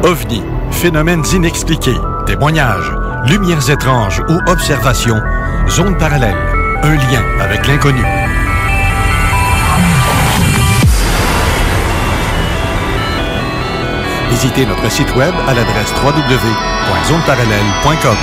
OVNI, phénomènes inexpliqués, témoignages, lumières étranges ou observations, zone parallèle, un lien avec l'inconnu. Visitez notre site web à l'adresse www.zoneparallèle.com.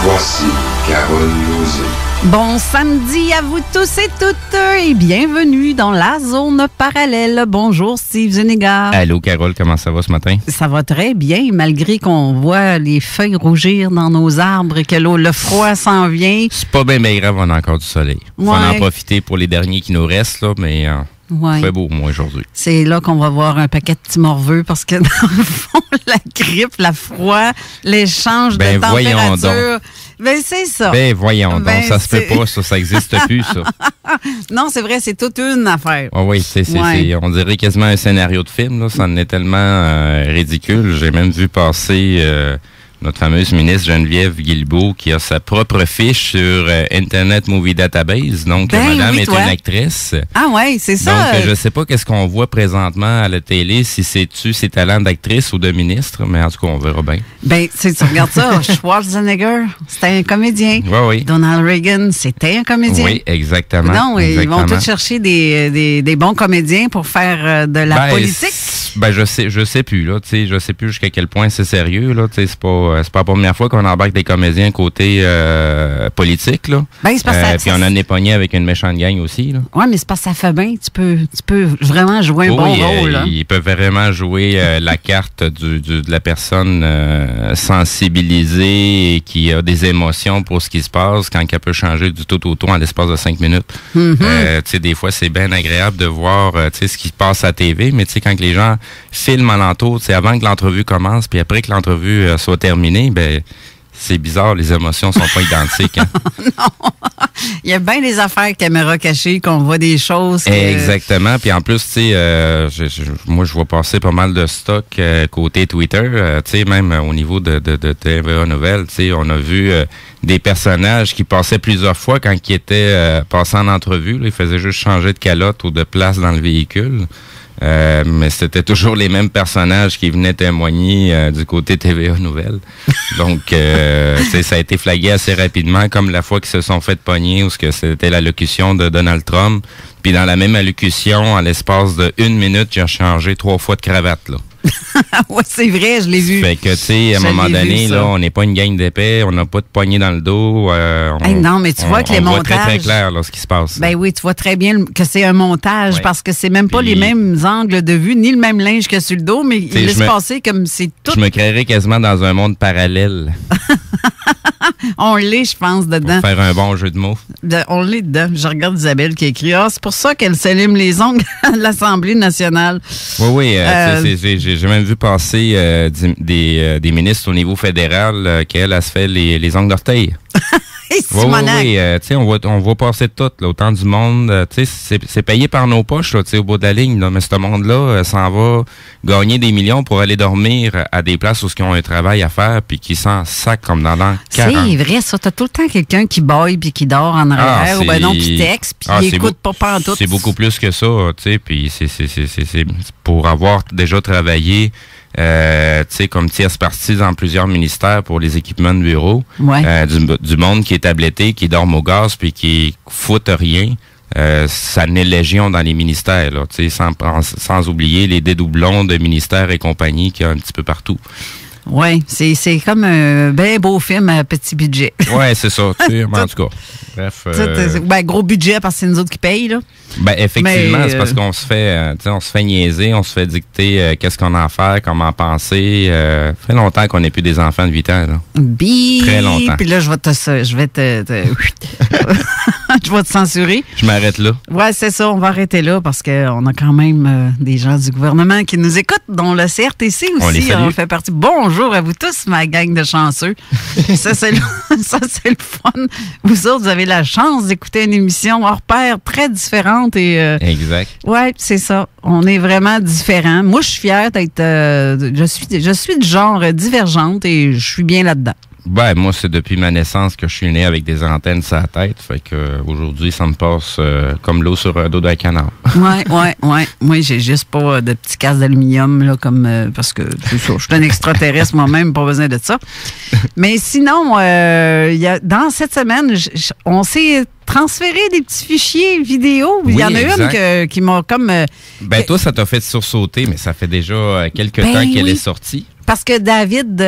Voici Carole Lauzé. Bon samedi à vous tous et toutes et bienvenue dans la zone parallèle. Bonjour Steve Zuniga. Allô Carole, comment ça va ce matin? Ça va très bien malgré qu'on voit les feuilles rougir dans nos arbres et que le froid s'en vient. C'est pas bien grave, on a encore du soleil. Faut en profiter pour les derniers qui nous restent, là, mais ouais. Fait beau moi aujourd'hui. C'est là qu'on va voir un paquet de petits morveux parce que dans le fond, la grippe, la froid, l'échange de température... Ben, c'est ça. Ben, voyons donc, ça se fait pas, ça existe plus, ça. Non, c'est vrai, c'est toute une affaire. Oh oui, on dirait quasiment un scénario de film, là. Ça en est tellement ridicule. J'ai même vu passer notre fameuse ministre Geneviève Guilbeault qui a sa propre fiche sur Internet Movie Database. Donc, madame est une actrice. Ah ouais, c'est ça. Donc, je sais pas qu'est-ce qu'on voit présentement à la télé, si c'est-tu ses talents d'actrice ou de ministre, mais en tout cas, on verra bien. Ben, tu regardes ça, Schwarzenegger, c'était un comédien. Oui. Donald Reagan, c'était un comédien. Oui, exactement. Non, ils vont tous chercher des bons comédiens pour faire de la politique. Ben, je sais plus, là, tu sais, je sais plus jusqu'à quel point c'est sérieux, là, tu sais, c'est pas la première fois qu'on embarque des comédiens côté politique, là. Ben, c'est parce que puis on en est pogné avec une méchante gang aussi, là. Oui, mais c'est parce que ça fait bien. Tu peux vraiment jouer un bon rôle, là. Ils peuvent vraiment jouer la carte de la personne sensibilisée et qui a des émotions pour ce qui se passe quand elle peut changer du tout au tout en l'espace de 5 minutes. Mm-hmm. Tu sais, des fois, c'est bien agréable de voir ce qui se passe à la TV, mais tu sais, quand les gens filment alentour, tu sais, avant que l'entrevue commence, puis après que l'entrevue soit terminée, ben c'est bizarre, les émotions sont pas identiques. Hein? Non, il y a bien des affaires caméra cachée, qu'on voit des choses. Exactement, puis en plus, tu sais, moi je vois passer pas mal de stock côté Twitter, tu sais, même au niveau de TVA Nouvelles, tu sais, on a vu des personnages qui passaient plusieurs fois quand ils étaient passés en entrevue, là, ils faisaient juste changer de calotte ou de place dans le véhicule. Mais c'était toujours les mêmes personnages qui venaient témoigner du côté TVA Nouvelles. Donc, ça a été flagué assez rapidement, comme la fois qu'ils se sont fait pogner, où c'était l'allocution de Donald Trump. Puis dans la même allocution, en l'espace de 1 minute, il a changé 3 fois de cravate, là. Oui, c'est vrai, je l'ai vu. Fait que, tu sais, à un moment donné, là, on n'est pas une gang d'épais, on n'a pas de poignée dans le dos. Non, mais tu vois que les montages... On voit très, très clair, là, ce qui se passe. Ben oui, tu vois très bien que c'est un montage, parce que c'est même pas les mêmes angles de vue, ni le même linge que sur le dos, mais il laisse passer comme c'est tout... Je me créerais quasiment dans un monde parallèle. On l'est, je pense, dedans. Pour faire un bon jeu de mots. On l'est dedans. Je regarde Isabelle qui a écrit « Ah, c'est pour ça qu'elle s'élime les ongles à l'Assemblée nationale. » Oui, j'ai même vu passer des ministres au niveau fédéral qu'elle se fait les ongles d'orteil. Oui, tu sais, on voit passer tout, là, autant du monde, tu sais, c'est payé par nos poches, là, tu sais, au bout de la ligne, là, mais ce monde-là s'en va gagner des millions pour aller dormir à des places où ils ont un travail à faire puis qui s'en sac comme dans l'an 40. C'est vrai, ça, t'as tout le temps quelqu'un qui baille puis qui dort en arrière, ou ben non, qui texte puis qui écoute pas pantoute. C'est beaucoup plus que ça, tu sais, puis c'est pour avoir déjà travaillé tu sais, comme tierce partie dans plusieurs ministères pour les équipements de bureau, du monde qui est tabletté, qui dorme au gaz puis qui foute rien. Ça n'est légion dans les ministères, là, tu sais, sans oublier les dédoublons de ministères et compagnie qu'il y a un petit peu partout. Oui, c'est comme un bien beau film à petit budget. Oui, c'est ça, tu sais, en tout cas. Bref. Gros budget parce que c'est nous autres qui payent, là. Ben, effectivement, c'est parce qu'on se fait niaiser, on se fait dicter qu'est-ce qu'on a à faire, comment penser. Ça fait longtemps qu'on n'est plus des enfants de 8 ans, là. Très longtemps. Puis là, je vais te je vais te censurer. Je m'arrête là. Oui, c'est ça. On va arrêter là parce qu'on a quand même des gens du gouvernement qui nous écoutent, dont le CRTC aussi. On fait partie. Bonjour à vous tous, ma gang de chanceux. Ça, c'est le fun. Vous autres, vous avez la chance d'écouter une émission hors pair très différente. Exact. Oui, c'est ça. On est vraiment différents. Moi, je suis fière d'être... je suis du genre divergente et je suis bien là-dedans. Ben, moi, c'est depuis ma naissance que je suis né avec des antennes sur la tête. Fait que aujourd'hui, ça me passe comme l'eau sur un dos d'un canard. Ouais. Moi, j'ai juste pas de petits casques d'aluminium, là, comme parce que c'est ça. Je suis un extraterrestre moi-même, pas besoin de ça. Mais sinon, dans cette semaine, on s'est transféré des petits fichiers vidéo. Il y en a une qui m'a comme... toi, ça t'a fait sursauter, mais ça fait déjà quelques temps qu'elle est sortie. Parce que David,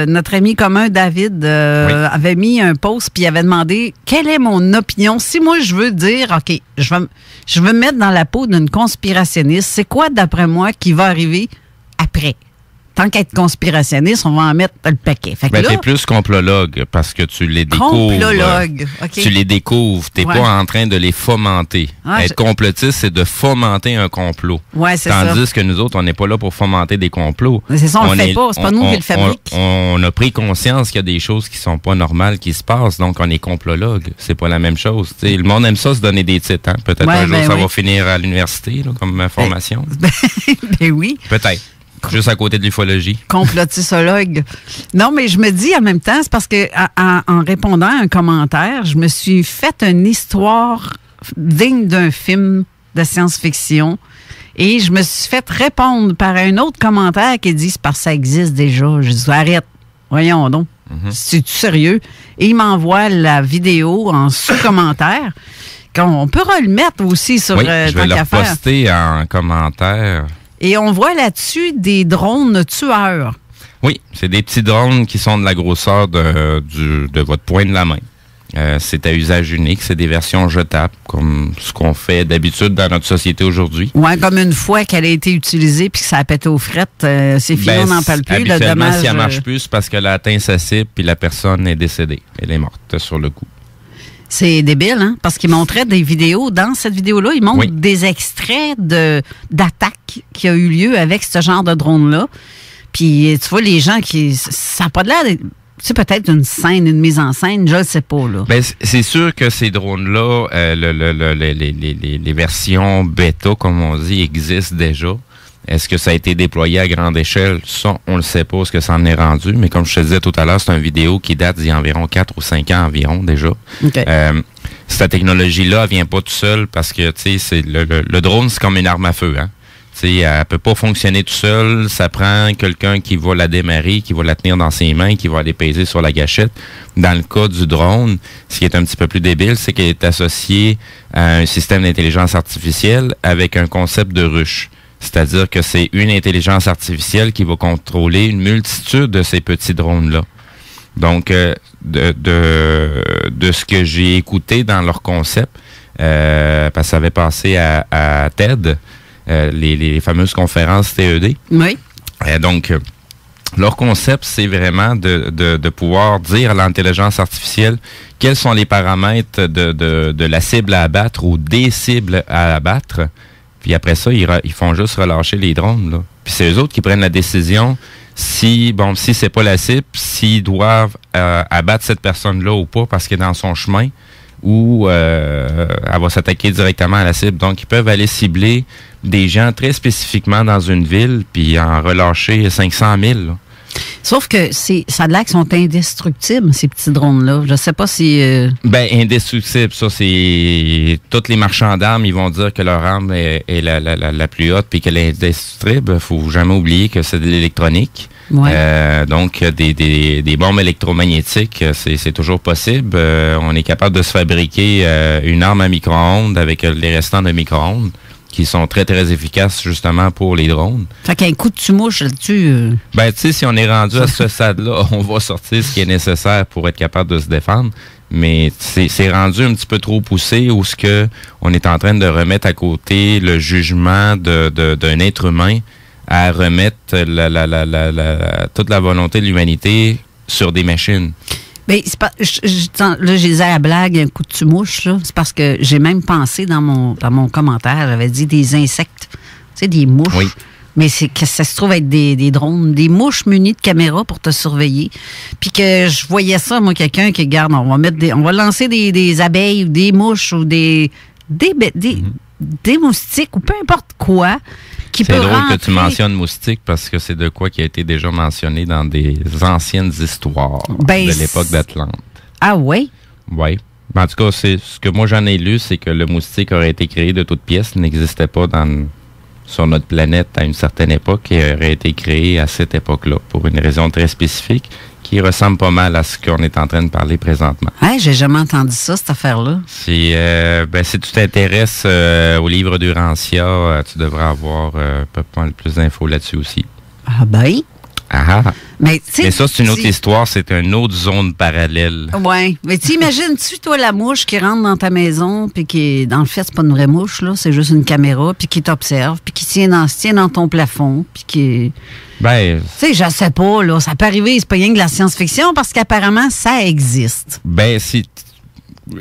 notre ami commun David, avait mis un post puis il avait demandé quelle est mon opinion. Si moi je veux dire, OK, je veux me mettre dans la peau d'une conspirationniste, c'est quoi d'après moi qui va arriver après? Tant qu'être conspirationniste, on va en mettre le paquet. Fait que t'es plus complologue parce que tu les découvres. Complologue, OK. Tu les découvres. T'es pas en train de les fomenter. Être complotiste, c'est de fomenter un complot. Ouais, c'est ça. Tandis que nous autres, on n'est pas là pour fomenter des complots. Mais c'est ça, on le fait pas. C'est pas nous qui le fabrique. On a pris conscience qu'il y a des choses qui sont pas normales qui se passent, donc on est complologue. C'est pas la même chose. T'sais, le monde aime ça se donner des titres. Hein? Peut-être un jour, ça va finir à l'université là, comme formation. Ben oui. Peut-être. Juste à côté de l'ufologie. Complotissologue. Non, mais je me dis en même temps, c'est parce que en répondant à un commentaire, je me suis fait une histoire digne d'un film de science-fiction et je me suis fait répondre par un autre commentaire qui dit « c'est parce que ça existe déjà ». Je dis « arrête, voyons donc, c'est-tu sérieux ?» Et il m'envoie la vidéo en sous-commentaire. On pourra le mettre aussi sur je vais le poster en commentaire. Et on voit là-dessus des drones tueurs. Oui, c'est des petits drones qui sont de la grosseur de votre poing de la main. C'est à usage unique, c'est des versions jetables, comme ce qu'on fait d'habitude dans notre société aujourd'hui. Oui, comme une fois qu'elle a été utilisée puis que ça a pété aux frettes, c'est fini, on n'en parle plus. Habituellement, si elle ne marche plus, c'est parce qu'elle a atteint sa cible puis la personne est décédée. Elle est morte sur le coup. C'est débile, hein? Parce qu'il montrait des vidéos. Dans cette vidéo-là, il montre des extraits d'attaques qui a eu lieu avec ce genre de drone-là. Puis, tu vois, les gens qui... Ça n'a pas de l'air... C'est peut-être une scène, une mise en scène, je ne sais pas, là. Ben, c'est sûr que ces drones-là, les versions bêta, comme on dit, existent déjà. Est-ce que ça a été déployé à grande échelle? Ça, on ne le sait pas ce que ça en est rendu, mais comme je te disais tout à l'heure, c'est une vidéo qui date d'il y a environ 4 ou 5 ans environ déjà. Okay. Cette technologie-là, elle vient pas tout seul parce que, tu sais, le drone, c'est comme une arme à feu, hein. Tu sais, elle peut pas fonctionner tout seul. Ça prend quelqu'un qui va la démarrer, qui va la tenir dans ses mains, qui va aller peser sur la gâchette. Dans le cas du drone, ce qui est un petit peu plus débile, c'est qu'elle est associée à un système d'intelligence artificielle avec un concept de ruche. C'est-à-dire que c'est une intelligence artificielle qui va contrôler une multitude de ces petits drones-là. Donc, de ce que j'ai écouté dans leur concept, parce que ça avait passé à TED, les fameuses conférences TED. Oui. Donc, leur concept, c'est vraiment de pouvoir dire à l'intelligence artificielle quels sont les paramètres de la cible à abattre ou des cibles à abattre. Puis après ça, ils font juste relâcher les drones, là. Puis c'est eux autres qui prennent la décision si c'est pas la cible, s'ils doivent abattre cette personne-là ou pas parce qu'elle est dans son chemin ou elle va s'attaquer directement à la cible. Donc, ils peuvent aller cibler des gens très spécifiquement dans une ville puis en relâcher 500 000, là. Sauf que ça a l'air qu'ils sont indestructibles, ces petits drones-là. Je sais pas si... indestructible, ça, c'est... Tous les marchands d'armes, ils vont dire que leur arme est la plus haute puis qu'elle est indestructible. Faut jamais oublier que c'est de l'électronique. Ouais. Donc, des bombes électromagnétiques, c'est toujours possible. On est capable de se fabriquer une arme à micro-ondes avec les restants de micro-ondes qui sont très, très efficaces, justement, pour les drones. Fait qu'un coup de tumouche, tu sais, si on est rendu à ce stade-là, on va sortir ce qui est nécessaire pour être capable de se défendre. Mais c'est rendu un petit peu trop poussé où ce que on est en train de remettre à côté le jugement d'un être humain à remettre toute la volonté de l'humanité sur des machines. Ben, c'est pas, là, j'ai dit à la blague, un coup de tue-mouche, là. C'est parce que j'ai même pensé dans mon commentaire, j'avais dit des insectes, tu sais, des mouches. Oui. Mais c'est que ça se trouve être des drones, des mouches munies de caméras pour te surveiller. Puis que je voyais ça, moi, quelqu'un qui garde, on va lancer des abeilles ou des mouches ou des moustiques ou peu importe quoi. C'est drôle que tu mentionnes moustique parce que c'est de quoi qui a été déjà mentionné dans des anciennes histoires de l'époque d'Atlante. Ah oui? Oui. En tout cas, c'est ce que moi j'en ai lu, c'est que le moustique aurait été créé de toutes pièces, n'existait pas sur notre planète à une certaine époque et aurait été créé à cette époque-là pour une raison très spécifique qui ressemble pas mal à ce qu'on est en train de parler présentement. Hey, j'ai jamais entendu ça, cette affaire-là. Si tu t'intéresses au livre d'Urantia, tu devrais avoir pas mal plus d'infos là-dessus aussi. Ah ben? Ah. Mais ça, c'est une autre histoire, c'est une autre zone parallèle. Oui. Mais tu imagines-tu, toi, la mouche qui rentre dans ta maison, puis qui, dans le fait, c'est pas une vraie mouche, là, c'est juste une caméra, puis qui t'observe, puis qui se tient dans ton plafond, puis qui... Ben... Tu sais, je sais pas, là, ça peut arriver, c'est pas rien que de la science-fiction, parce qu'apparemment, ça existe. Ben,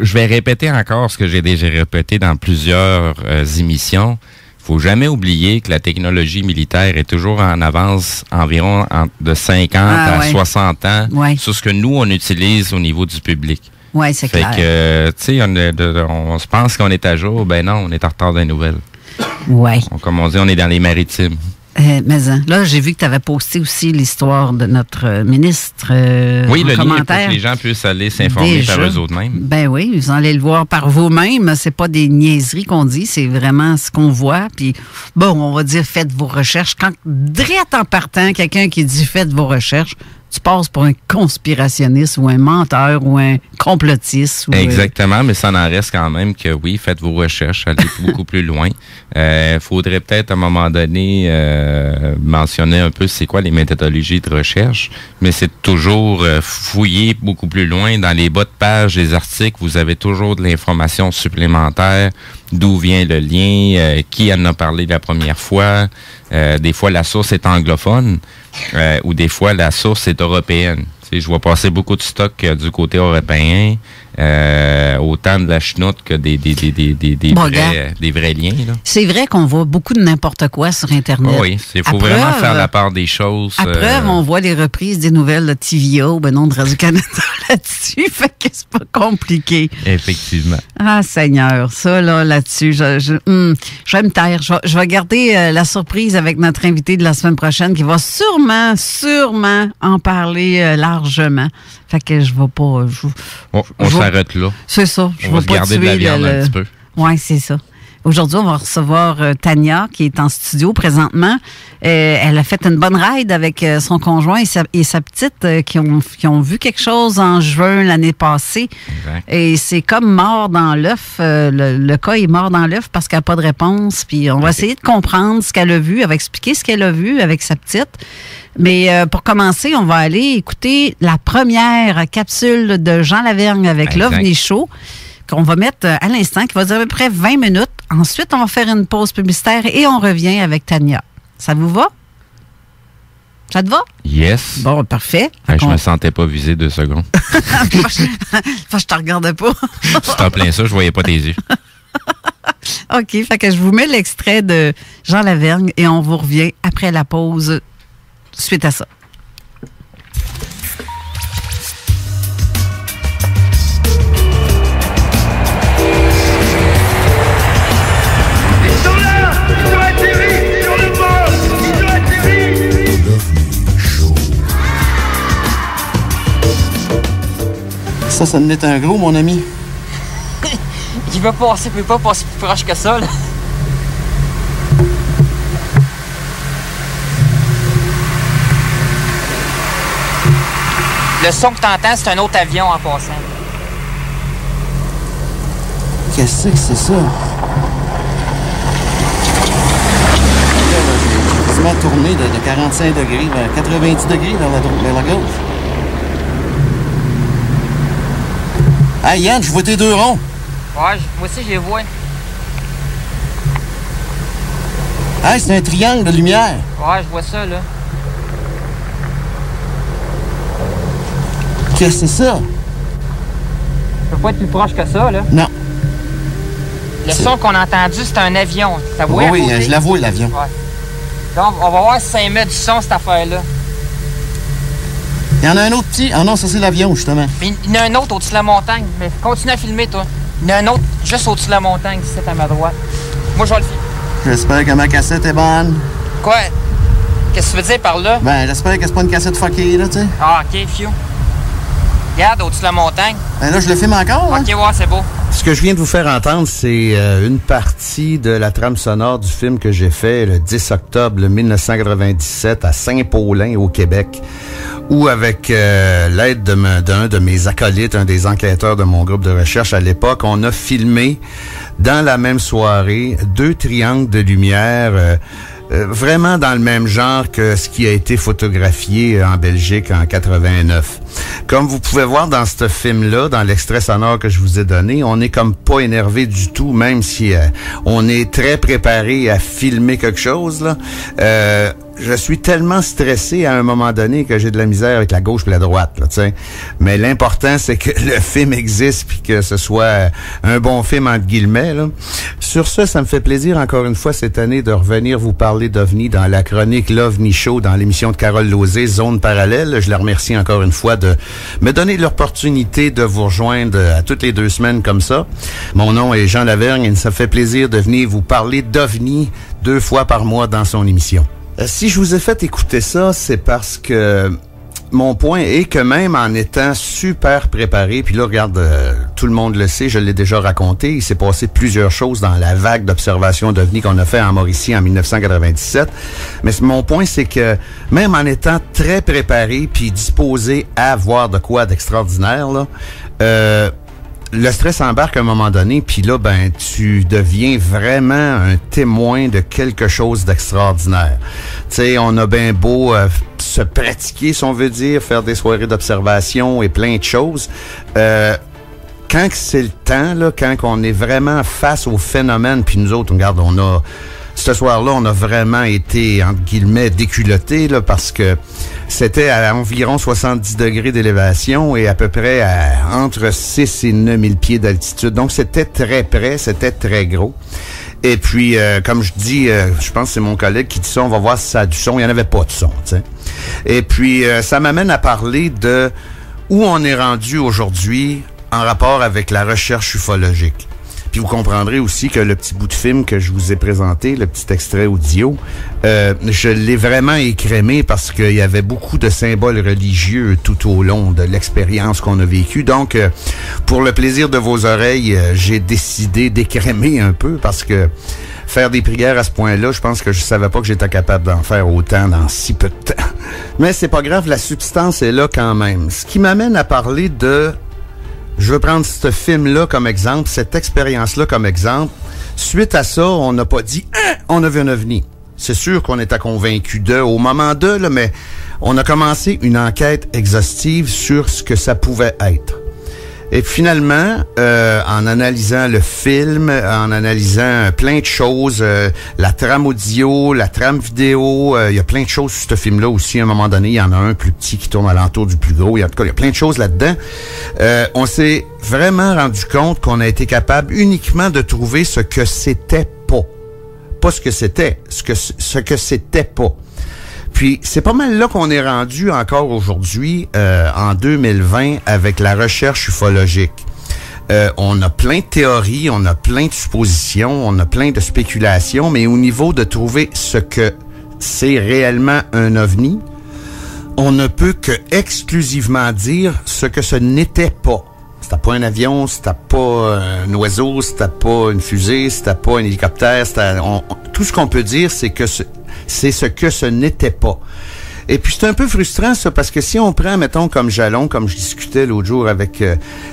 je vais répéter encore ce que j'ai déjà répété dans plusieurs émissions. Faut jamais oublier que la technologie militaire est toujours en avance environ de 50 à 60 ans sur ce que nous, on utilise au niveau du public. Oui, c'est clair. Fait que, tu sais, on se pense qu'on est à jour. Ben non, on est en retard des nouvelles. Oui. Comme on dit, on est dans les maritimes. Mais là, j'ai vu que tu avais posté aussi l'histoire de notre ministre oui, en le commentaire. lien pour que les gens puissent aller s'informer par eux autres mêmes. Ben oui, vous allez le voir par vous-même. C'est pas des niaiseries qu'on dit, c'est vraiment ce qu'on voit. Puis, bon, on va dire faites vos recherches. Quand, direct en partant, quelqu'un qui dit faites vos recherches, tu passes pour un conspirationniste ou un menteur ou un complotiste. Exactement, mais ça n'en reste quand même que oui, faites vos recherches, allez beaucoup plus loin. Faudrait peut-être à un moment donné mentionner un peu c'est quoi les méthodologies de recherche, mais c'est toujours fouiller beaucoup plus loin. Dans les bas de page des articles, vous avez toujours de l'information supplémentaire, d'où vient le lien, qui en a parlé la première fois. Des fois, la source est anglophone ou des fois, la source est européenne. Tu sais, je vois passer beaucoup de stock du côté européen, autant de la chenoute que des vrais liens. Là. C'est vrai qu'on voit beaucoup de n'importe quoi sur Internet. Oui, il faut vraiment faire la part des choses. À preuve, on voit les reprises des nouvelles de TVA ou non de Radio-Canada là-dessus, fait que c'est pas compliqué. Effectivement. Ah, Seigneur, ça, là-dessus, je vais me taire. Je vais garder la surprise avec notre invité de la semaine prochaine qui va sûrement en parler largement. Fait que je vais pas... On s'arrête là. C'est ça. On va se garder de la viande un petit peu. Oui, c'est ça. Aujourd'hui, on va recevoir Tania, qui est en studio présentement. Elle a fait une bonne ride avec son conjoint et sa petite qui ont vu quelque chose en juin l'année passée. Exact. Et c'est comme mort dans l'œuf. Le cas est mort dans l'œuf parce qu'elle n'a pas de réponse. Puis on va essayer de comprendre ce qu'elle a vu. Elle va expliquer ce qu'elle a vu avec sa petite. Mais pour commencer, on va aller écouter la première capsule de Jean Lavergne avec l'OVNI Show, qu'on va mettre à l'instant, qui va durer à peu près 20 minutes. Ensuite, on va faire une pause publicitaire et on revient avec Tania. Ça vous va? Ça te va? Yes. Bon, parfait. Je me sentais pas visé 2 secondes. Je te regardais pas. C'est en plein ça, je voyais pas tes yeux. OK, fait que je vous mets l'extrait de Jean Lavergne et on vous revient après la pause suite à ça. Ça me met un gros, mon ami. Il peut pas passer plus proche que ça, là. Le son que t'entends, c'est un autre avion en passant. Qu'est-ce que c'est ça? Je vais tourner de 45 degrés vers 90 degrés vers la gauche. Hey Yann, je vois tes 2 ronds. Ouais, moi aussi je les vois. Hey, c'est un triangle de lumière. Ouais, je vois ça, là. Qu'est-ce que c'est ça? pas être plus proche que ça, là. Non. Le son qu'on a entendu, c'est un avion. T'as vu? Oui, je la vois, l'avion. Ouais. Donc, on va voir si ça émet du son, cette affaire-là. Il y en a un autre petit. Ah non, ça, c'est l'avion, justement. Mais il y en a un autre au-dessus de la montagne. Mais continue à filmer, toi. Il y en a un autre juste au-dessus de la montagne, ici, à ma droite. Moi, je vais le filmer. J'espère que ma cassette est bonne. Quoi? Qu'est-ce que tu veux dire par là? Ben, j'espère que c'est pas une cassette fuckée, là, tu sais. Ah, OK, few. Regarde, au-dessus de la montagne. Ben là, je le filme encore, hein? OK, ouais, c'est beau. Ce que je viens de vous faire entendre, c'est une partie de la trame sonore du film que j'ai fait le 10 octobre 1997 à Saint-Paulin, au Québec, où avec l'aide d'un de mes acolytes, un des enquêteurs de mon groupe de recherche à l'époque, on a filmé dans la même soirée 2 triangles de lumière vraiment dans le même genre que ce qui a été photographié en Belgique en 89. Comme vous pouvez voir dans ce film-là, dans l'extrait sonore que je vous ai donné, on est comme pas énervé du tout, même si on est très préparé à filmer quelque chose, là. Je suis tellement stressé à un moment donné que j'ai de la misère avec la gauche et la droite, là, tu sais. Mais l'important, c'est que le film existe puis que ce soit un bon film, entre guillemets, là. Sur ce, ça me fait plaisir, encore une fois, cette année, de revenir vous parler d'OVNI dans la chronique L'OVNI Show, dans l'émission de Carole Lauzé, Zone Parallèle. Je la remercie encore une fois de me donner l'opportunité de vous rejoindre à toutes les 2 semaines comme ça. Mon nom est Jean Lavergne et ça fait plaisir de venir vous parler d'OVNI 2 fois par mois dans son émission. Si je vous ai fait écouter ça, c'est parce que mon point est que même en étant super préparé, puis là, regarde, tout le monde le sait, je l'ai déjà raconté, il s'est passé plusieurs choses dans la vague d'observation d'OVNI qu'on a fait en Mauricie en 1997. Mais mon point, c'est que même en étant très préparé puis disposé à voir de quoi d'extraordinaire, là, le stress embarque à un moment donné, puis là, ben, tu deviens vraiment un témoin de quelque chose d'extraordinaire. Tu sais, on a bien beau se pratiquer, si on veut dire, faire des soirées d'observation et plein de choses. Quand c'est le temps, là, quand on est vraiment face au phénomène, puis nous autres, regarde, on a... Ce soir-là, on a vraiment été, entre guillemets, déculottés, là, parce que c'était à environ 70 degrés d'élévation et à peu près à entre 6 et 9 000 pieds d'altitude. Donc, c'était très près, c'était très gros. Et puis, comme je dis, je pense que c'est mon collègue qui dit ça, on va voir si ça a du son. Il n'y en avait pas de son, tu sais. Et puis, ça m'amène à parler de où on est rendu aujourd'hui en rapport avec la recherche ufologique. Puis vous comprendrez aussi que le petit bout de film que je vous ai présenté, le petit extrait audio, je l'ai vraiment écrémé parce qu'il y avait beaucoup de symboles religieux tout au long de l'expérience qu'on a vécue. Donc, pour le plaisir de vos oreilles, j'ai décidé d'écrémer un peu parce que faire des prières à ce point-là, je pense que je savais pas que j'étais capable d'en faire autant dans si peu de temps. Mais c'est pas grave, la substance est là quand même. Ce qui m'amène à parler de... Je veux prendre ce film-là comme exemple, cette expérience-là comme exemple. Suite à ça, on n'a pas dit « on a vu un OVNI ». C'est sûr qu'on était convaincus au moment de, là, mais on a commencé une enquête exhaustive sur ce que ça pouvait être. Et finalement, en analysant le film, en analysant plein de choses, la trame audio, la trame vidéo, il y a plein de choses sur ce film-là aussi. À un moment donné, il y en a un plus petit qui tourne alentour du plus gros. En tout cas, il y a plein de choses là-dedans. On s'est vraiment rendu compte qu'on a été capable uniquement de trouver ce que c'était pas. Pas ce que c'était, ce que c'était pas. Puis, c'est pas mal là qu'on est rendu encore aujourd'hui, en 2020, avec la recherche ufologique. On a plein de théories, on a plein de suppositions, on a plein de spéculations, mais au niveau de trouver ce que c'est réellement un OVNI, on ne peut que exclusivement dire ce que ce n'était pas. C'était pas un avion, c'était pas un oiseau, c'était pas une fusée, c'était pas un hélicoptère, tout ce qu'on peut dire, c'est que c'est ce que ce n'était pas. Et puis c'est un peu frustrant ça, parce que si on prend, mettons, comme jalon, comme je discutais l'autre jour avec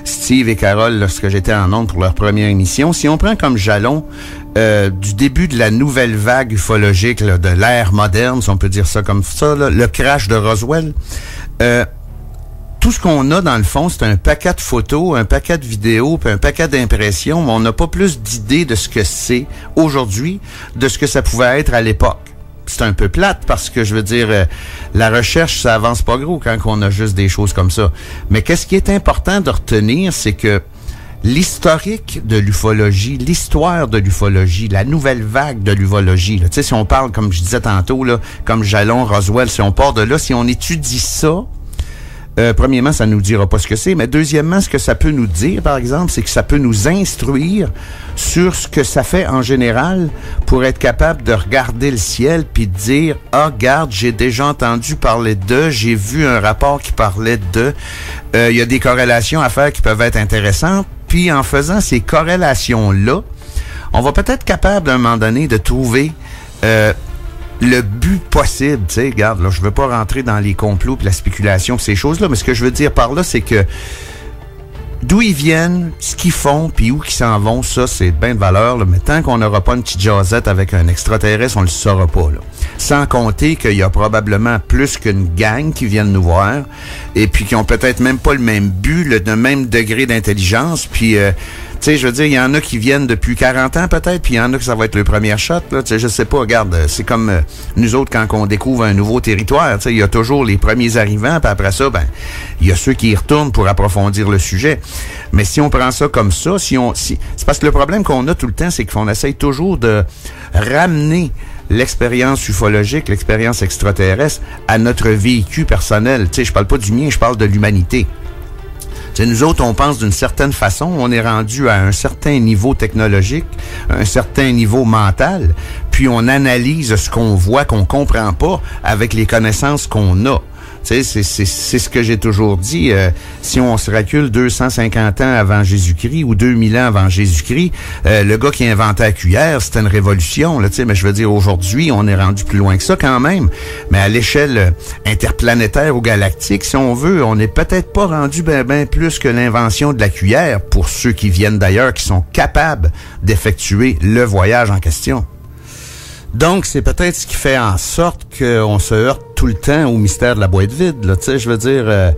Steve et Carole lorsque j'étais en ondes pour leur première émission, si on prend comme jalon du début de la nouvelle vague ufologique, là, de l'ère moderne, si on peut dire ça comme ça, là, le crash de Roswell, tout ce qu'on a dans le fond, c'est un paquet de photos, un paquet de vidéos, puis un paquet d'impressions, mais on n'a pas plus d'idées de ce que c'est aujourd'hui, de ce que ça pouvait être à l'époque. C'est un peu plate parce que, je veux dire, la recherche, ça avance pas gros quand on a juste des choses comme ça. Mais qu'est-ce qui est important de retenir, c'est que l'historique de l'ufologie, l'histoire de l'ufologie, la nouvelle vague de l'ufologie. Tu sais, si on parle, comme je disais tantôt, là, comme Jalon, Roswell, si on part de là, si on étudie ça, premièrement, ça nous dira pas ce que c'est, mais deuxièmement, ce que ça peut nous dire, par exemple, c'est que ça peut nous instruire sur ce que ça fait en général pour être capable de regarder le ciel puis de dire « Ah, regarde, j'ai déjà entendu parler de, j'ai vu un rapport qui parlait de. » Il y a des corrélations à faire qui peuvent être intéressantes. Puis en faisant ces corrélations-là, on va peut-être capable, à un moment donné, de trouver le but possible. Tu sais, regarde, là, je veux pas rentrer dans les complots puis la spéculation pis ces choses-là, mais ce que je veux dire par là, c'est que d'où ils viennent, ce qu'ils font, puis où ils s'en vont, ça, c'est bien de valeur, là. Mais tant qu'on n'aura pas une petite jasette avec un extraterrestre, on le saura pas, là. Sans compter qu'il y a probablement plus qu'une gang qui viennent nous voir, et puis qui ont peut-être même pas le même but, le même degré d'intelligence, puis tu sais, je veux dire, il y en a qui viennent depuis 40 ans peut-être, puis il y en a que ça va être le premier shot, là. Tu sais, je sais pas, regarde, c'est comme nous autres quand on découvre un nouveau territoire, tu sais, il y a toujours les premiers arrivants, puis après ça, ben, il y a ceux qui y retournent pour approfondir le sujet. Mais si on prend ça comme ça, c'est parce que le problème qu'on a tout le temps, c'est qu'on essaye toujours de ramener l'expérience ufologique, l'expérience extraterrestre à notre vécu personnel. Tu sais, je parle pas du mien, je parle de l'humanité. T'sais, nous autres, on pense d'une certaine façon, on est rendu à un certain niveau technologique, un certain niveau mental, puis on analyse ce qu'on voit, qu'on comprend pas avec les connaissances qu'on a. Tu sais, c'est ce que j'ai toujours dit. Si on se recule 250 ans avant Jésus-Christ ou 2000 ans avant Jésus-Christ, le gars qui a inventé la cuillère, c'était une révolution. Là, tu sais, mais je veux dire, aujourd'hui, on est rendu plus loin que ça quand même. Mais à l'échelle interplanétaire ou galactique, si on veut, on n'est peut-être pas rendu ben plus que l'invention de la cuillère pour ceux qui viennent d'ailleurs, qui sont capables d'effectuer le voyage en question. Donc, c'est peut-être ce qui fait en sorte qu'on se heurte tout le temps au mystère de la boîte vide. Là. Tu sais, je veux dire,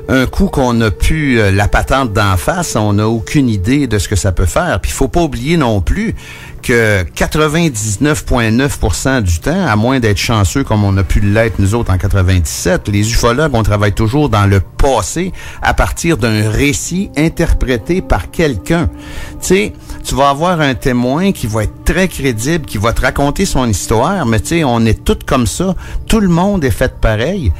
un coup qu'on a pu la patente d'en face, on n'a aucune idée de ce que ça peut faire. Puis, il faut pas oublier non plus que 99,9% du temps, à moins d'être chanceux comme on a pu l'être nous autres en 97, les ufologues, on travaille toujours dans le passé à partir d'un récit interprété par quelqu'un. Tu sais, tu vas avoir un témoin qui va être très crédible, qui va te raconter son histoire, mais tu sais, on est tous comme ça. Tout le monde est fait pareil.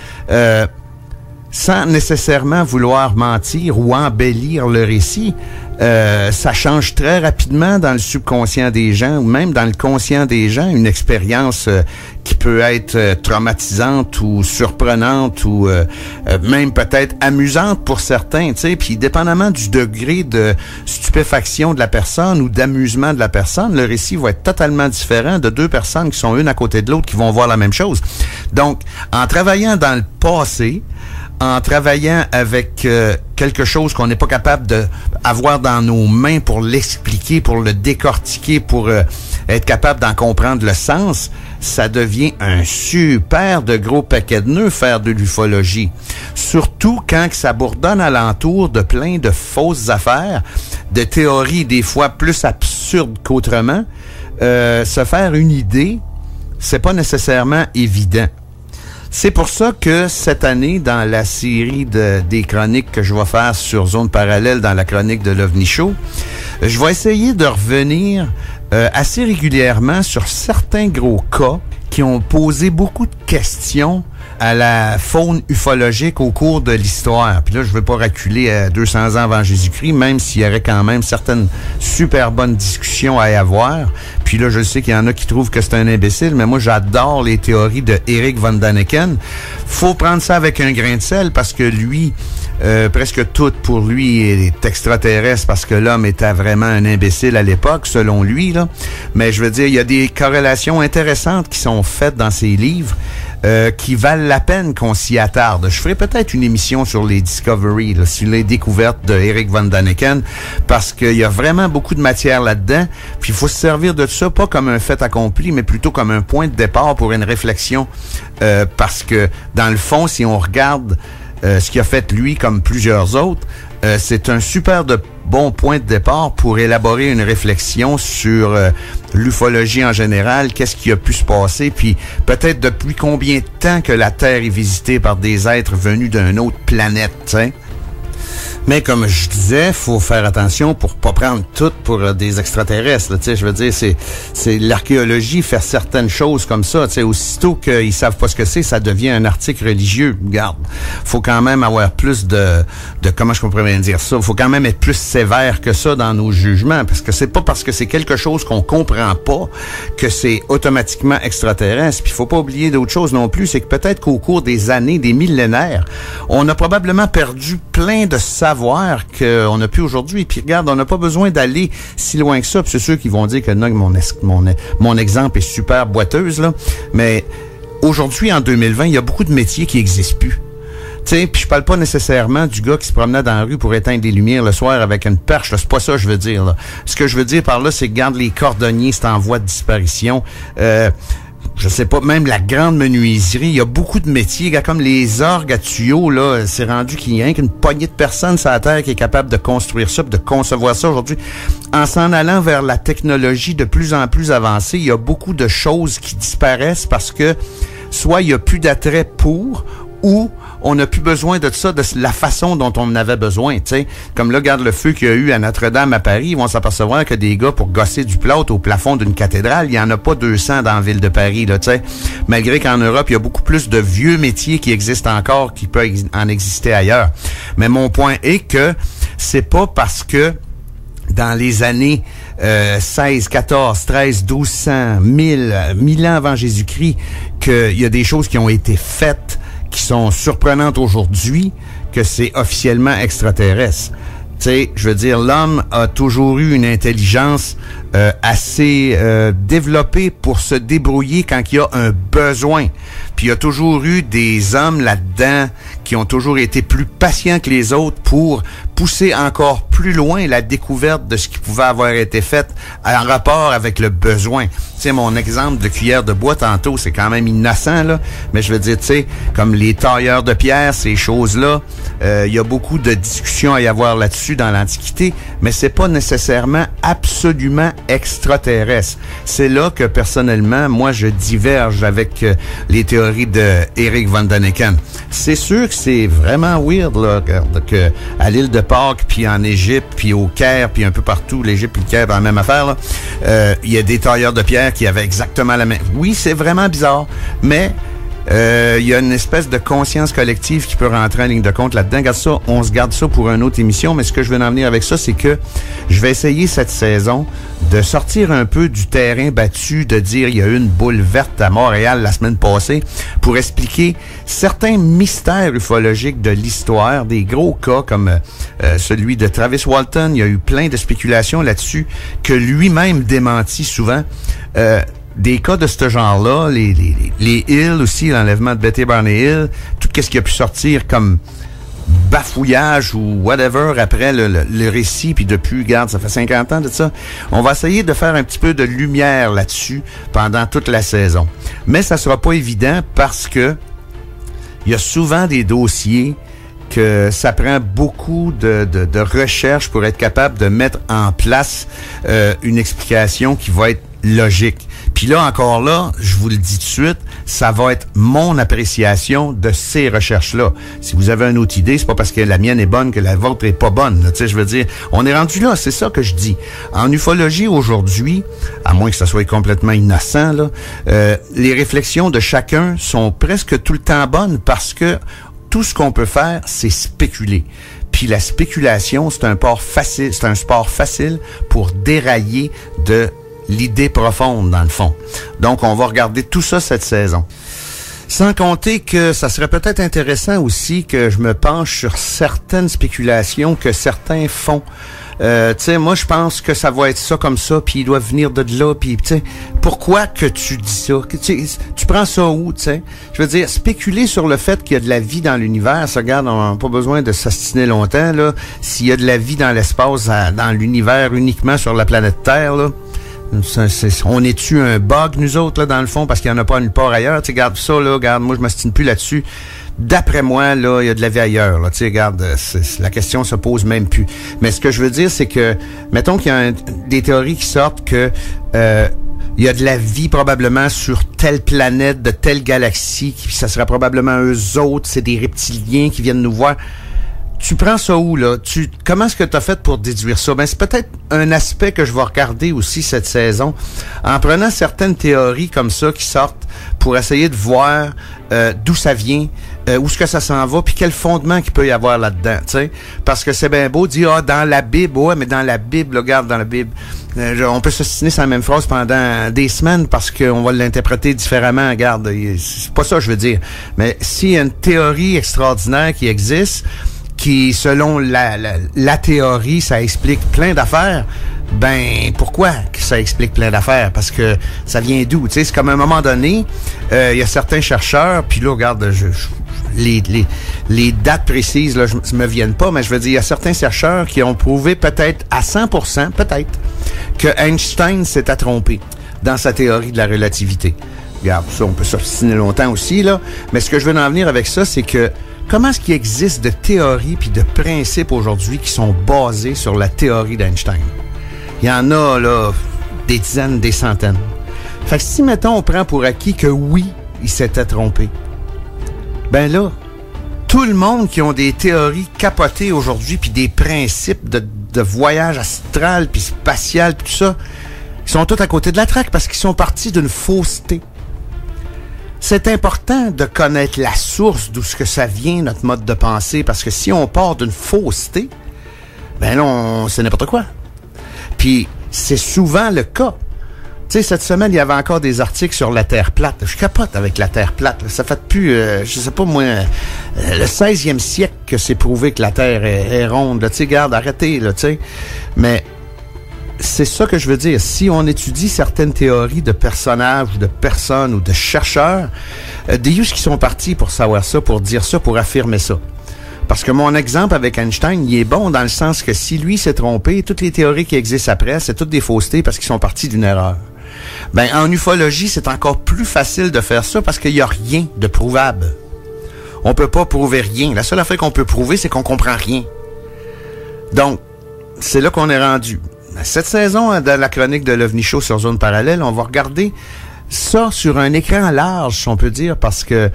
Sans nécessairement vouloir mentir ou embellir le récit, ça change très rapidement dans le subconscient des gens ou même dans le conscient des gens, une expérience qui peut être traumatisante ou surprenante ou même peut-être amusante pour certains, tu sais, puis dépendamment du degré de stupéfaction de la personne ou d'amusement de la personne, le récit va être totalement différent de deux personnes qui sont une à côté de l'autre qui vont voir la même chose. Donc, en travaillant dans le passé, en travaillant avec quelque chose qu'on n'est pas capable de avoir dans nos mains pour l'expliquer, pour le décortiquer, pour être capable d'en comprendre le sens, ça devient un super de gros paquet de nœuds faire de l'ufologie. Surtout quand ça bourdonne alentour de plein de fausses affaires, de théories des fois plus absurdes qu'autrement. Se faire une idée, c'est pas nécessairement évident. C'est pour ça que cette année, dans la série des chroniques que je vais faire sur Zone Parallèle, dans la chronique de l'OVNI Show, je vais essayer de revenir assez régulièrement sur certains gros cas qui ont posé beaucoup de questions à la faune ufologique au cours de l'histoire. Puis là, je ne veux pas reculer à 200 ans avant Jésus-Christ, même s'il y aurait quand même certaines super bonnes discussions à y avoir. Puis là, je sais qu'il y en a qui trouvent que c'est un imbécile, mais moi, j'adore les théories de Eric von Däniken. Faut prendre ça avec un grain de sel parce que lui, presque tout pour lui est extraterrestre parce que l'homme était vraiment un imbécile à l'époque, selon lui, là. Mais je veux dire, il y a des corrélations intéressantes qui sont faites dans ses livres qui valent la peine qu'on s'y attarde. Je ferai peut-être une émission sur les Discovery, là, sur les découvertes de Eric von Däniken, parce qu'il y a vraiment beaucoup de matière là-dedans. Puis il faut se servir de ça, pas comme un fait accompli, mais plutôt comme un point de départ pour une réflexion. Parce que, dans le fond, si on regarde ce qu'il a fait lui, comme plusieurs autres, c'est un super de bon point de départ pour élaborer une réflexion sur l'ufologie en général, qu'est-ce qui a pu se passer, puis peut-être depuis combien de temps que la Terre est visitée par des êtres venus d'une autre planète, t'sais. Mais comme je disais, faut faire attention pour pas prendre tout pour des extraterrestres. Tu sais, je veux dire, c'est l'archéologie faire certaines choses comme ça. Tu sais, aussitôt qu'ils savent pas ce que c'est, ça devient un article religieux. Regarde, faut quand même avoir plus de comment je pourrais bien dire ça. Faut quand même être plus sévère que ça dans nos jugements, parce que c'est pas parce que c'est quelque chose qu'on comprend pas que c'est automatiquement extraterrestre. Puis faut pas oublier d'autre chose non plus, c'est que peut-être qu'au cours des années, des millénaires, on a probablement perdu plein de savoir qu'on n'a plus aujourd'hui. Puis regarde, on n'a pas besoin d'aller si loin que ça. Puis c'est sûr qu'ils vont dire que non, mon exemple est super boiteuse, là. Mais aujourd'hui, en 2020, il y a beaucoup de métiers qui n'existent plus. Puis je parle pas nécessairement du gars qui se promenait dans la rue pour éteindre des lumières le soir avec une perche. Là. C'est pas ça que je veux dire. Là. Ce que je veux dire par là, c'est que regarde, les cordonniers, c'est en voie de disparition. Je sais pas, même la grande menuiserie, il y a beaucoup de métiers, comme les orgues à tuyaux, là, c'est rendu qu'il y a rien qu'une poignée de personnes sur la Terre qui est capable de construire ça, de concevoir ça aujourd'hui. En s'en allant vers la technologie de plus en plus avancée, il y a beaucoup de choses qui disparaissent parce que soit il y a plus d'attrait pour, ou on n'a plus besoin de ça, de la façon dont on en avait besoin, tu sais. Comme là, regarde le feu qu'il y a eu à Notre-Dame à Paris, ils vont s'apercevoir que des gars pour gosser du plâtre au plafond d'une cathédrale, il y en a pas 200 dans la ville de Paris, là, tu sais. Malgré qu'en Europe, il y a beaucoup plus de vieux métiers qui existent encore, qui peuvent en exister ailleurs. Mais mon point est que c'est pas parce que dans les années 16, 14, 13, 1200, 1000 ans avant Jésus-Christ, qu'il y a des choses qui ont été faites qui sont surprenantes aujourd'hui, que c'est officiellement extraterrestre. Tu sais, je veux dire, l'homme a toujours eu une intelligence assez développée pour se débrouiller quand il y a un besoin. Puis il y a toujours eu des hommes là-dedans qui ont toujours été plus patients que les autres pour pousser encore plus loin la découverte de ce qui pouvait avoir été fait en rapport avec le besoin. Tu sais, mon exemple de cuillère de bois tantôt, c'est quand même innocent, là, mais je veux dire, tu sais, comme les tailleurs de pierre, ces choses-là, il y a beaucoup de discussions à y avoir là-dessus dans l'Antiquité, mais c'est pas nécessairement absolument extraterrestre. C'est là que, personnellement, moi, je diverge avec les théories de Eric von Däniken. C'est sûr que c'est vraiment weird, là, que à l'île de Pâques, puis en Égypte, puis au Caire, puis un peu partout, l'Égypte et le Caire, la même affaire, là, il y a des tailleurs de pierre qui avaient exactement la même... Oui, c'est vraiment bizarre, mais il y a une espèce de conscience collective qui peut rentrer en ligne de compte là-dedans. Regarde ça, on se garde ça pour une autre émission, mais ce que je veux en venir avec ça, c'est que je vais essayer cette saison de sortir un peu du terrain battu, de dire il y a eu une boule verte à Montréal la semaine passée, pour expliquer certains mystères ufologiques de l'histoire, des gros cas comme celui de Travis Walton. Il y a eu plein de spéculations là-dessus que lui-même démentit souvent. Des cas de ce genre-là, les Hill aussi, l'enlèvement de Betty Barney Hill, tout ce qui a pu sortir comme bafouillage ou whatever après le récit, puis depuis, regarde, ça fait 50 ans de ça. On va essayer de faire un petit peu de lumière là-dessus pendant toute la saison. Mais ça sera pas évident parce que il y a souvent des dossiers que ça prend beaucoup de recherche pour être capable de mettre en place une explication qui va être logique. Puis là, encore là, je vous le dis tout de suite, ça va être mon appréciation de ces recherches-là. Si vous avez une autre idée, c'est pas parce que la mienne est bonne que la vôtre est pas bonne. Tu sais, je veux dire, on est rendu là, c'est ça que je dis. En ufologie aujourd'hui, à moins que ça soit complètement innocent, là, les réflexions de chacun sont presque tout le temps bonnes parce que tout ce qu'on peut faire, c'est spéculer. Puis la spéculation, c'est un sport facile pour dérailler de l'idée profonde, dans le fond. Donc, on va regarder tout ça cette saison. Sans compter que ça serait peut-être intéressant aussi que je me penche sur certaines spéculations que certains font. Tu sais, moi, je pense que ça va être ça comme ça, puis ils doivent venir de là, puis tu sais, pourquoi que tu dis ça? Tu prends ça où, tu sais? Je veux dire, spéculer sur le fait qu'il y a de la vie dans l'univers, ça, regarde, on n'a pas besoin de s'astiner longtemps, là. S'il y a de la vie dans l'espace, dans l'univers, uniquement sur la planète Terre, là, on est-tu un bug, nous autres, là, dans le fond, parce qu'il n'y en a pas nulle part ailleurs? Tu sais, regarde ça, là, regarde, moi, je m'astine plus là-dessus. D'après moi, là, il y a de la vie ailleurs, là. Tu sais, regarde, la question se pose même plus. Mais ce que je veux dire, c'est que, mettons qu'il y a des théories qui sortent que, il y a de la vie probablement sur telle planète, de telle galaxie, puis ça serait probablement eux autres, c'est des reptiliens qui viennent nous voir. tu prends ça où, là? Comment est-ce que tu as fait pour déduire ça? Ben, c'est peut-être un aspect que je vais regarder aussi cette saison, en prenant certaines théories comme ça qui sortent pour essayer de voir d'où ça vient, où est-ce que ça s'en va, puis quel fondement qu'il peut y avoir là-dedans, tu sais. Parce que c'est bien beau de dire, dans la Bible, ouais, mais dans la Bible, là, regarde, dans la Bible, on peut s'ostiner sur la même phrase pendant des semaines parce qu'on va l'interpréter différemment, regarde, c'est pas ça que je veux dire. Mais s'il y a une théorie extraordinaire qui existe, qui, selon la théorie, ça explique plein d'affaires, ben, pourquoi que ça explique plein d'affaires? Parce que ça vient d'où? Tu sais, c'est comme à un moment donné, il y a certains chercheurs, puis là, regarde, les dates précises, là, je me viennent pas, mais je veux dire, il y a certains chercheurs qui ont prouvé peut-être à 100%, peut-être, que Einstein s'était trompé dans sa théorie de la relativité. Regarde, ça, on peut s'obstiner longtemps aussi, là, mais ce que je veux en venir avec ça, c'est que comment est-ce qu'il existe de théories puis de principes aujourd'hui qui sont basés sur la théorie d'Einstein? Il y en a, là, des dizaines, des centaines. Fait que si, mettons, on prend pour acquis que oui, il s'était trompé, ben là, tout le monde qui ont des théories capotées aujourd'hui puis des principes de voyage astral puis spatial puis tout ça, ils sont tous à côté de la traque parce qu'ils sont partis d'une fausseté. C'est important de connaître la source d'où ce que ça vient, notre mode de pensée, parce que si on part d'une fausseté, ben non, c'est n'importe quoi. Puis, c'est souvent le cas. Tu sais, cette semaine, il y avait encore des articles sur la Terre plate. Je capote avec la Terre plate. Ça fait depuis, je sais pas moi, le 16e siècle que c'est prouvé que la Terre est ronde. Tu sais, garde, arrêtez, là, tu sais. Mais c'est ça que je veux dire. Si on étudie certaines théories de personnages ou de personnes ou de chercheurs, des yeux qui sont partis pour savoir ça, pour dire ça, pour affirmer ça. Parce que mon exemple avec Einstein, il est bon dans le sens que si lui s'est trompé, toutes les théories qui existent après, c'est toutes des faussetés parce qu'ils sont partis d'une erreur. Ben, en ufologie, c'est encore plus facile de faire ça parce qu'il n'y a rien de prouvable. On peut pas prouver rien. La seule affaire qu'on peut prouver, c'est qu'on comprend rien. Donc, c'est là qu'on est rendu. Cette saison, dans la chronique de l'OVNI Show sur Zone Parallèle, on va regarder ça sur un écran large, si on peut dire, parce que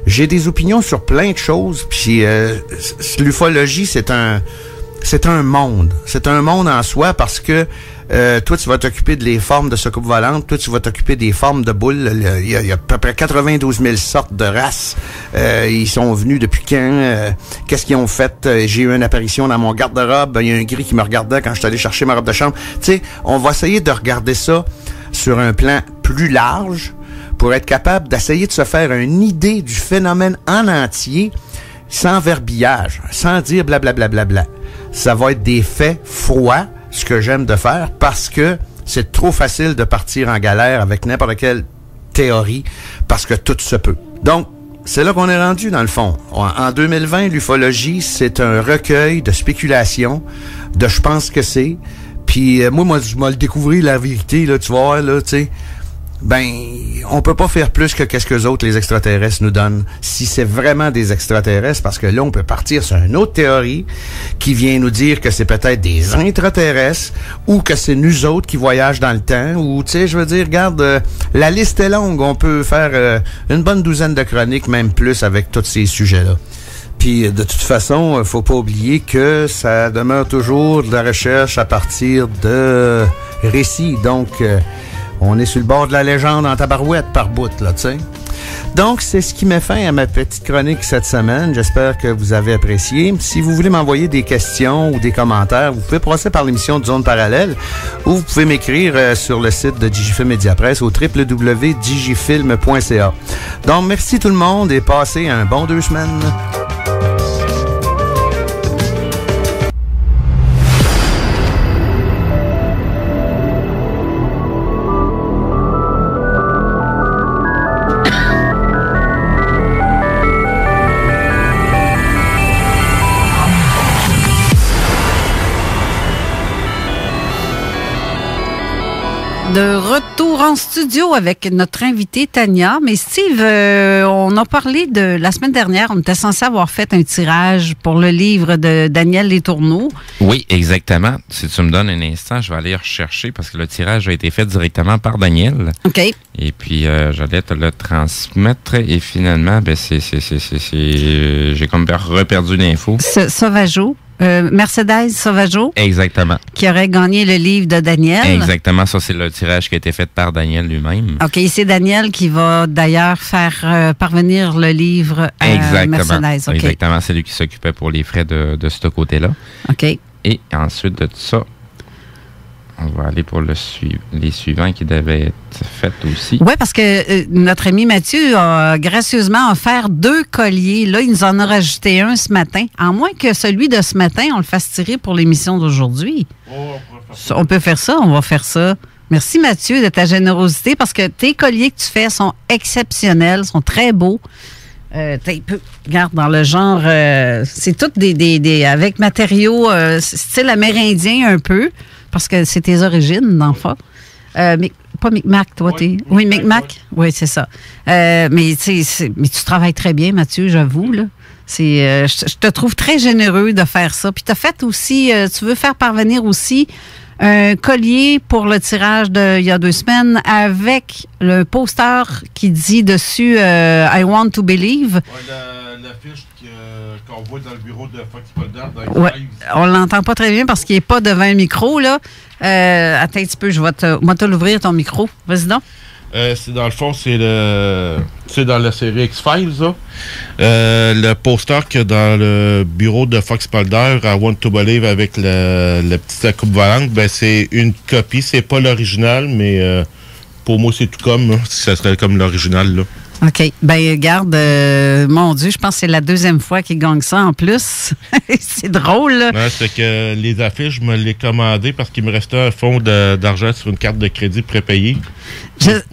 j'ai des opinions sur plein de choses, puis l'ufologie, c'est un monde. C'est un monde en soi parce que toi, tu vas t'occuper de les formes de soucoupe volante, toi, tu vas t'occuper des formes de boules. Il y a à peu près 92 000 sortes de races. Ils sont venus depuis quand? Qu'est-ce qu'ils ont fait? J'ai eu une apparition dans mon garde-robe. Il y a un gris qui me regardait quand je suis allé chercher ma robe de chambre. Tu sais, on va essayer de regarder ça sur un plan plus large pour être capable d'essayer de se faire une idée du phénomène en entier sans verbillage, sans dire blablabla. Ça va être des faits froids, ce que j'aime de faire, parce que c'est trop facile de partir en galère avec n'importe quelle théorie, parce que tout se peut. Donc, c'est là qu'on est rendu, dans le fond. En 2020, l'ufologie, c'est un recueil de spéculations, de je pense que c'est. Puis moi, je m'ai découvert la vérité, là, tu vas voir, là, tu sais. Ben, on peut pas faire plus que qu'est-ce que les autres, les extraterrestres, nous donnent. Si c'est vraiment des extraterrestres, parce que là, on peut partir sur une autre théorie qui vient nous dire que c'est peut-être des intraterrestres ou que c'est nous autres qui voyagent dans le temps. Ou, tu sais, je veux dire, regarde, la liste est longue. On peut faire une bonne douzaine de chroniques, même plus, avec tous ces sujets-là. Puis, de toute façon, faut pas oublier que ça demeure toujours de la recherche à partir de récits. Donc, on est sur le bord de la légende en tabarouette par bout, là, tu sais. Donc, c'est ce qui met fin à ma petite chronique cette semaine. J'espère que vous avez apprécié. Si vous voulez m'envoyer des questions ou des commentaires, vous pouvez passer par l'émission de Zone Parallèle ou vous pouvez m'écrire sur le site de Digifilm Mediapresse au www.digifilm.ca. Donc, merci tout le monde et passez un bon 2 semaines. De retour en studio avec notre invité Tania. Mais Steve, on a parlé de la semaine dernière, on était censé avoir fait un tirage pour le livre de Daniel Letourneau. Oui, exactement. Si tu me donnes un instant, je vais aller rechercher parce que le tirage a été fait directement par Daniel. OK. Et puis, j'allais te le transmettre et finalement, ben j'ai comme reperdu l'info. Sauvageau. Mercedes Sauvageau. Exactement. Qui aurait gagné le livre de Daniel. Exactement. Ça, c'est le tirage qui a été fait par Daniel lui-même. OK. C'est Daniel qui va d'ailleurs faire parvenir le livre à Mercedes. Okay. Exactement. C'est lui qui s'occupait pour les frais de ce côté-là. OK. Et ensuite de tout ça, on va aller pour les suivants qui devaient être faits aussi. Oui, parce que notre ami Mathieu a gracieusement offert 2 colliers. Là, il nous en a rajouté un ce matin. À moins que celui de ce matin, on le fasse tirer pour l'émission d'aujourd'hui. On peut faire ça, on va faire ça. Merci Mathieu de ta générosité parce que tes colliers que tu fais sont exceptionnels, sont très beaux. Regarde, dans le genre, c'est tout des avec matériaux style amérindien un peu. Parce que c'est tes origines, dans le fond. Pas Micmac, toi, t'es... Oui, Micmac. Oui, c'est ça. Mais tu travailles très bien, Mathieu, j'avoue, là. Je te trouve très généreux de faire ça. Puis tu as fait aussi, tu veux faire parvenir aussi un collier pour le tirage il y a 2 semaines avec le poster qui dit dessus I want to believe. L'affiche qu'on voit dans le bureau de Fox Mulder. Ouais, on l'entend pas très bien parce qu'il n'est pas devant un micro, là. Attends un petit peu, je vais te l'ouvrir ton micro. Vas-y donc. C'est dans le fond, c'est dans la série X-Files, là. Le poster que dans le bureau de Fox Mulder, I Want to Believe avec la petite coupe volante, ben c'est une copie, c'est pas l'original, mais pour moi c'est tout comme, là, si ça serait comme l'original, là. OK. Ben regarde, mon Dieu, je pense que c'est la 2e fois qu'il gagne ça en plus. C'est drôle, là. Ouais, c'est que les affiches, je me les commandées parce qu'il me restait un fonds d'argent sur une carte de crédit prépayée.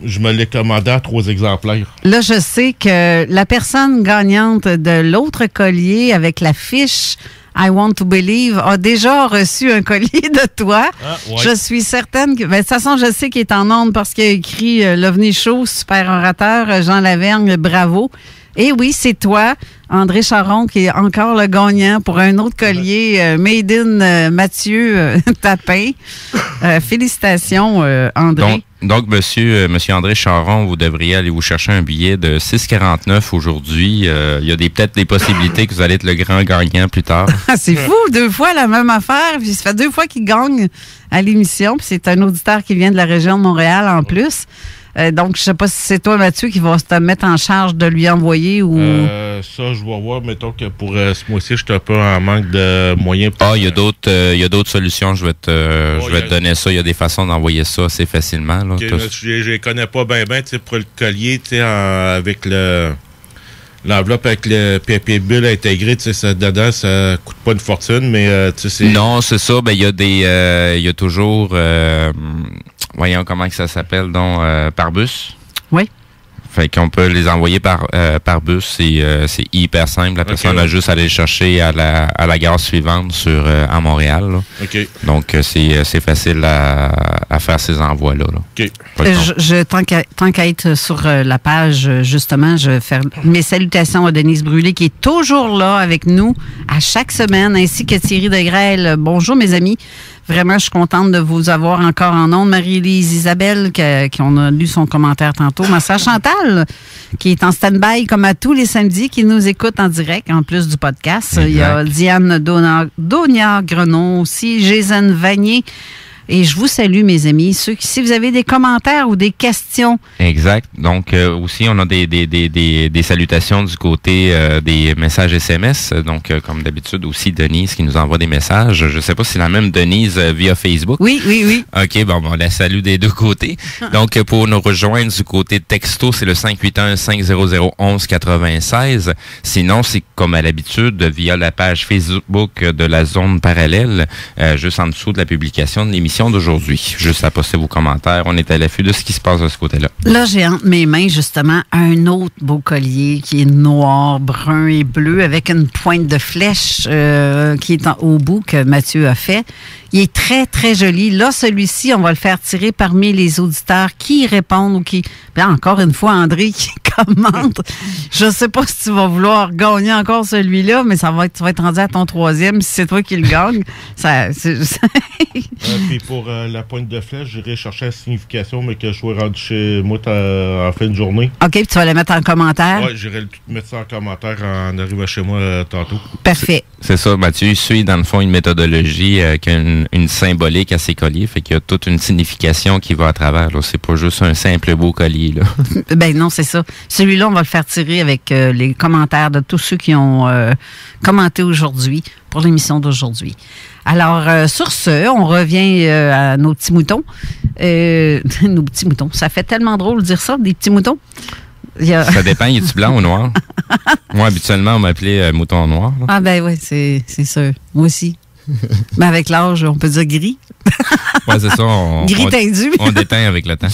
Je me l'ai commandé à 3 exemplaires. Là, je sais que la personne gagnante de l'autre collier avec la fiche I Want to Believe a déjà reçu un collier de toi. Ah, ouais. Je suis certaine que... Ben, de toute façon, je sais qu'il est en onde parce qu'il a écrit l'OVNI Show, super orateur, Jean Lavergne, bravo. Et oui, c'est toi, André Charron, qui est encore le gagnant pour un autre collier Made in Mathieu Tapin. Félicitations, André. Donc, monsieur André Charron, vous devriez aller vous chercher un billet de 6,49 aujourd'hui. Il y a peut-être des possibilités que vous allez être le grand gagnant plus tard. C'est fou, 2 fois la même affaire. Puis ça fait 2 fois qu'il gagne à l'émission. Puis c'est un auditeur qui vient de la région de Montréal en plus. Donc, je sais pas si c'est toi, Mathieu, qui va te mettre en charge de lui envoyer ou... ça, je vais voir. Mettons que pour ce mois-ci, je suis un peu en manque de moyens. Il y a d'autres solutions. Je vais te donner ça. Il y a des façons d'envoyer ça assez facilement. Là, je les connais pas bien, pour le collier, avec l'enveloppe avec le papier bulle intégré, ça, dedans, ça coûte pas une fortune, mais c'est... Non, c'est ça. Ben, il y a toujours... voyons comment que ça s'appelle, donc, par bus. Oui. Fait qu'on peut les envoyer par bus. C'est hyper simple. La personne a juste à aller chercher à la gare suivante à Montréal. Là. OK. Donc, c'est facile à faire ces envois-là. Là. OK. Tant qu'à être sur la page, justement, je vais faire mes salutations à Denise Brûlé, qui est toujours là avec nous à chaque semaine, ainsi que Thierry Degrelle. Bonjour, mes amis. Vraiment, je suis contente de vous avoir encore en ondes. Marie-Lise Isabelle, qui on a lu son commentaire tantôt. Ma sœur Chantal, qui est en stand-by comme à tous les samedis, qui nous écoute en direct, en plus du podcast. Exact. Il y a Diane Donia-Grenon aussi, Jason Vanier. Et je vous salue, mes amis. Si vous avez des commentaires ou des questions. Exact. Donc, aussi, on a des salutations du côté des messages SMS. Donc, comme d'habitude, aussi, Denise qui nous envoie des messages. Je ne sais pas si c'est la même Denise via Facebook. Oui. OK, bon, on la salue des 2 côtés. Donc, pour nous rejoindre du côté texto, c'est le 581-500-1196. Sinon, c'est comme à l'habitude, via la page Facebook de la Zone Parallèle, juste en dessous de la publication de l'émission. l'émission d'aujourd'hui. Juste à poster vos commentaires. On est à l'affût de ce qui se passe de ce côté-là. Là, j'ai entre mes mains, justement, un autre beau collier qui est noir, brun et bleu avec une pointe de flèche qui est au bout que Mathieu a fait. Il est très, très joli. Là, celui-ci, on va le faire tirer parmi les auditeurs qui répondent ou qui... Bien, encore une fois, André qui commente. Je ne sais pas si tu vas vouloir gagner encore celui-là, mais tu vas être rendu à ton 3e si c'est toi qui le gagne. Puis pour la pointe de flèche, j'irai chercher la signification, mais que je sois rendu chez moi en fin de journée. OK, puis tu vas la mettre en commentaire? Oui, j'irai mettre ça en commentaire en arrivant chez moi tantôt. Parfait. C'est ça, Mathieu, il suit dans le fond une méthodologie qui a une symbolique à ses colliers, fait qu'il y a toute une signification qui va à travers. Là. C'est pas juste un simple beau collier. Là. Ben non, c'est ça. Celui-là, on va le faire tirer avec les commentaires de tous ceux qui ont commenté aujourd'hui pour l'émission d'aujourd'hui. Alors, sur ce, on revient à nos petits moutons. Nos petits moutons. Ça fait tellement drôle de dire ça, des petits moutons. Ça dépend, il est-tu blanc ou noir? Moi, habituellement, on m'appelait mouton noir. Là. Ah ben oui, c'est sûr. Moi aussi. Mais avec l'âge, on peut dire gris. Oui, c'est ça. Gris tendu. On déteint avec le temps.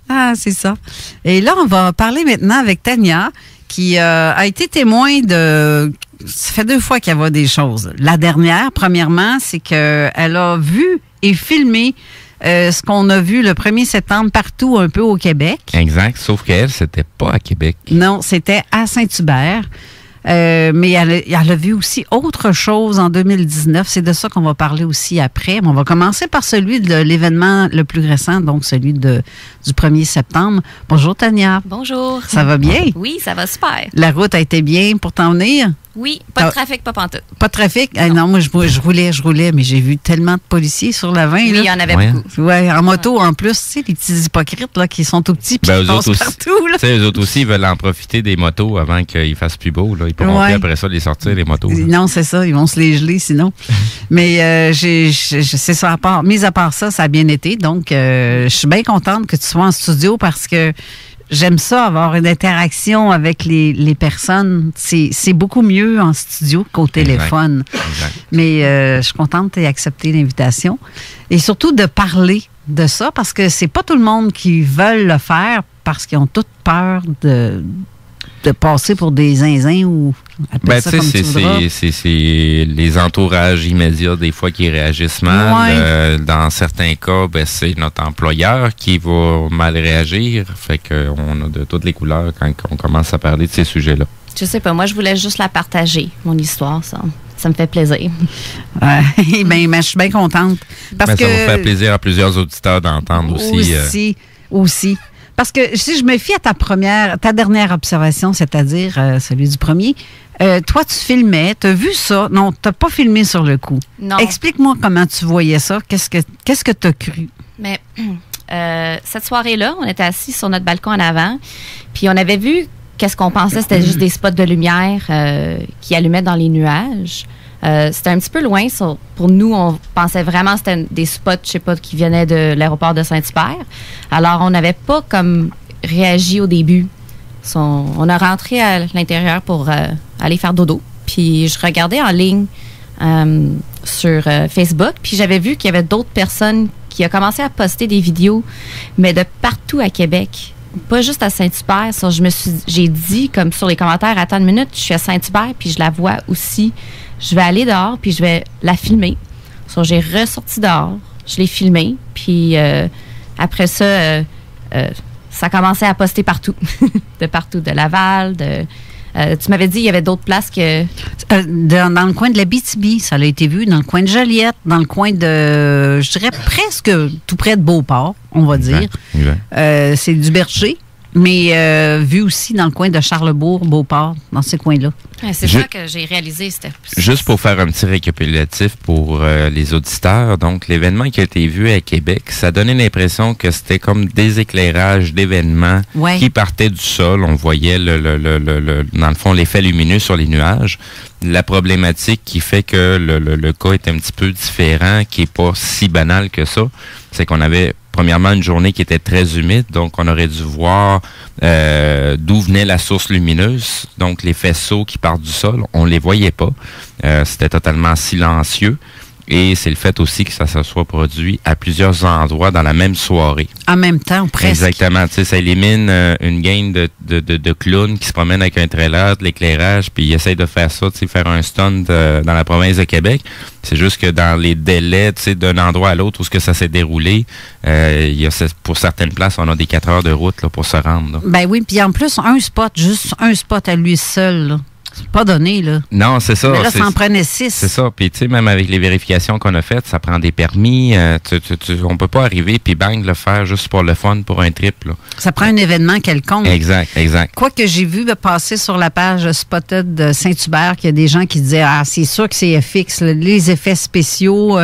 Ah, c'est ça. Et là, on va parler maintenant avec Tania, qui a été témoin de... Ça fait 2 fois qu'elle voit des choses. La dernière, premièrement, c'est qu'elle a vu et filmé ce qu'on a vu le 1er septembre partout un peu au Québec. Exact, sauf qu'elle, c'était pas à Québec. Non, c'était à Saint-Hubert. Mais elle a vu aussi autre chose en 2019. C'est de ça qu'on va parler aussi après. Mais on va commencer par celui de l'événement le plus récent, donc celui du 1er septembre. Bonjour, Tania. Bonjour. Ça va bien? Oui, ça va super. La route a été bien pour t'en venir? Oui, pas de trafic, pas pantoute. Pas de trafic? Non, moi, je roulais, mais j'ai vu tellement de policiers sur la 20. Oui, il y en avait beaucoup. Oui, en moto, en plus, tu sais, les petits hypocrites là, qui sont tout petits puis qui passent partout. Là. Eux autres aussi, ils veulent en profiter des motos avant qu'ils fassent plus beau. Là. Ils pourront plus après ça les sortir, les motos. Là. Non, c'est ça, ils vont se les geler sinon. Mais c'est ça, mis à part ça, ça a bien été. Donc, je suis bien contente que tu sois en studio parce que j'aime ça, avoir une interaction avec les personnes. C'est beaucoup mieux en studio qu'au téléphone. Exact. Mais je suis contente que tu aies accepté l'invitation. Et surtout de parler de ça, parce que c'est pas tout le monde qui veut le faire parce qu'ils ont toute peur de passer pour des zinzins ou appelle ça comme tu voudras. C'est les entourages immédiats des fois qui réagissent mal. Ouais. Dans certains cas, c'est notre employeur qui va mal réagir. Fait qu'on a de toutes les couleurs quand on commence à parler de ces sujets-là. Je sais pas, moi je voulais juste la partager, mon histoire, ça me fait plaisir. Ben, je suis bien contente. Parce que ça va faire plaisir à plusieurs auditeurs d'entendre aussi. Parce que si je me fie à ta dernière observation, c'est-à-dire celui du premier, toi, tu filmais, tu as vu ça. Non, tu n'as pas filmé sur le coup. Non. Explique-moi comment tu voyais ça. Qu'est-ce que tu as cru? Mais cette soirée-là, on était assis sur notre balcon en avant, puis on avait vu qu'est-ce qu'on pensait, c'était juste des spots de lumière qui allumaient dans les nuages. C'était un petit peu loin. Pour nous, on pensait vraiment que c'était des spots, je sais pas, qui venaient de l'aéroport de Saint-Hubert. Alors, on n'avait pas comme réagi au début. On a rentré à l'intérieur pour aller faire dodo. Puis, je regardais en ligne sur Facebook. Puis, j'avais vu qu'il y avait d'autres personnes qui ont commencé à poster des vidéos, mais de partout à Québec. Pas juste à Saint-Hubert. J'ai dit, comme sur les commentaires, attends une minute, je suis à Saint-Hubert, puis je la vois aussi. Je vais aller dehors, puis je vais la filmer. J'ai ressorti dehors, je l'ai filmé, puis après ça, ça a commencé à poster partout. de Laval, tu m'avais dit qu'il y avait d'autres places que... dans le coin de l'Abitibi, ça a été vu, dans le coin de Joliette, dans le coin de, je dirais presque tout près de Beauport, on va dire. C'est du Berger. Mais vu aussi dans le coin de Charlebourg, Beauport, dans ces coins-là. C'est ça que j'ai réalisé. Juste pour faire un petit récapitulatif pour les auditeurs, donc l'événement qui a été vu à Québec, ça donnait l'impression que c'était comme des éclairages d'événements qui partaient du sol. On voyait dans le fond l'effet lumineux sur les nuages. La problématique qui fait que le cas est un petit peu différent, qui n'est pas si banal que ça, c'est qu'on avait premièrement une journée qui était très humide, donc on aurait dû voir d'où venait la source lumineuse. Donc les faisceaux qui partent du sol, on les voyait pas. C'était totalement silencieux. Et c'est le fait aussi que ça se soit produit à plusieurs endroits dans la même soirée. En même temps, presque. Exactement. Tu sais, ça élimine une gang de clowns qui se promènent avec un trailer, de l'éclairage, puis ils essayent de faire ça, tu sais, faire un stunt dans la province de Québec. C'est juste que dans les délais, tu sais, d'un endroit à l'autre où ce que ça s'est déroulé, il y a pour certaines places, on a des 4 heures de route là, pour se rendre. Là. Ben oui, puis en plus, juste un spot à lui seul, là. C'est pas donné, là. Non, c'est ça. Mais là, ça en prenait 6. C'est ça. Puis, tu sais, même avec les vérifications qu'on a faites, ça prend des permis. On peut pas arriver puis bang, le faire juste pour le fun, pour un trip, là. Ça prend un événement quelconque. Exact. Quoique j'ai vu passer sur la page Spotted de Saint-Hubert qu'il y a des gens qui disaient « Ah, c'est sûr que c'est FX, là, les effets spéciaux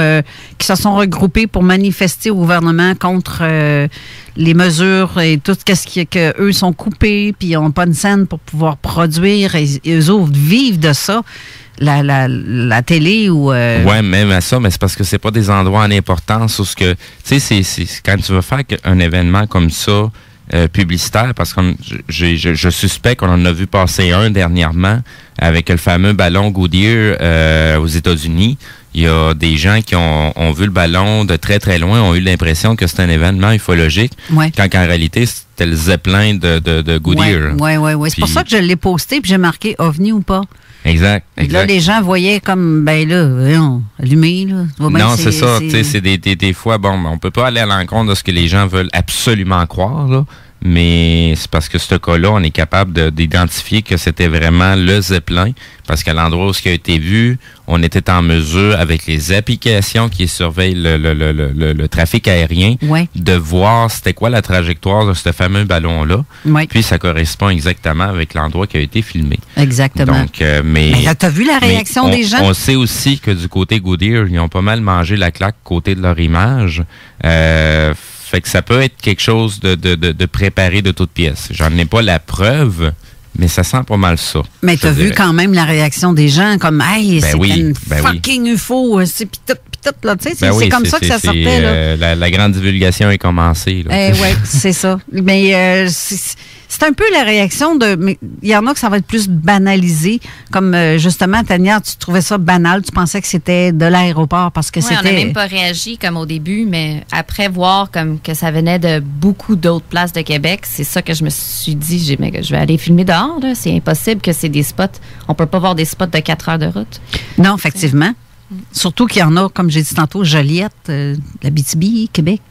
qui se sont regroupés pour manifester au gouvernement contre les mesures et tout ce que eux sont coupés, puis ils n'ont pas de scène pour pouvoir produire, et eux autres vivent de ça. La télé ou... Ouais, même à ça, mais c'est parce que c'est pas des endroits en importance où ce que... Tu sais, c'est quand tu veux faire un événement comme ça, publicitaire, parce que je suspecte qu'on en a vu passer un dernièrement avec le fameux ballon Goodyear aux États-Unis. Il y a des gens qui ont vu le ballon de très, très loin, ont eu l'impression que c'était un événement ufologique, quand en réalité, c'était le Zeppelin de Goodyear. Oui. C'est pour ça que je l'ai posté puis j'ai marqué OVNI ou pas. Exact. Là, les gens voyaient comme, ben là, voyons, allumé, là. Non, c'est ça. Tu sais, c'est des fois, bon, on peut pas aller à l'encontre de ce que les gens veulent absolument croire, là. Mais c'est parce que ce cas-là, on est capable d'identifier que c'était vraiment le Zeppelin, parce qu'à l'endroit où ce qui a été vu, on était en mesure, avec les applications qui surveillent le trafic aérien, de voir c'était quoi la trajectoire de ce fameux ballon-là. Puis ça correspond exactement avec l'endroit qui a été filmé. Exactement. Donc, mais t'as vu la réaction des gens? On sait aussi que du côté Goodyear, ils ont pas mal mangé la claque côté de leur image. Fait que ça peut être quelque chose de préparé de toutes pièces. J'en ai pas la preuve, mais ça sent pas mal ça. Mais t'as vu quand même la réaction des gens, comme « Hey, c'est une fucking UFO! » Pis tout, là, tu sais, c'est comme ça que ça sortait, là. La grande divulgation est commencée, là. Oui, c'est ça. Mais c'est un peu la réaction de... Mais il y en a que ça va être plus banalisé. Comme, justement, Tania, tu trouvais ça banal. Tu pensais que c'était de l'aéroport parce que c'était... Oui, on n'a même pas réagi comme au début, mais après voir comme que ça venait de beaucoup d'autres places de Québec, c'est ça que je me suis dit, je vais aller filmer dehors, là. C'est impossible que c'est des spots. On peut pas voir des spots de 4 heures de route. Non, effectivement. Surtout qu'il y en a, comme j'ai dit tantôt, Joliette, l'Abitibi, Québec,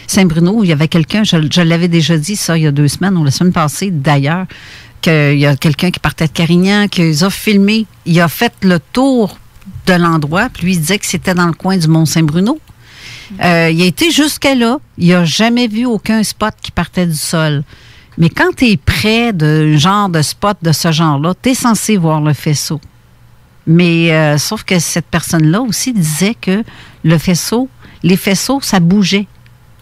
Saint-Bruno. Il y avait quelqu'un, je l'avais déjà dit ça il y a 2 semaines, ou la semaine passée d'ailleurs, qu'il y a quelqu'un qui partait de Carignan, qui les a filmés. Il a fait le tour de l'endroit, puis lui, il disait que c'était dans le coin du Mont-Saint-Bruno. Il a été jusqu'à là. Il n'a jamais vu aucun spot qui partait du sol. Mais quand tu es près d'un genre de spot de ce genre-là, tu es censé voir le faisceau. Mais sauf que cette personne-là aussi disait que les faisceaux, ça bougeait.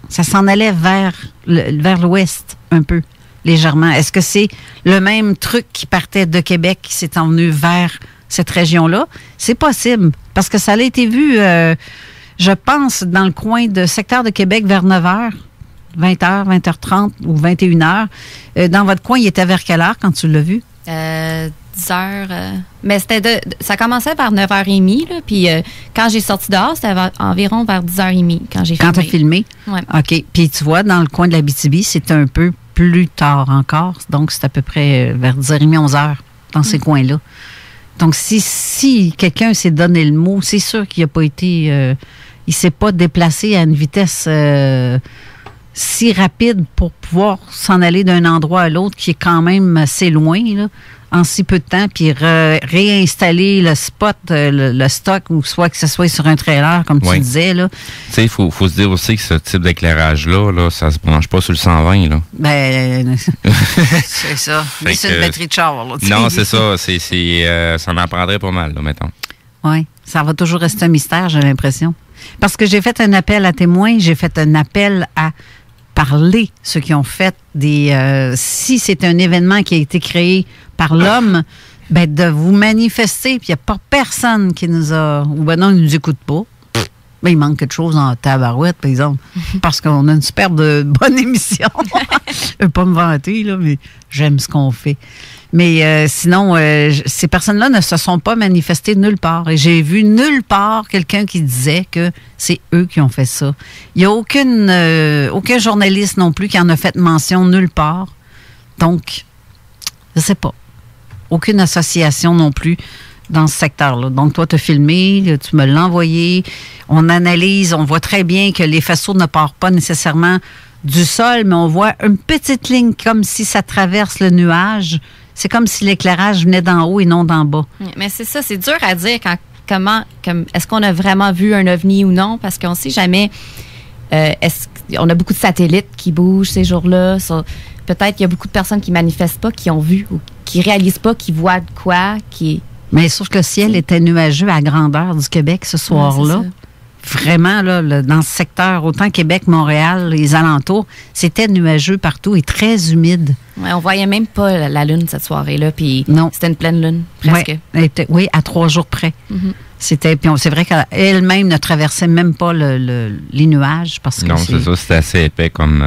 Ça s'en allait vers l'ouest un peu, légèrement. Est-ce que c'est le même truc qui partait de Québec qui s'est envenu vers cette région-là? C'est possible, parce que ça a été vu, je pense, dans le coin de secteur de Québec vers 9h. 20h, 20h30 ou 21h. Dans votre coin, il était vers quelle heure quand tu l'as vu? 10h. Mais ça commençait vers 9h30, là, puis quand j'ai sorti dehors, c'était environ vers 10h30 quand j'ai filmé. Quand tu as filmé? Oui. OK. Puis tu vois, dans le coin de l'Abitibi, c'est un peu plus tard encore. Donc, c'est à peu près vers 10h30, 11h dans ces coins-là. Donc, si quelqu'un s'est donné le mot, c'est sûr qu'il n'a pas été... il s'est pas déplacé à une vitesse... si rapide pour pouvoir s'en aller d'un endroit à l'autre qui est quand même assez loin, là, en si peu de temps, puis réinstaller le spot, le stock, ou soit que ce soit sur un trailer, comme tu disais. Là. Tu sais, il faut se dire aussi que ce type d'éclairage-là, là, ça se branche pas sur le 120. Là. Ben, c'est ça. Mais c'est une batterie de char. Là, non, c'est ça. Ça m'en prendrait pas mal, là, mettons. Oui, ça va toujours rester un mystère, j'ai l'impression. Parce que j'ai fait un appel à témoins, j'ai fait un appel à parler, ceux qui ont fait des... si c'est un événement qui a été créé par l'homme, ben de vous manifester, puis il n'y a pas personne qui nous a... Ou ben non, ils ne nous écoutent pas. Ben, il manque quelque chose en tabarouette, par exemple, parce qu'on a une superbe bonne émission. Je ne veux pas me vanter, là, mais j'aime ce qu'on fait. Mais sinon, ces personnes-là ne se sont pas manifestées nulle part. Et j'ai vu nulle part quelqu'un qui disait que c'est eux qui ont fait ça. Il n'y a aucun journaliste non plus qui en a fait mention nulle part. Donc, je ne sais pas. Aucune association non plus dans ce secteur-là. Donc, toi, tu as filmé, tu me l'as envoyé. On analyse, on voit très bien que les faisceaux ne partent pas nécessairement du sol, mais on voit une petite ligne comme si ça traverse le nuage. C'est comme si l'éclairage venait d'en haut et non d'en bas. Mais c'est ça, c'est dur à dire est-ce qu'on a vraiment vu un ovni ou non, parce qu'on ne sait jamais. On a beaucoup de satellites qui bougent ces jours-là. Peut-être qu'il y a beaucoup de personnes qui ne manifestent pas, qui ont vu ou qui ne réalisent pas, qui voient de quoi, Mais sauf que le ciel était nuageux à grandeur du Québec ce soir-là. Ouais, vraiment, là, dans ce secteur, autant Québec, Montréal, les alentours, c'était nuageux partout et très humide. Ouais, on voyait même pas la lune cette soirée-là, puis c'était une pleine lune, presque. Oui, à 3 jours près. Mm-hmm. Puis c'est vrai qu'elle-même ne traversait même pas les nuages. Parce que non, c'est ça, c'était assez épais comme...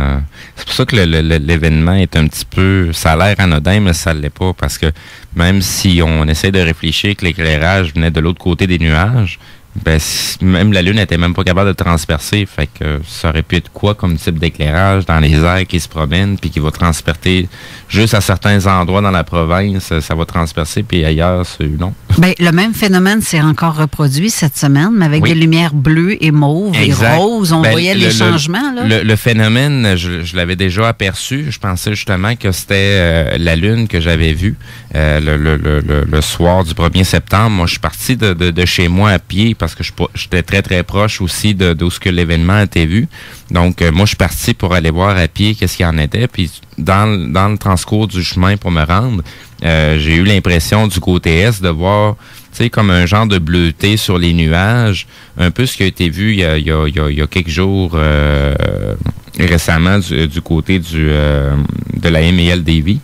c'est pour ça que l'événement est un petit peu... Ça a l'air anodin, mais ça ne l'est pas, parce que même si on essaie de réfléchir que l'éclairage venait de l'autre côté des nuages, ben, même la Lune n'était même pas capable de transpercer. Fait que ça aurait pu être quoi comme type d'éclairage dans les airs qui se promène puis qui va transpercer juste à certains endroits dans la province, ça va transpercer, puis ailleurs, non. Ben, le même phénomène s'est encore reproduit cette semaine, mais avec des lumières bleues et mauves et roses. On voyait les changements. Là. Le phénomène, je l'avais déjà aperçu. Je pensais justement que c'était la Lune que j'avais vue le soir du 1er septembre. Moi, je suis parti de chez moi à pied parce que j'étais très, très proche aussi d'où ce que l'événement a été vu. Donc, moi, je suis parti pour aller voir à pied qu'est-ce qu'il y en était. Puis, dans le transcours du chemin pour me rendre, j'ai eu l'impression du côté est de voir, tu sais, comme un genre de bleuté sur les nuages. Un peu ce qui a été vu il y a quelques jours récemment du côté de la MEL Davy.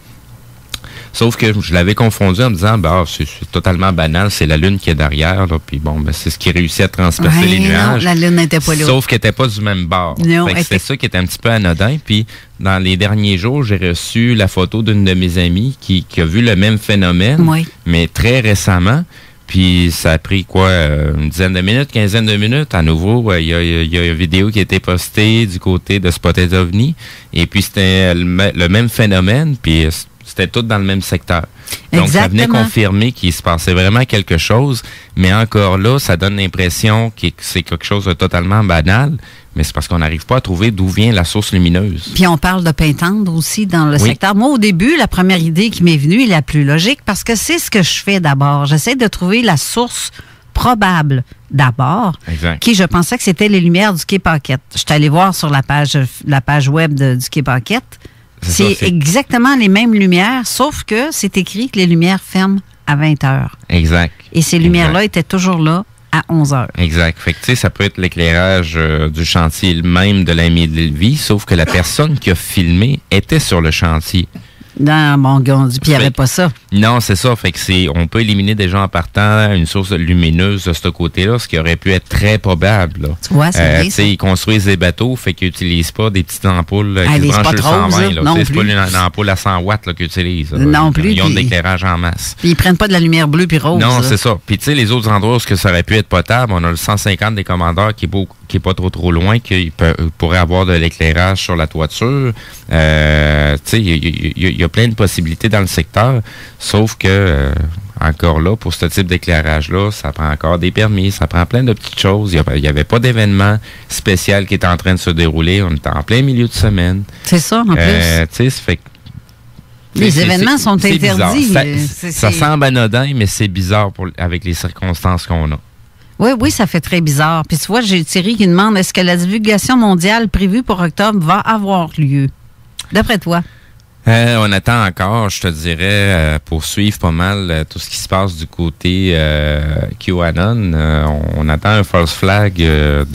Sauf que je l'avais confondu en me disant, c'est totalement banal, c'est la Lune qui est derrière, là, puis bon, c'est ce qui réussit à transpercer les nuages. Non, la Lune n'était pas là. Sauf qu'elle n'était pas du même bord. C'était ça qui était un petit peu anodin. Puis, dans les derniers jours, j'ai reçu la photo d'une de mes amies qui a vu le même phénomène, mais très récemment. Puis, ça a pris une dizaine de minutes, quinzaine de minutes. À nouveau, il y a une vidéo qui a été postée du côté de Spotted OVNI. Et puis, c'était le même phénomène, puis c'était tout dans le même secteur. Donc, ça venait confirmer qu'il se passait vraiment quelque chose, mais encore là, ça donne l'impression que c'est quelque chose de totalement banal, mais c'est parce qu'on n'arrive pas à trouver d'où vient la source lumineuse. Puis on parle de Pintendre aussi dans le secteur. Moi, au début, la première idée qui m'est venue est la plus logique, parce que c'est ce que je fais d'abord. J'essaie de trouver la source probable d'abord, qui je pensais que c'était les lumières du Quai Paquette. Je suis allé voir sur la page web du Quai Paquette. C'est exactement les mêmes lumières, sauf que c'est écrit que les lumières ferment à 20 heures. Exact. Et ces lumières-là étaient toujours là à 11 heures. Exact. Fait que, tu sais, ça peut être l'éclairage du chantier même de la vie, sauf que la personne qui a filmé était sur le chantier. Non, mon gars, puis il n'y avait pas ça. Non, c'est ça. Fait que on peut éliminer déjà en partant une source lumineuse de ce côté-là, ce qui aurait pu être très probable. Là. Tu vois, c'est bien ça. Ils construisent des bateaux, fait qu'ils n'utilisent pas des petites ampoules qui se branchent sur 120. C'est pas une ampoule à 100 watts qu'ils utilisent. Non plus. Ils ont de l'éclairage en masse. Puis ils prennent pas de la lumière bleue puis rose. Non, c'est ça. Puis tu sais, les autres endroits où ça aurait pu être potable, on a le 150 des commandeurs qui est pas trop loin, qui pourrait avoir de l'éclairage sur la toiture. Tu sais, il y a plein de possibilités dans le secteur, sauf que encore là, pour ce type d'éclairage-là, ça prend encore des permis, ça prend plein de petites choses. Il n'y avait pas d'événement spécial qui était en train de se dérouler. On était en plein milieu de semaine. C'est ça, en plus. Tu sais, ça fait que les événements sont interdits. Ça semble anodin, mais c'est bizarre avec les circonstances qu'on a. Oui, ça fait très bizarre. Puis tu vois, j'ai Thierry qui demande, est-ce que la divulgation mondiale prévue pour octobre va avoir lieu? D'après toi? On attend encore, je te dirais, pour suivre pas mal tout ce qui se passe du côté QAnon. On attend un false flag de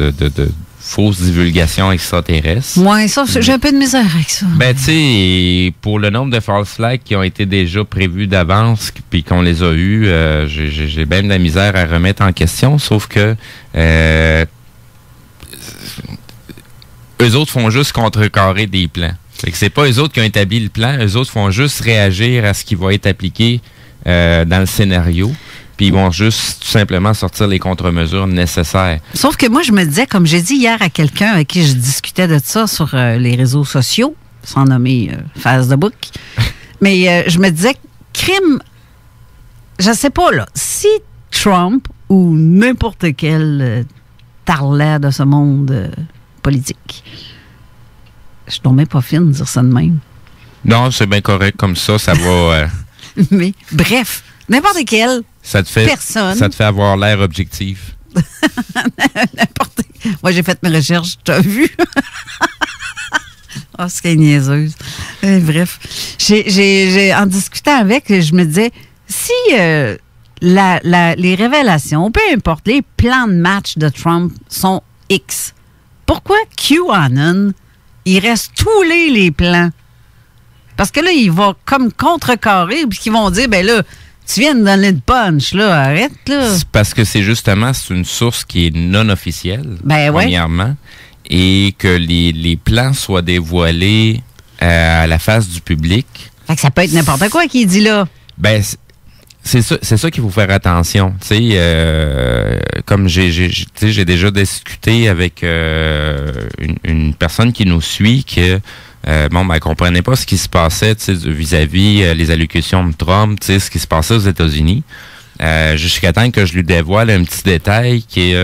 fausse divulgation extraterrestre. Oui, ça, j'ai un peu de misère avec ça. Ben, tu sais, pour le nombre de false flags qui ont été déjà prévus d'avance puis qu'on les a eus, j'ai bien de la misère à remettre en question, sauf que eux autres font juste contrecarrer des plans. Fait que c'est pas eux autres qui ont établi le plan, eux autres font juste réagir à ce qui va être appliqué dans le scénario. Puis ils vont juste tout simplement sortir les contre-mesures nécessaires. Sauf que moi, je me disais, comme j'ai dit hier à quelqu'un avec qui je discutais de ça sur les réseaux sociaux, sans nommer Facebook, mais je me disais, crime, je sais pas, là, si Trump ou n'importe quel tarlet de ce monde politique, je tombais pas fine de dire ça de même. Non, c'est bien correct comme ça va... Mais bref, n'importe quel personne... Ça te fait avoir l'air objectif. Moi, j'ai fait mes recherches, tu as vu? Oh, c'est qu'elle est niaiseuse. Bref, en discutant avec, je me disais, si les révélations, peu importe, les plans de match de Trump sont X, pourquoi QAnon, il reste tous les plans? Parce que là, il va comme contrecarrer, puis qu'ils vont dire, ben là, tu viens de donner le punch, là, arrête, là. C'est parce que c'est une source qui est non officielle, premièrement, et que les plans soient dévoilés à la face du public. Fait que ça peut être n'importe quoi qu'il dit là. Ben, c'est ça qu'il faut faire attention. Tu sais, comme j'ai déjà discuté avec une personne qui nous suit que elle comprenait pas ce qui se passait vis-à-vis les allocutions de Trump, ce qui se passait aux États-Unis. Jusqu'à temps que je lui dévoile un petit détail qui est,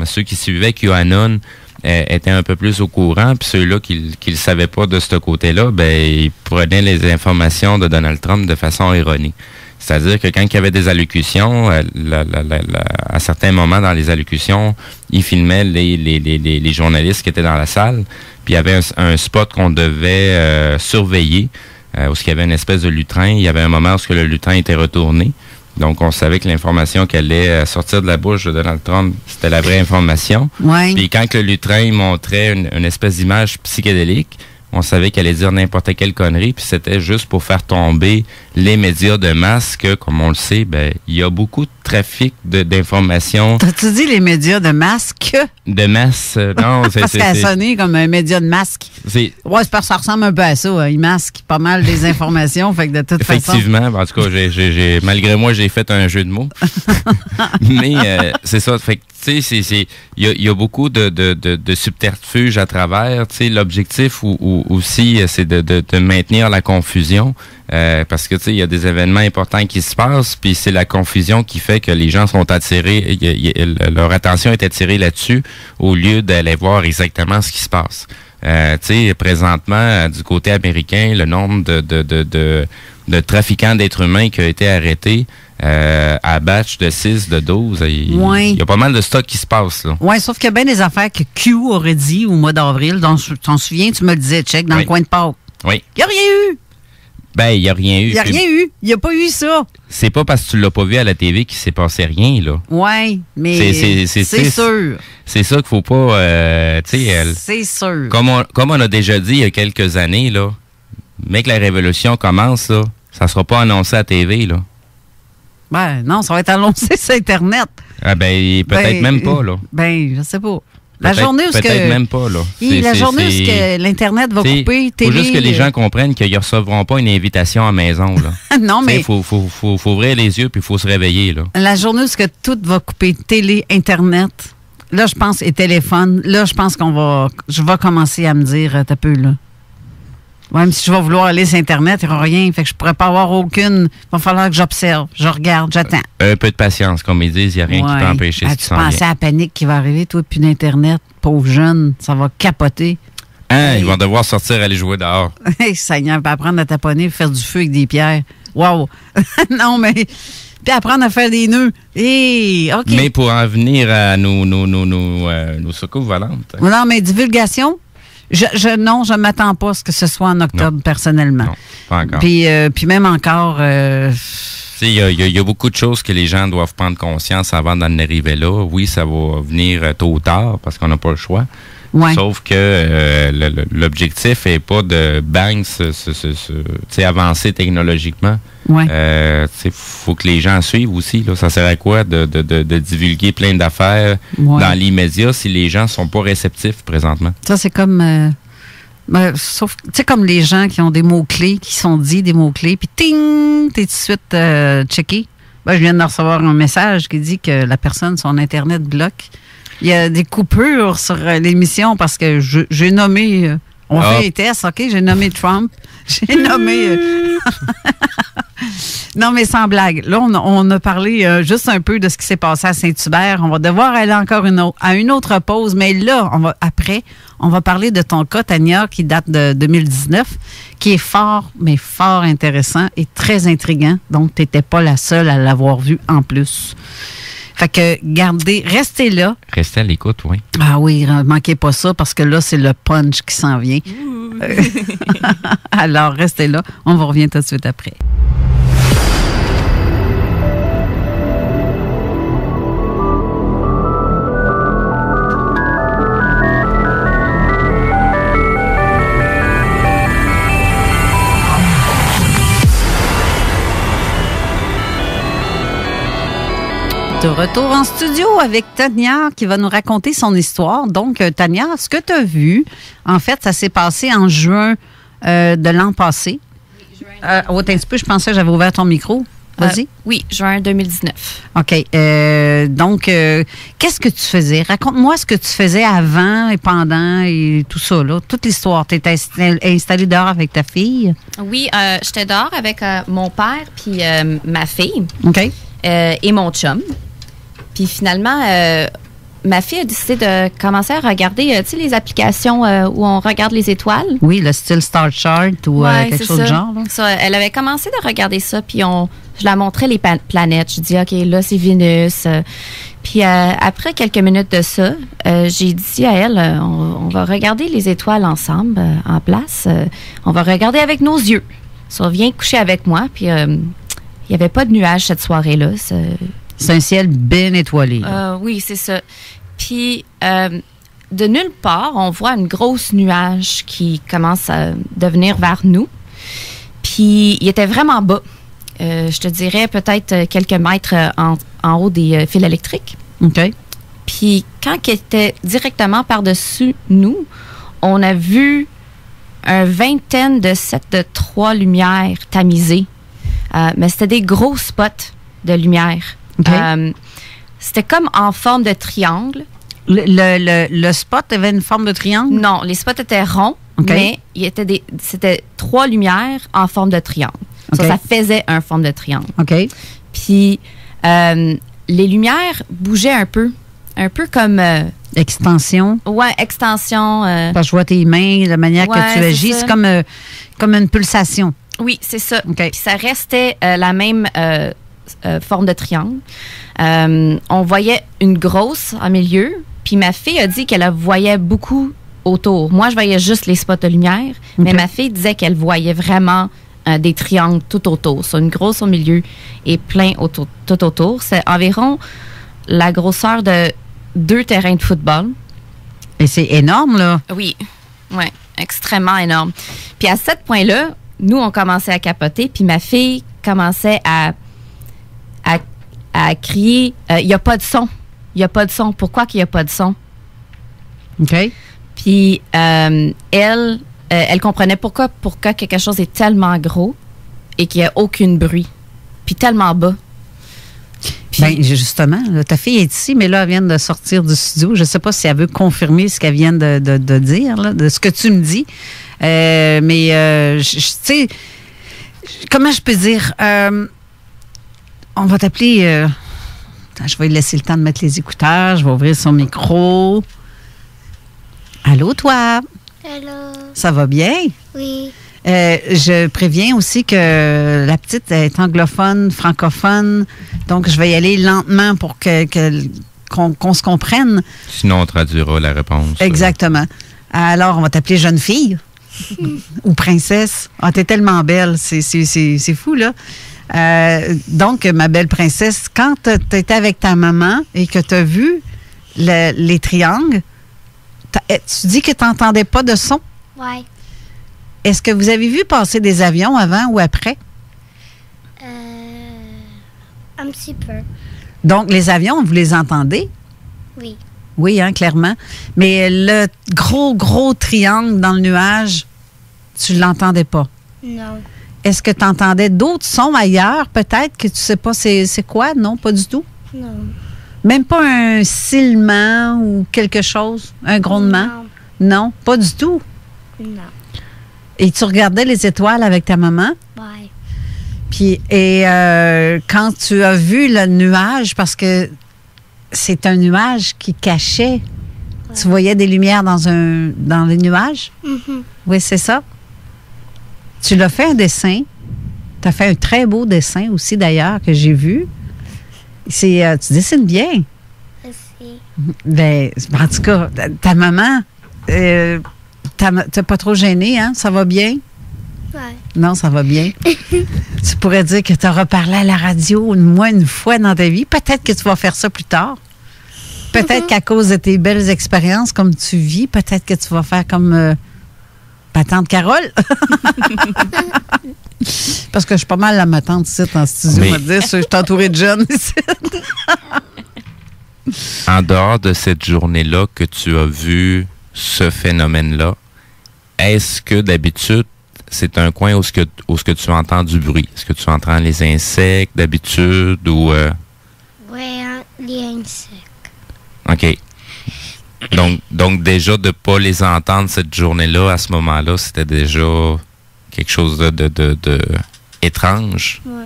ceux qui suivaient QAnon étaient un peu plus au courant, puis ceux-là qui le savaient pas de ce côté-là, ils prenaient les informations de Donald Trump de façon erronée. C'est-à-dire que quand il y avait des allocutions, à certains moments dans les allocutions, il filmait les journalistes qui étaient dans la salle, puis il y avait un spot qu'on devait surveiller, où il y avait une espèce de lutrin. Il y avait un moment où le lutrin était retourné. Donc, on savait que l'information qui allait sortir de la bouche de Donald Trump, c'était la vraie information. Ouais. Puis quand le lutrin montrait une espèce d'image psychédélique, on savait qu'elle allait dire n'importe quelle connerie, puis c'était juste pour faire tomber les médias de masse, que, comme on le sait, il y a beaucoup de trafic d'informations. T'as-tu dit les médias de masque? De masse, non. Parce qu'elle a sonné comme un média de masque. Ouais, c'est parce que ça ressemble un peu à ça. Hein. Il masque pas mal des informations, fait que de toute façon... Effectivement, en tout cas, malgré moi, j'ai fait un jeu de mots. Mais c'est ça, fait que tu sais, il y a beaucoup de subterfuges à travers. Tu sais, l'objectif aussi, c'est de maintenir la confusion. Parce que, tu sais, il y a des événements importants qui se passent, puis c'est la confusion qui fait que les gens sont attirés, leur attention est attirée là-dessus, au lieu d'aller voir exactement ce qui se passe. Tu sais, présentement, du côté américain, le nombre de trafiquants d'êtres humains qui ont été arrêtés à batch de 6, de 12, il y a pas mal de stock qui se passe, là. Oui, sauf qu'il y a bien des affaires que Q aurait dit au mois d'avril, dont tu t'en souviens, tu me le disais, check, dans le coin de Pâques. Oui. Il n'y a rien eu! Il n'y a rien eu. Il n'y a rien eu. Il n'y a pas eu ça. C'est pas parce que tu l'as pas vu à la TV qu'il s'est passé rien, là. Oui, mais c'est sûr. C'est ça qu'il faut pas... c'est sûr. Comme on a déjà dit il y a quelques années, là, mais que la révolution commence, là, ça sera pas annoncé à la TV, là. Non, ça va être annoncé sur Internet. Peut-être même pas, là. Je sais pas. La journée où peut-être même pas, là. La journée où l'Internet va couper, il faut juste que les gens comprennent qu'ils ne recevront pas une invitation à la maison, là. Non, mais... Il faut ouvrir les yeux puis il faut se réveiller, là. La journée où tout va couper, télé, Internet, là, je pense, et téléphone, là, je pense je vais commencer à me dire, t'as peu, là. Même si je vais vouloir aller sur Internet, il n'y aura rien. Fait que je pourrais pas avoir aucune... Il va falloir que j'observe, je regarde, j'attends. Un peu de patience, comme ils disent. Il n'y a rien qui peut empêcher ce qui s'en vient. Tu pensais à la panique qui va arriver, toi, plus d'Internet. Pauvre jeune, ça va capoter. Ils vont devoir sortir, aller jouer dehors. Seigneur, puis apprendre à taponner, faire du feu avec des pierres. Wow! Non, mais... Puis apprendre à faire des nœuds. OK. Mais pour en venir à nos secours volantes. Non, mais divulgation... Non, je ne m'attends pas à ce que ce soit en octobre, personnellement. Non, pas encore. Puis même encore... Il y a beaucoup de choses que les gens doivent prendre conscience avant d'en arriver là. Oui, ça va venir tôt ou tard, parce qu'on n'a pas le choix. Ouais. Sauf que l'objectif n'est pas de bang avancer technologiquement. Ouais. Faut que les gens suivent aussi. Là. Ça sert à quoi de divulguer plein d'affaires dans l'immédiat si les gens sont pas réceptifs présentement? Ça, c'est comme... sauf, tu sais, comme les gens qui ont des mots-clés, qui sont dits des mots-clés, puis ting, t'es tout de suite checké. Je viens de recevoir un message qui dit que la personne, son Internet bloque. Il y a des coupures sur l'émission parce que j'ai nommé... on fait les tests, OK? J'ai nommé Trump. J'ai nommé... Non, mais sans blague. Là, on a parlé juste un peu de ce qui s'est passé à Saint-Hubert. On va devoir aller encore à une autre pause. Mais là, on va parler de ton cas, Tania, qui date de 2019, qui est fort, mais fort intéressant et très intriguant. Donc, tu n'étais pas la seule à l'avoir vu en plus. Fait que, restez là. Restez à l'écoute, oui. Ah oui, ne manquez pas ça parce que là, c'est le punch qui s'en vient. Alors, restez là. On vous revient tout de suite après. De retour en studio avec Tania qui va nous raconter son histoire. Donc, Tania, ce que tu as vu, en fait, ça s'est passé en juin de l'an passé. Un petit peu, je pensais que j'avais ouvert ton micro. Vas-y. Oui, juin 2019. OK. Donc, qu'est-ce que tu faisais? Raconte-moi ce que tu faisais avant et pendant et tout ça, là. Toute l'histoire. Tu étais installée dehors avec ta fille? Oui, j'étais dehors avec mon père puis ma fille. OK. Et mon chum. Puis finalement, ma fille a décidé de commencer à regarder, tu sais, les applications où on regarde les étoiles. Oui, le style Star Chart ou quelque chose du genre. Là. Ça, elle avait commencé de regarder ça, puis je la montrais les planètes. Je dis, OK, là, c'est Vénus. Puis après quelques minutes de ça, j'ai dit à elle, on va regarder les étoiles ensemble, en place. On va regarder avec nos yeux. Ça, viens coucher avec moi, puis il n'y avait pas de nuages cette soirée-là. C'est un ciel bien étoilé. Oui, c'est ça. Puis, de nulle part, on voit une grosse nuage qui commence à devenir vers nous. Puis, il était vraiment bas. Je te dirais peut-être quelques mètres en haut des fils électriques. OK. Puis, quand il était directement par-dessus nous, on a vu une vingtaine de sets de 3 lumières tamisées. Mais c'était des gros spots de lumière. Okay. C'était comme en forme de triangle. Le spot avait une forme de triangle? Non, les spots étaient ronds, mais c'était 3 lumières en forme de triangle. Okay. Ça faisait une forme de triangle. OK. Puis, les lumières bougeaient un peu comme... extension? Oui, extension. Parce que je vois tes mains, la manière que tu agis, c'est comme une pulsation. Oui, c'est ça. Okay. Puis ça restait la même forme de triangle. On voyait une grosse en milieu, puis ma fille a dit qu'elle la voyait beaucoup autour. Moi, je voyais juste les spots de lumière, mais ma fille disait qu'elle voyait vraiment des triangles tout autour. C'est une grosse au milieu et plein tout autour. C'est environ la grosseur de 2 terrains de football. Et c'est énorme, là? Oui, extrêmement énorme. Puis à ce point-là, nous, on commençait à capoter, puis ma fille commençait à crier « Il n'y a pas de son. Il n'y a pas de son. Pourquoi qu'il n'y a pas de son? » OK. Puis elle comprenait pourquoi quelque chose est tellement gros et qu'il n'y a aucun bruit. Puis tellement bas. Bien, justement, là, ta fille est ici, mais là, elle vient de sortir du studio. Je ne sais pas si elle veut confirmer ce qu'elle vient de dire, là, de ce que tu me dis. Mais, tu sais, comment je peux dire? On va t'appeler... je vais lui laisser le temps de mettre les écouteurs. Je vais ouvrir son micro. Allô, toi? Allô? Ça va bien? Oui. Je préviens aussi que la petite est anglophone, francophone, donc je vais y aller lentement pour qu'on se comprenne. Sinon, on traduira la réponse. Exactement. Alors, on va t'appeler jeune fille ou princesse. Ah, t'es tellement belle, c'est fou, là. Donc, ma belle princesse, quand tu étais avec ta maman et que tu as vu les triangles, Tu dis que tu n'entendais pas de son? Ouais. Est-ce que vous avez vu passer des avions avant ou après? Un petit peu. Donc, les avions, vous les entendez? Oui. Oui, hein, clairement. Mais le gros triangle dans le nuage, tu ne l'entendais pas? Non. Est-ce que tu entendais d'autres sons ailleurs, peut-être, que tu ne sais pas c'est quoi? Non, pas du tout? Non. Même pas un sifflement ou quelque chose? Un grondement? Non. Non, pas du tout? Non. Et tu regardais les étoiles avec ta maman? Ouais. Puis, quand tu as vu le nuage, parce que c'est un nuage qui cachait, tu voyais des lumières dans les nuages? Mm-hmm. Oui, c'est ça. Tu l'as fait un dessin. Tu as fait un très beau dessin aussi, d'ailleurs, que j'ai vu. Tu dessines bien. Merci. Ben, en tout cas, ta maman, t'as pas trop gêné, hein? Ça va bien? Ouais. Non, ça va bien. Tu pourrais dire que tu auras parlé à la radio moins une fois dans ta vie. Peut-être que tu vas faire ça plus tard. Peut-être qu'à cause de tes belles expériences, comme tu vis, peut-être que tu vas faire comme ma tante Carole. Parce que je suis pas mal ma tante ici en studio. Je suis entourée de jeunes ici. En dehors de cette journée-là que tu as vu ce phénomène-là, est-ce que d'habitude, c'est un coin où ce que tu entends du bruit? Est-ce que tu entends les insectes d'habitude ou... Oui, les insectes. OK. Donc déjà, de ne pas les entendre cette journée-là, à ce moment-là, c'était déjà quelque chose de étrange. Ouais.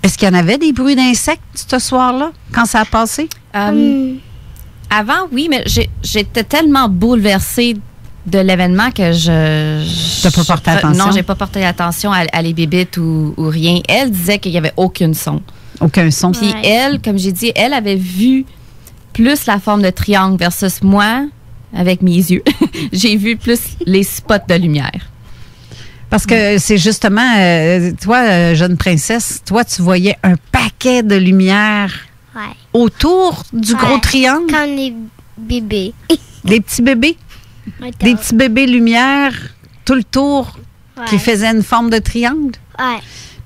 Est-ce qu'il y en avait des bruits d'insectes ce soir-là, quand ça a passé? Avant, oui, mais j'étais tellement bouleversée de l'événement que T'as pas porté attention? Non, j'ai pas porté attention à les bébites ou rien. Elle disait qu'il n'y avait aucun son. Aucun son. Puis elle, comme j'ai dit, elle avait vu plus la forme de triangle versus moi, avec mes yeux. J'ai vu plus les spots de lumière. Parce que c'est justement, toi, jeune princesse, toi, tu voyais un paquet de lumière autour du gros triangle. Comme les bébés. Des petits bébés. Des petits bébés lumière tout le tour qui faisaient une forme de triangle. Ouais.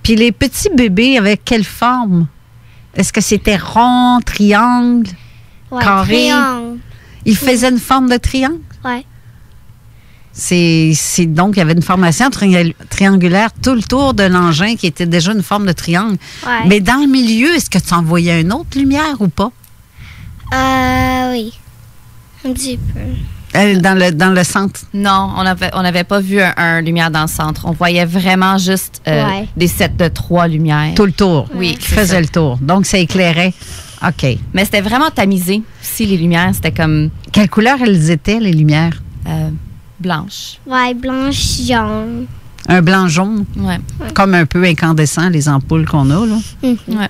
Puis les petits bébés avec quelle forme? Est-ce que c'était rond, triangle, carré? Triangle. Ils faisaient une forme de triangle? Ouais. C'est donc, il y avait une formation triangulaire tout le tour de l'engin qui était déjà une forme de triangle. Ouais. Mais dans le milieu, est-ce que tu en voyais une autre lumière ou pas? Oui. Un petit peu. Dans le centre? Non, on n'avait pas vu un lumière dans le centre. On voyait vraiment juste des sets de 3 lumières. Tout le tour? Oui. Qui faisait le tour. Donc, ça éclairait. OK. Mais c'était vraiment tamisé. Si les lumières, c'était comme... Quelle couleur elles étaient, les lumières? Blanche. Ouais, blanche, jaune. Un blanc-jaune? Ouais. Comme un peu incandescent, les ampoules qu'on a, là. Mm-hmm. Ouais.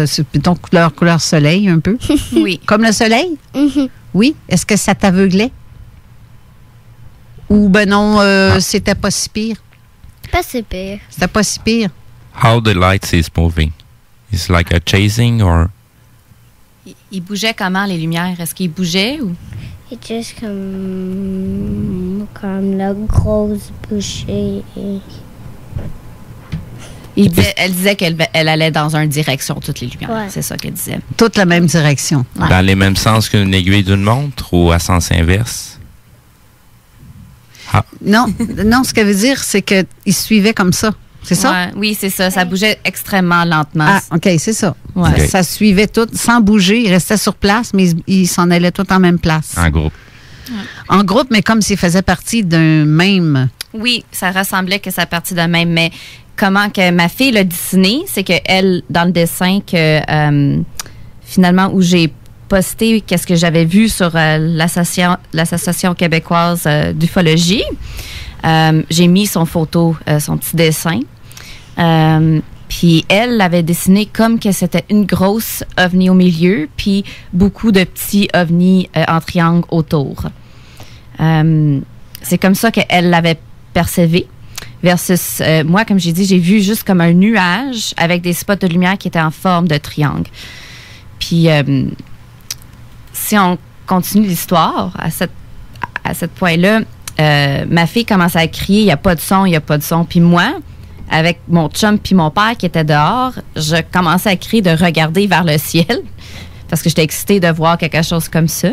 C'est plutôt couleur soleil, un peu. Oui. Comme le soleil? Mm-hmm. Oui. Est-ce que ça t'aveuglait? Ou ben non, c'était pas si pire? Pas si pire. C'était pas si pire. How the lights is moving? It's like a chasing or... Il bougeait comment, les lumières? Est-ce qu'il bougeait ou... C'est juste comme la grosse bouchée. Elle disait qu'elle allait dans une direction, toutes les lumières. Ouais. C'est ça qu'elle disait. Toute la même direction. Ouais. Dans les mêmes sens qu'une aiguille d'une montre ou à sens inverse? Non, ce qu'elle veut dire, c'est qu'il suivait comme ça. C'est ça? Ouais, oui, c'est ça. Ça bougeait extrêmement lentement. Ah, OK, c'est ça. Ouais. Okay. Ça suivait tout sans bouger. Il restait sur place, mais il s'en allait tout en même place. En groupe. Ouais. En groupe, mais comme s'il faisait partie d'un même... Oui, ça ressemblait que ça partie d'un même, mais comment que ma fille l'a dessiné, c'est qu'elle, dans le dessin, que finalement, où j'ai posté qu'est-ce que j'avais vu sur l'Association québécoise d'ufologie, j'ai mis son photo, son petit dessin. Puis elle l'avait dessiné comme que c'était une grosse ovni au milieu, puis beaucoup de petits ovnis en triangle autour. C'est comme ça qu'elle l'avait percevé. Versus moi, comme j'ai dit, j'ai vu juste comme un nuage avec des spots de lumière qui étaient en forme de triangle. Puis si on continue l'histoire, à cette point-là, ma fille commence à crier, il n'y a pas de son. Puis moi, avec mon chum puis mon père qui était dehors, je commençais à crier de regarder vers le ciel parce que j'étais excitée de voir quelque chose comme ça.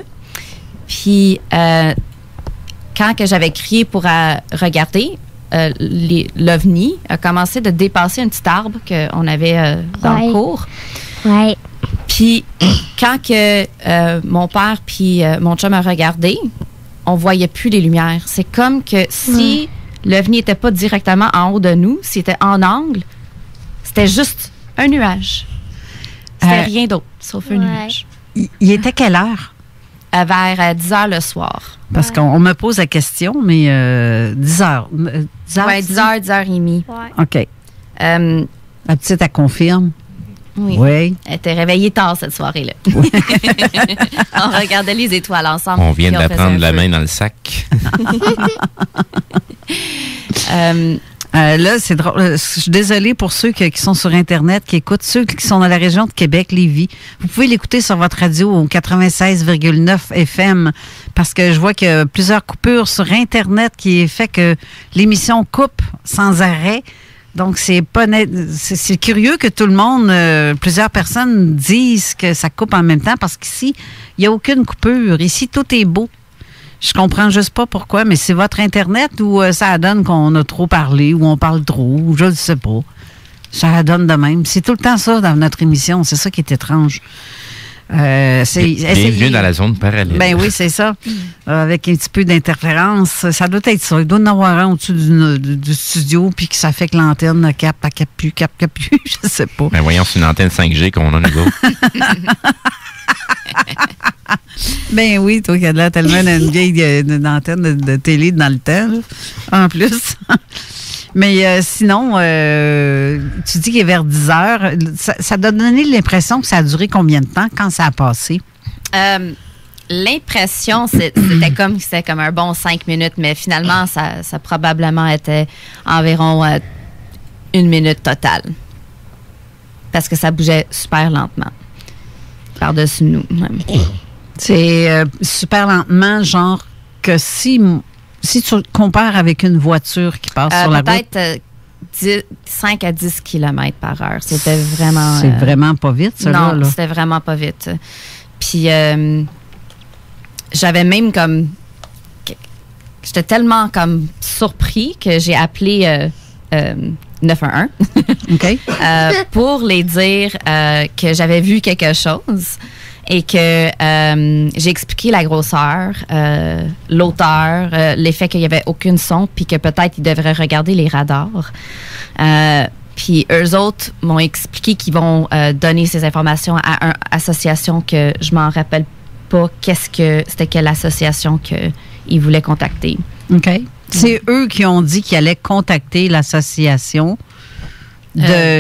Puis quand que j'avais crié pour regarder, l'OVNI a commencé de dépasser un petit arbre qu'on avait dans le cours. Ouais. Puis quand que mon père puis mon chum a regardé, on voyait plus les lumières. C'est comme que si l'OVNI n'était pas directement en haut de nous, s'il était en angle, c'était juste un nuage. C'était rien d'autre, sauf un nuage. Il était quelle heure? Vers 10 heures le soir. Parce qu'on me pose la question, mais 10 heures. 10 heures, 10 heures, 10 heures et demie. Ouais. OK. La petite, elle confirme. Oui. Oui. Elle était réveillée tard cette soirée-là. On regardait les étoiles ensemble. On vient de la prendre la main dans le sac. Là, c'est drôle. Je suis désolée pour ceux qui sont sur Internet, qui écoutent, ceux qui sont dans la région de Québec, Lévis. Vous pouvez l'écouter sur votre radio au 96,9 FM parce que je vois qu'il y a plusieurs coupures sur Internet qui fait que l'émission coupe sans arrêt. Donc, c'est pas net. C'est curieux que tout le monde, plusieurs personnes disent que ça coupe en même temps parce qu'ici, il n'y a aucune coupure. Ici, tout est beau. Je comprends juste pas pourquoi, mais c'est votre Internet ou ça donne qu'on a trop parlé ou on parle trop, ou je ne sais pas. Ça donne de même. C'est tout le temps ça dans notre émission. C'est ça qui est étrange. Bienvenue dans la zone parallèle. Ben oui, c'est ça. Avec un petit peu d'interférence. Ça doit être ça. Il doit y en avoir un au-dessus du studio, puis que ça fait que l'antenne capte plus. Je sais pas. Ben voyons, c'est une antenne 5G qu'on a, nous autres. Ben oui, toi qui as l'air tellement d'une vieille antenne de télé dans le temps, là, en plus. Mais sinon, tu dis qu'il est vers 10 heures. Ça doit donner l'impression que ça a duré combien de temps quand ça a passé? L'impression, c'était comme un bon 5 minutes, mais finalement, ça probablement était environ 1 minute totale. Parce que ça bougeait super lentement. Par-dessus nous. Même. C'est super lentement, genre que si tu compares avec une voiture qui passe sur la route. Peut-être 5 à 10 km par heure. C'était vraiment... C'est vraiment pas vite, ça, non, là. c'était vraiment pas vite. Puis, j'avais même comme... J'étais tellement comme surpris que j'ai appelé 911 OK. pour les dire que j'avais vu quelque chose et que j'ai expliqué la grosseur, l'auteur, l'effet qu'il n'y avait aucune son, puis que peut-être ils devraient regarder les radars. Puis eux autres m'ont expliqué qu'ils vont donner ces informations à une association que je m'en rappelle pas c'était quelle association qu'ils voulaient contacter. OK. C'est eux qui ont dit qu'ils allaient contacter l'association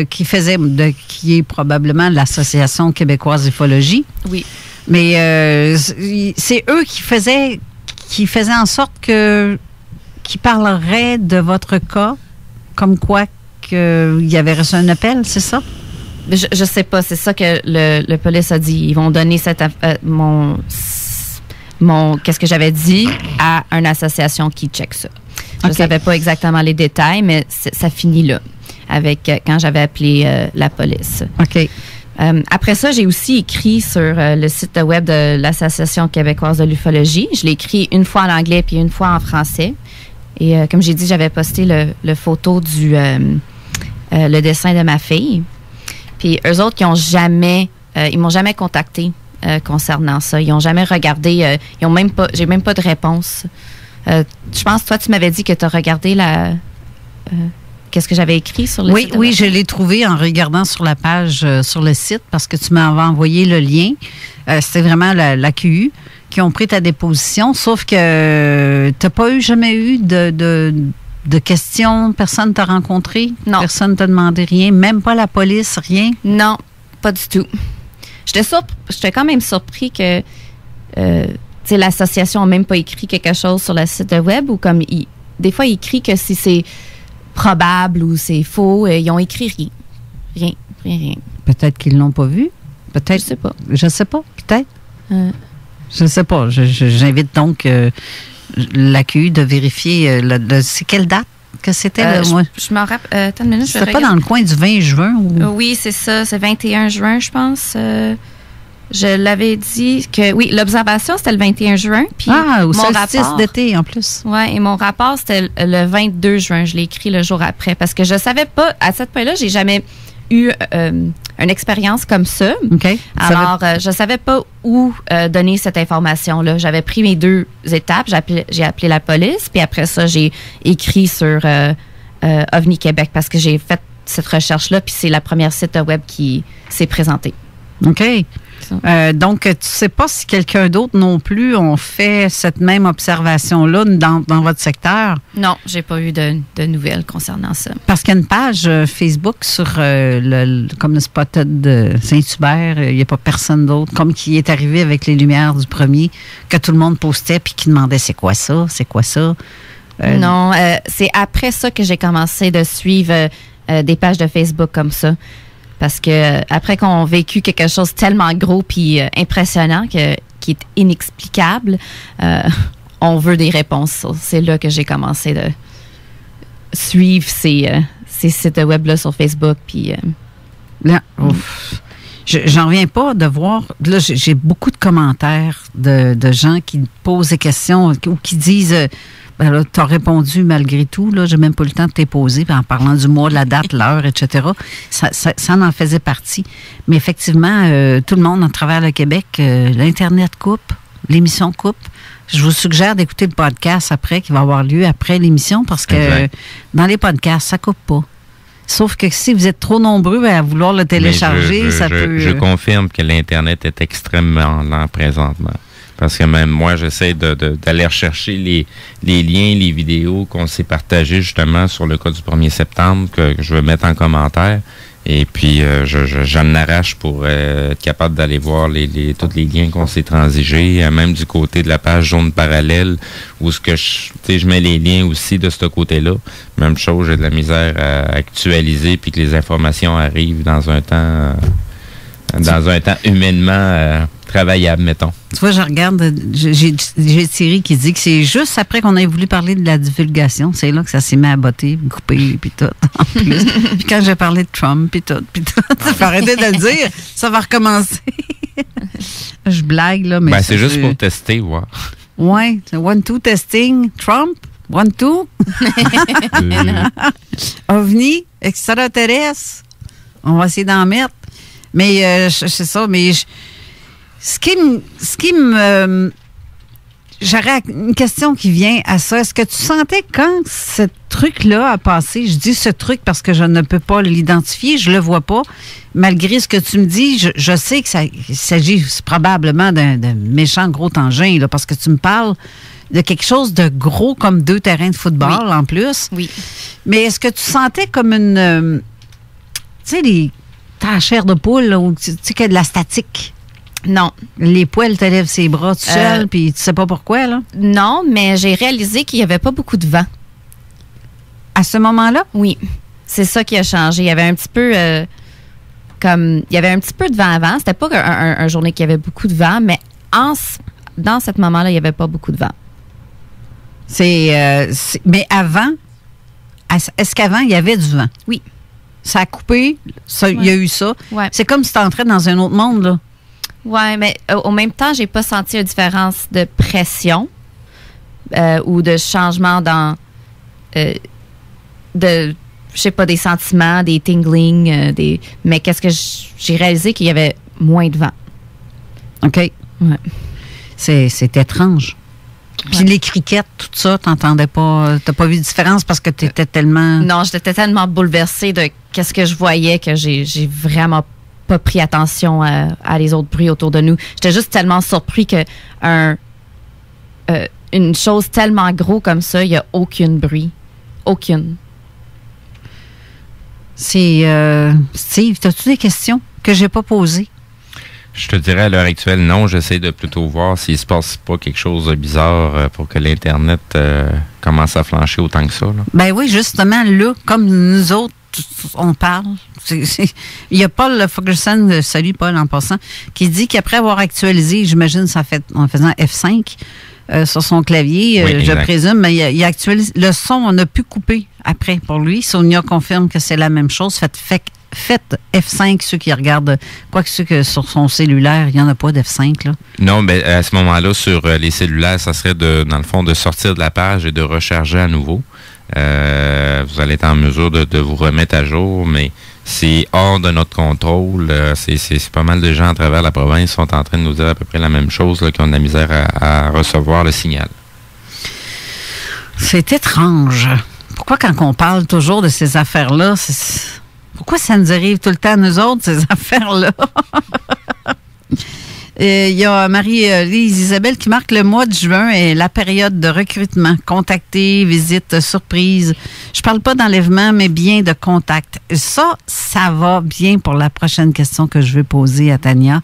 qui est probablement l'Association québécoise d'ufologie. Oui. Mais c'est eux qui faisaient en sorte qu'ils parleraient de votre cas, comme quoi qu'il y avait reçu un appel, c'est ça? Je sais pas, c'est ça que le police a dit. Ils vont donner qu'est-ce que j'avais dit à une association qui check ça. Je ne savais pas exactement les détails, mais ça finit là, avec quand j'avais appelé la police. OK. Après ça, j'ai aussi écrit sur le site web de l'Association québécoise de l'ufologie. Je l'ai écrit une fois en anglais puis une fois en français. Et comme j'ai dit, j'avais posté le photo le dessin de ma fille. Puis eux autres qui ils m'ont jamais contacté concernant ça. Ils n'ont jamais regardé. J'ai même pas de réponse. Je pense, toi, tu m'avais dit que tu as regardé qu'est-ce que j'avais écrit sur le site? Oui, je l'ai trouvé en regardant sur la page, sur le site, parce que tu m'avais envoyé le lien. C'était vraiment la QU qui ont pris ta déposition, sauf que tu n'as jamais eu de questions, personne ne t'a rencontré? Non. Personne ne t'a demandé rien, même pas la police, rien? Non, pas du tout. J'étais quand même surpris que l'association n'a même pas écrit quelque chose sur le site web ou comme des fois, ils écrivent que si c'est probable ou c'est faux, ils ont écrit rien. Peut-être qu'ils ne l'ont pas vu. Peut-être. Je sais pas. Je sais pas, peut-être. Je ne sais pas. J'invite donc l'AQU de vérifier c'est quelle date que c'était? Je m'en rappelle. Attends une minute. C'était pas dans le coin du 20 juin? Ou... Oui, c'est ça. C'est 21 juin, je pense. Je l'avais dit que... Oui, l'observation, c'était le 21 juin. Puis au solstice d'été, en plus. Oui, et mon rapport, c'était le 22 juin. Je l'ai écrit le jour après. Parce que je savais pas... À cette point-là, j'ai jamais eu une expérience comme ça. Okay. Alors, je savais pas où donner cette information-là. J'avais pris mes 2 étapes. J'ai appelé la police, puis après ça, j'ai écrit sur OVNI Québec parce que j'ai fait cette recherche-là, puis c'est la première site web qui s'est présentée. OK. Donc, tu ne sais pas si quelqu'un d'autre non plus ont fait cette même observation-là dans votre secteur? Non, j'ai pas eu de nouvelles concernant ça. Parce qu'il y a une page Facebook sur comme le Spotted de Saint-Hubert, il n'y a pas personne d'autre, comme qui est arrivé avec les lumières du premier, que tout le monde postait puis qui demandait c'est quoi ça? Non, c'est après ça que j'ai commencé de suivre des pages de Facebook comme ça. Parce que après qu'on a vécu quelque chose tellement gros puis impressionnant qui est inexplicable, on veut des réponses. C'est là que j'ai commencé de suivre ces sites web-là sur Facebook. Puis, j'en reviens pas de voir... Là, j'ai beaucoup de commentaires de gens qui posent des questions ou qui disent... tu as répondu malgré tout. Là, j'ai même pas eu le temps de t'y poser en parlant du mois, de la date, l'heure, etc. Ça en faisait partie. Mais effectivement, tout le monde à travers le Québec, l'Internet coupe, l'émission coupe. Je vous suggère d'écouter le podcast après, qui va avoir lieu après l'émission, parce que dans les podcasts, ça coupe pas. Sauf que si vous êtes trop nombreux à vouloir le télécharger, ça peut... Je confirme que l'Internet est extrêmement lent présentement. Parce que même moi, j'essaie d'aller rechercher les liens, les vidéos qu'on s'est partagées justement sur le cas du 1er septembre que je veux mettre en commentaire. Et puis, j'en arrache pour être capable d'aller voir tous les liens qu'on s'est transigés, même du côté de la page Zone Parallèle, où je mets les liens aussi de ce côté-là. Même chose, j'ai de la misère à actualiser, puis que les informations arrivent dans un temps humainement travaillable, mettons. Tu vois, je regarde, j'ai Thierry qui dit que c'est juste après qu'on ait voulu parler de la divulgation, c'est là que ça s'est mis à botter, couper, puis tout, en plus. Puis quand j'ai parlé de Trump, puis tout, faut arrêter de le dire, ça va recommencer. Je blague, là, mais... c'est juste pour tester, voir. Ouais, c'est 1-2 testing, Trump, 1-2. OVNI, extraterrestre, on va essayer d'en mettre. Mais c'est ça, mais ce qui me j'aurais une question qui vient à ça. Est-ce que tu sentais quand ce truc-là a passé, je dis ce truc parce que je ne peux pas l'identifier, je le vois pas, malgré ce que tu me dis, je sais que il s'agit probablement d'un méchant gros engin, là, parce que tu me parles de quelque chose de gros comme 2 terrains de football en plus. Oui. Mais est-ce que tu sentais comme une... tu sais, ta chair de poule, là, où tu sais qu'il y a de la statique? Non. Les poils te lèvent ses bras tout seul, puis tu sais pas pourquoi, là? Non, mais j'ai réalisé qu'il n'y avait pas beaucoup de vent. À ce moment-là? Oui. C'est ça qui a changé. Il y avait un petit peu il y avait un petit peu de vent avant. C'était pas un journée qu'il y avait beaucoup de vent, mais dans ce moment-là, il n'y avait pas beaucoup de vent. Mais avant, est-ce qu'avant, il y avait du vent? Oui. Ça a coupé, il y a eu ça. Ouais. C'est comme si tu entrais dans un autre monde, là. Oui, mais au même temps, j'ai pas senti une différence de pression ou de changement dans je sais pas, des sentiments, des tingling, mais qu'est-ce que j'ai réalisé qu'il y avait moins de vent. OK. Ouais. C'est étrange. Puis les criquettes, tout ça, t'entendais pas, t'as pas vu de différence parce que t'étais tellement... Non, j'étais tellement bouleversée de qu'est-ce que je voyais que j'ai vraiment pas pris attention à les autres bruits autour de nous. J'étais juste tellement surpris que une chose tellement gros comme ça, il n'y a aucun bruit. Aucune. Steve, as-tu des questions que j'ai pas posées? Je te dirais à l'heure actuelle, non. J'essaie de plutôt voir s'il se passe pas quelque chose de bizarre pour que l'Internet commence à flancher autant que ça. Là. Ben oui, justement, là, comme nous autres, on parle. Il y a Paul Ferguson, salut Paul en passant, qui dit qu'après avoir actualisé, j'imagine ça fait en faisant F5 sur son clavier, oui, je présume, mais il actualise le son, on a pu couper après pour lui. Sonia confirme que c'est la même chose. Faites F5 ceux qui regardent, quoique ceux que sur son cellulaire, il n'y en a pas d'F5 là. Non, mais à ce moment-là, sur les cellulaires, ça serait dans le fond de sortir de la page et de recharger à nouveau. Vous allez être en mesure de vous remettre à jour, mais c'est hors de notre contrôle. C'est pas mal de gens à travers la province qui sont en train de nous dire à peu près la même chose, là, qui ont de la misère à recevoir le signal. C'est étrange. Pourquoi quand on parle toujours de ces affaires-là, pourquoi ça nous arrive tout le temps à nous autres, ces affaires-là? Il y a Marie-Lise Isabelle qui marque le mois de juin et la période de recrutement. Contacter, visite, surprise. Je parle pas d'enlèvement, mais bien de contact. Ça va bien pour la prochaine question que je vais poser à Tania.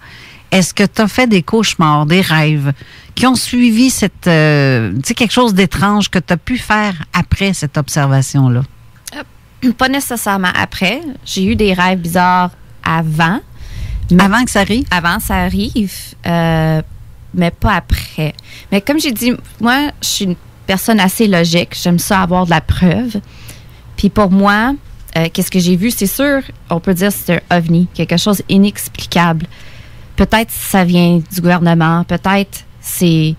Est-ce que tu as fait des cauchemars, des rêves qui ont suivi quelque chose d'étrange que tu as pu faire après cette observation-là? Pas nécessairement après. J'ai eu des rêves bizarres avant. Avant que ça arrive? Avant ça arrive, mais pas après. Mais comme j'ai dit, moi, je suis une personne assez logique. J'aime ça avoir de la preuve. Puis pour moi, qu'est-ce que j'ai vu? C'est sûr, on peut dire que c'est un ovni, quelque chose d'inexplicable. Peut-être ça vient du gouvernement, peut-être c'est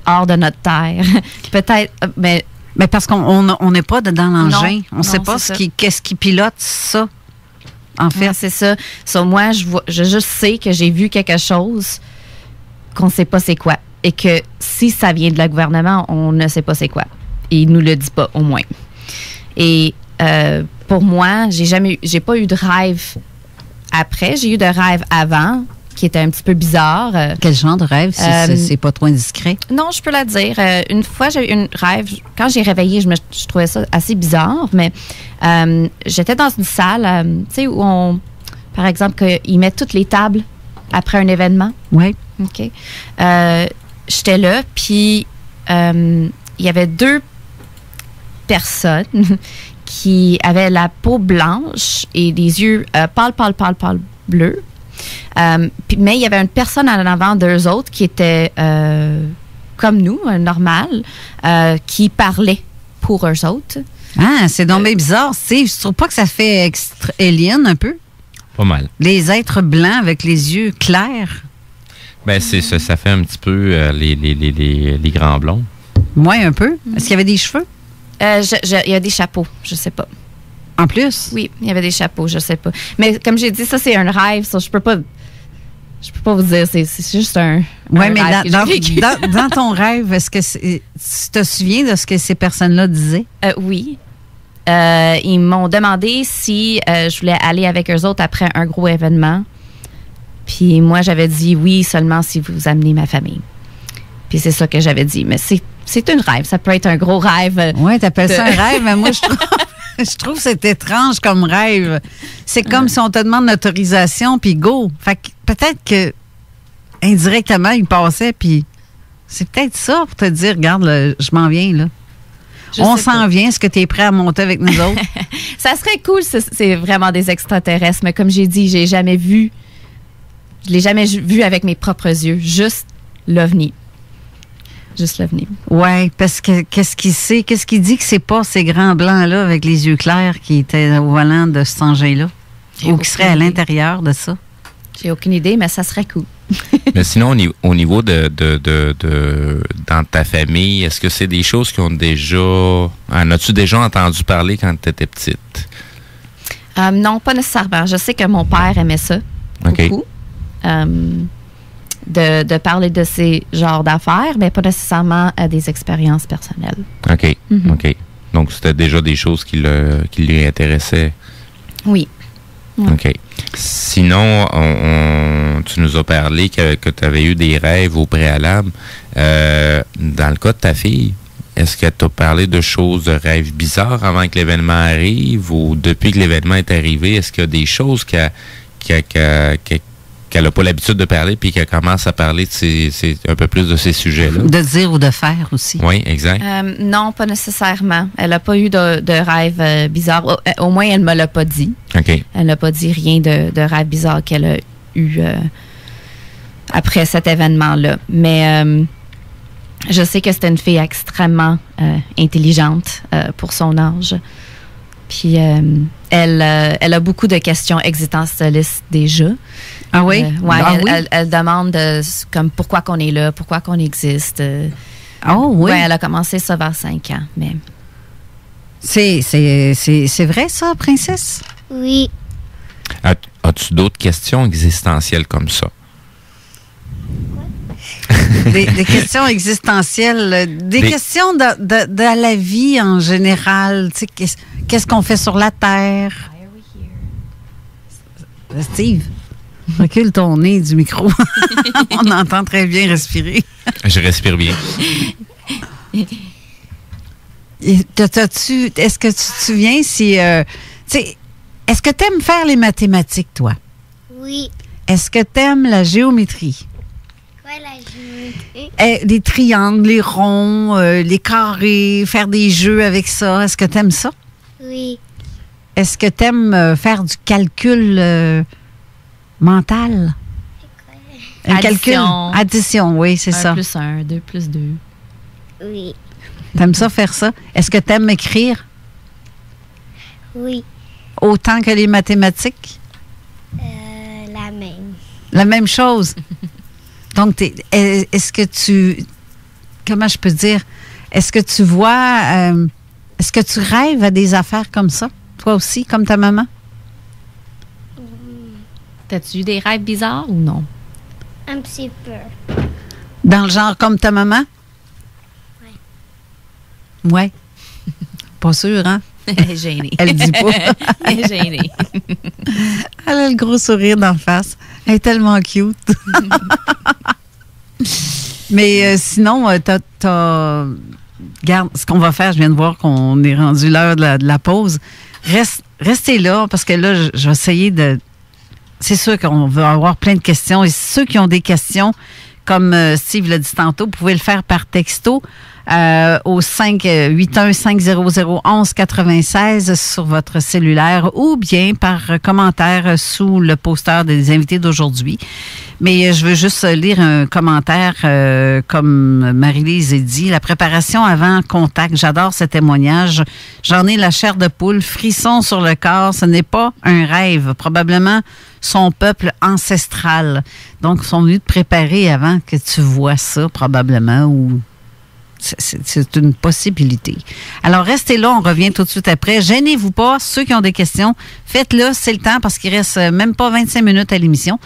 hors de notre terre, peut-être, mais parce qu'on n'est pas dans l'engin. On ne sait pas qu'est-ce qui pilote ça. En fait, c'est ça. So, moi, je juste sais que j'ai vu quelque chose qu'on ne sait pas c'est quoi. Et que si ça vient de le gouvernement, on ne sait pas c'est quoi. Et il ne nous le dit pas, au moins. Et pour moi, j'ai pas eu de rêve après. J'ai eu de rêve avant, qui était un petit peu bizarre. Quel genre de rêve, si c'est pas trop indiscret? Non, je peux la dire. Une fois, j'ai eu un rêve. Quand j'ai réveillé, je trouvais ça assez bizarre, mais j'étais dans une salle, tu sais, où par exemple, ils mettent toutes les tables après un événement. Oui. OK. J'étais là, puis il y avait 2 personnes qui avaient la peau blanche et des yeux pâle bleus. Mais il y avait une personne en avant d'eux autres qui était comme nous, normal, qui parlait pour eux autres. Ah, c'est donc bien bizarre, Steve. Je trouve pas que ça fait alien un peu? Pas mal. Les êtres blancs avec les yeux clairs. Ben, ça fait un petit peu les grands blonds. Moi, un peu. Est-ce qu'il y avait des cheveux? Il y a des chapeaux, je sais pas. En plus? Oui, il y avait des chapeaux, je sais pas. Mais comme j'ai dit, ça, c'est un rêve. Ça, je peux pas vous dire. C'est juste un Oui, mais rêve dans ton rêve, est-ce que tu te souviens de ce que ces personnes-là disaient? Oui. Ils m'ont demandé si je voulais aller avec eux autres après un gros événement. Puis moi, j'avais dit oui seulement si vous amenez ma famille. Puis c'est ça que j'avais dit. Mais c'est un rêve. Ça peut être un gros rêve. Oui, t'appelles ça un rêve, mais moi, je trouve que c'est étrange comme rêve. C'est comme si on te demande l'autorisation, puis go. Fait que peut-être que indirectement, il passait, puis c'est peut-être ça pour te dire, regarde, je m'en viens, là. On s'en vient. Est-ce que tu es prêt à monter avec nous autres? Ça serait cool, c'est vraiment des extraterrestres, mais comme j'ai dit, je l'ai jamais vu avec mes propres yeux. Juste l'OVNI. Juste l'OVNI. Oui, parce que qu'est-ce qu'il dit que c'est pas ces grands blancs-là avec les yeux clairs qui étaient au volant de cet engin-là? Ou qui seraient à l'intérieur de ça? J'ai aucune idée, mais ça serait cool. Mais sinon, au niveau de dans ta famille, est-ce que c'est des choses qui ont déjà... En as-tu déjà entendu parler quand tu étais petite? Non, pas nécessairement. Je sais que mon père aimait ça beaucoup. De parler de ces genres d'affaires, mais pas nécessairement des expériences personnelles. OK. Mm-hmm. OK. Donc, c'était déjà des choses qui lui intéressaient. Oui. OK. Sinon, tu nous as parlé que tu avais eu des rêves au préalable. Dans le cas de ta fille, est-ce qu'elle t'a parlé de choses, de rêves bizarres avant que l'événement arrive ou depuis que l'événement est arrivé? Est-ce qu'il y a des choses qu'elle qu'elle n'a pas l'habitude de parler, puis qu'elle commence à parler de un peu plus de ces sujets-là. De dire ou de faire aussi. Oui, exact. Non, pas nécessairement. Elle n'a pas eu de rêve bizarre. Au moins, elle ne me l'a pas dit. OK. Elle n'a pas dit rien de rêve bizarre qu'elle a eu après cet événement-là. Mais je sais que c'était une fille extrêmement intelligente pour son âge. Puis elle a beaucoup de questions existentialistes déjà. Ah oui? Ouais, oui? Elle demande comme pourquoi qu'on est là, pourquoi qu'on existe. Oh oui? Ouais, elle a commencé ça vers 5 ans. Mais... C'est vrai ça, princesse? Oui. As-tu d'autres questions existentielles comme ça? Des questions existentielles, des questions de la vie en général. Tu sais, qu'est-ce qu'on fait sur la Terre? Steve, recule ton nez du micro. On entend très bien respirer. Je respire bien. Est-ce que tu te souviens si... est-ce que tu aimes faire les mathématiques, toi? Oui. Est-ce que tu aimes la géométrie? Quoi, la géométrie? Les triangles, les ronds, les carrés, faire des jeux avec ça. Est-ce que tu aimes ça? Oui. Est-ce que tu aimes faire du calcul mental? C'est quoi? Calcul. Addition, oui, c'est ça. 1 plus 1, 2 plus 2. Oui. T'aimes ça, faire ça? Est-ce que tu aimes écrire? Oui. Autant que les mathématiques? La même. La même chose. Donc, est-ce que tu... Comment je peux dire? Est-ce que tu vois... est-ce que tu rêves à des affaires comme ça? Toi aussi, comme ta maman? T'as-tu eu des rêves bizarres ou non? Un petit peu. Dans le genre comme ta maman? Oui. Ouais. Pas sûr, hein? Elle est gênée. Elle dit pas. Elle est gênée. Elle a le gros sourire d'en face. Elle est tellement cute. Mais sinon, regarde, ce qu'on va faire, je viens de voir qu'on est rendu l'heure de la pause. Restez là, parce que là, je vais essayer de... C'est sûr qu'on va avoir plein de questions. Et ceux qui ont des questions, comme Steve l'a dit tantôt, vous pouvez le faire par texto au 581-500-1196 sur votre cellulaire ou bien par commentaire sous le poster des invités d'aujourd'hui. Mais je veux juste lire un commentaire comme Marie-Lise a dit. La préparation avant contact, j'adore ce témoignage. J'en ai la chair de poule, frisson sur le corps. Ce n'est pas un rêve, probablement son peuple ancestral. Donc, ils sont venus te préparer avant que tu vois ça, probablement, ou... C'est une possibilité. Alors, restez là, on revient tout de suite après. Gênez-vous pas, ceux qui ont des questions, faites-le, c'est le temps, parce qu'il reste même pas 25 minutes à l'émission.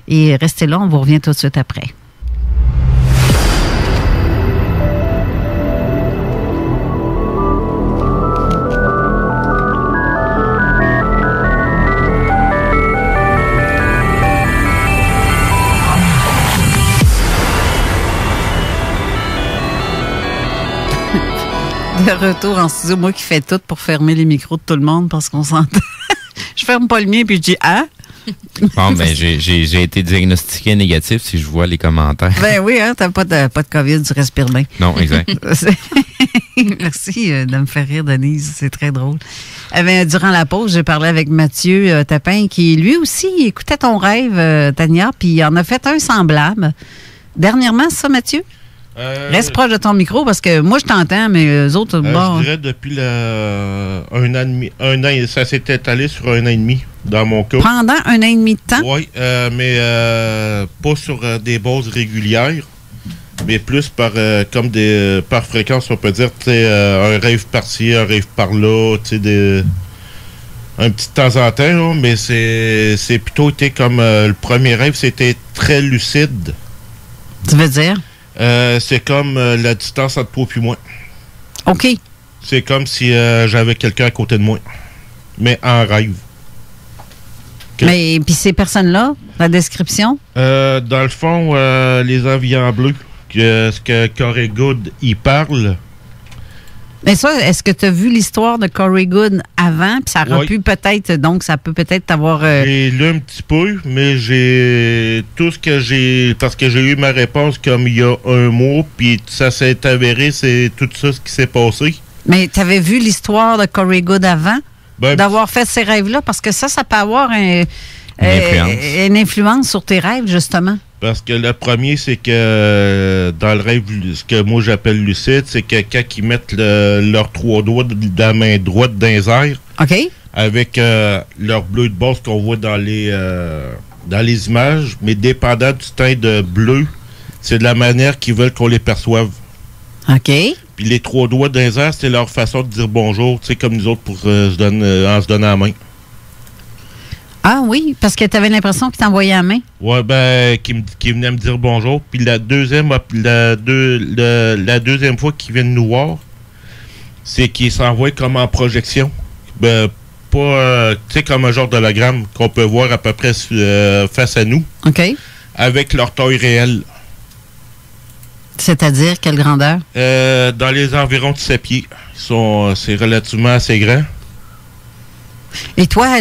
Et restez là, on vous revient tout de suite après. De retour en studio, moi qui fais tout pour fermer les micros de tout le monde parce qu'on s'entend. Je ferme pas le mien puis je dis « Ah! » Bon, ben j'ai été diagnostiqué négatif si je vois les commentaires. Ben oui, hein, t'as pas de COVID, tu respires bien. Non, exact. Merci de me faire rire, Denise, c'est très drôle. Durant la pause, j'ai parlé avec Mathieu Tapin qui, lui aussi, écoutait ton rêve, Tania, puis il en a fait un semblable. Dernièrement, c'est ça, Mathieu? Reste proche de ton micro parce que moi, je t'entends, mais eux autres, bon... Je dirais depuis un an et demi. Ça s'est étalé sur 1 an et demi, dans mon cas. Pendant 1 an et demi de temps? Oui, mais pas sur des bases régulières, mais plus par fréquence, on peut dire. Un rêve par-ci, un rêve par-là, un petit de temps en temps, là, mais c'est plutôt été comme... le premier rêve, c'était très lucide. Tu veux dire? C'est comme la distance entre toi et moi. OK. C'est comme si j'avais quelqu'un à côté de moi, mais en rêve. Mais puis ces personnes-là, la description? Dans le fond, les enviants bleus, ce que Corey Good y parle, Mais ça, est-ce que tu as vu l'histoire de Corey Goode avant? Puis ça aurait pu peut-être, donc ça peut peut-être t'avoir... J'ai lu un petit peu, mais j'ai tout ce que j'ai... Parce que j'ai eu ma réponse comme il y a un mois, puis ça s'est avéré, c'est tout ça ce qui s'est passé. Mais tu avais vu l'histoire de Corey Goode avant? Ben, d'avoir fait ces rêves-là? Parce que ça peut avoir une influence sur tes rêves, justement. Parce que le premier, c'est que dans le rêve, ce que moi j'appelle lucide, c'est que quand ils mettent leurs 3 doigts de la main droite dans les airs, avec leur bleu de base qu'on voit dans les images, mais dépendant du teint de bleu, c'est de la manière qu'ils veulent qu'on les perçoive. OK. Puis les 3 doigts dans les airs, c'est leur façon de dire bonjour, tu sais, comme nous autres en se donnant la main. Ah oui, parce que tu avais l'impression qu'il t'envoyait la main. Ouais, ben, qui venait me dire bonjour. Puis la deuxième fois qu'il vient de nous voir, c'est qu'il s'envoie comme en projection. Ben, pas, tu sais, comme un genre d'hologramme qu'on peut voir à peu près face à nous. OK. Avec leur taille réelle. C'est-à-dire, quelle grandeur? Dans les environs de 7 pieds. C'est relativement assez grand. Et toi,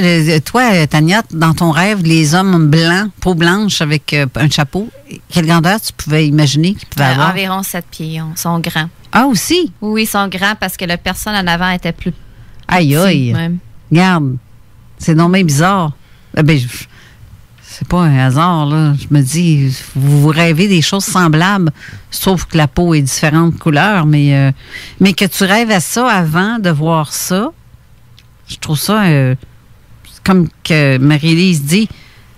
Tania, dans ton rêve, les hommes blancs, peau blanche avec un chapeau, quelle grandeur tu pouvais imaginer qu'ils pouvaient avoir? Environ 7 pieds. Ils sont grands. Ah, aussi? Oui, ils sont grands parce que la personne en avant était plus aïe, aïe. Même. Regarde, c'est non mais bizarre. C'est pas un hasard, là. Je me dis, vous rêvez des choses semblables, sauf que la peau est différente couleur, mais que tu rêves à ça avant de voir ça, je trouve ça, comme que Marie-Lise dit,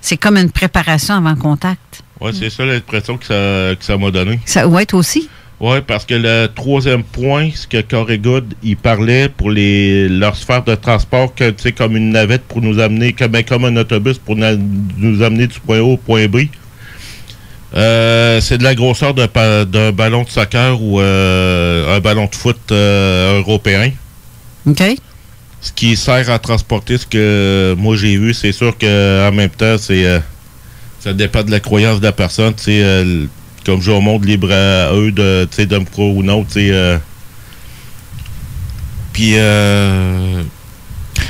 c'est comme une préparation avant contact. Oui, c'est ça l'impression que ça m'a donné. Oui, toi aussi? Oui, parce que le troisième point, ce que Corey Goode, il parlait pour leur sphère de transport, que, tu sais, comme une navette pour nous amener, comme un autobus pour nous amener du point A au point B. C'est de la grosseur d'un ballon de soccer ou un ballon de foot européen. OK. Ce qui sert à transporter ce que moi j'ai vu, c'est sûr qu'en même temps, ça dépend de la croyance de la personne. Tu sais, comme je remonte libre à eux de me croire ou non. Puis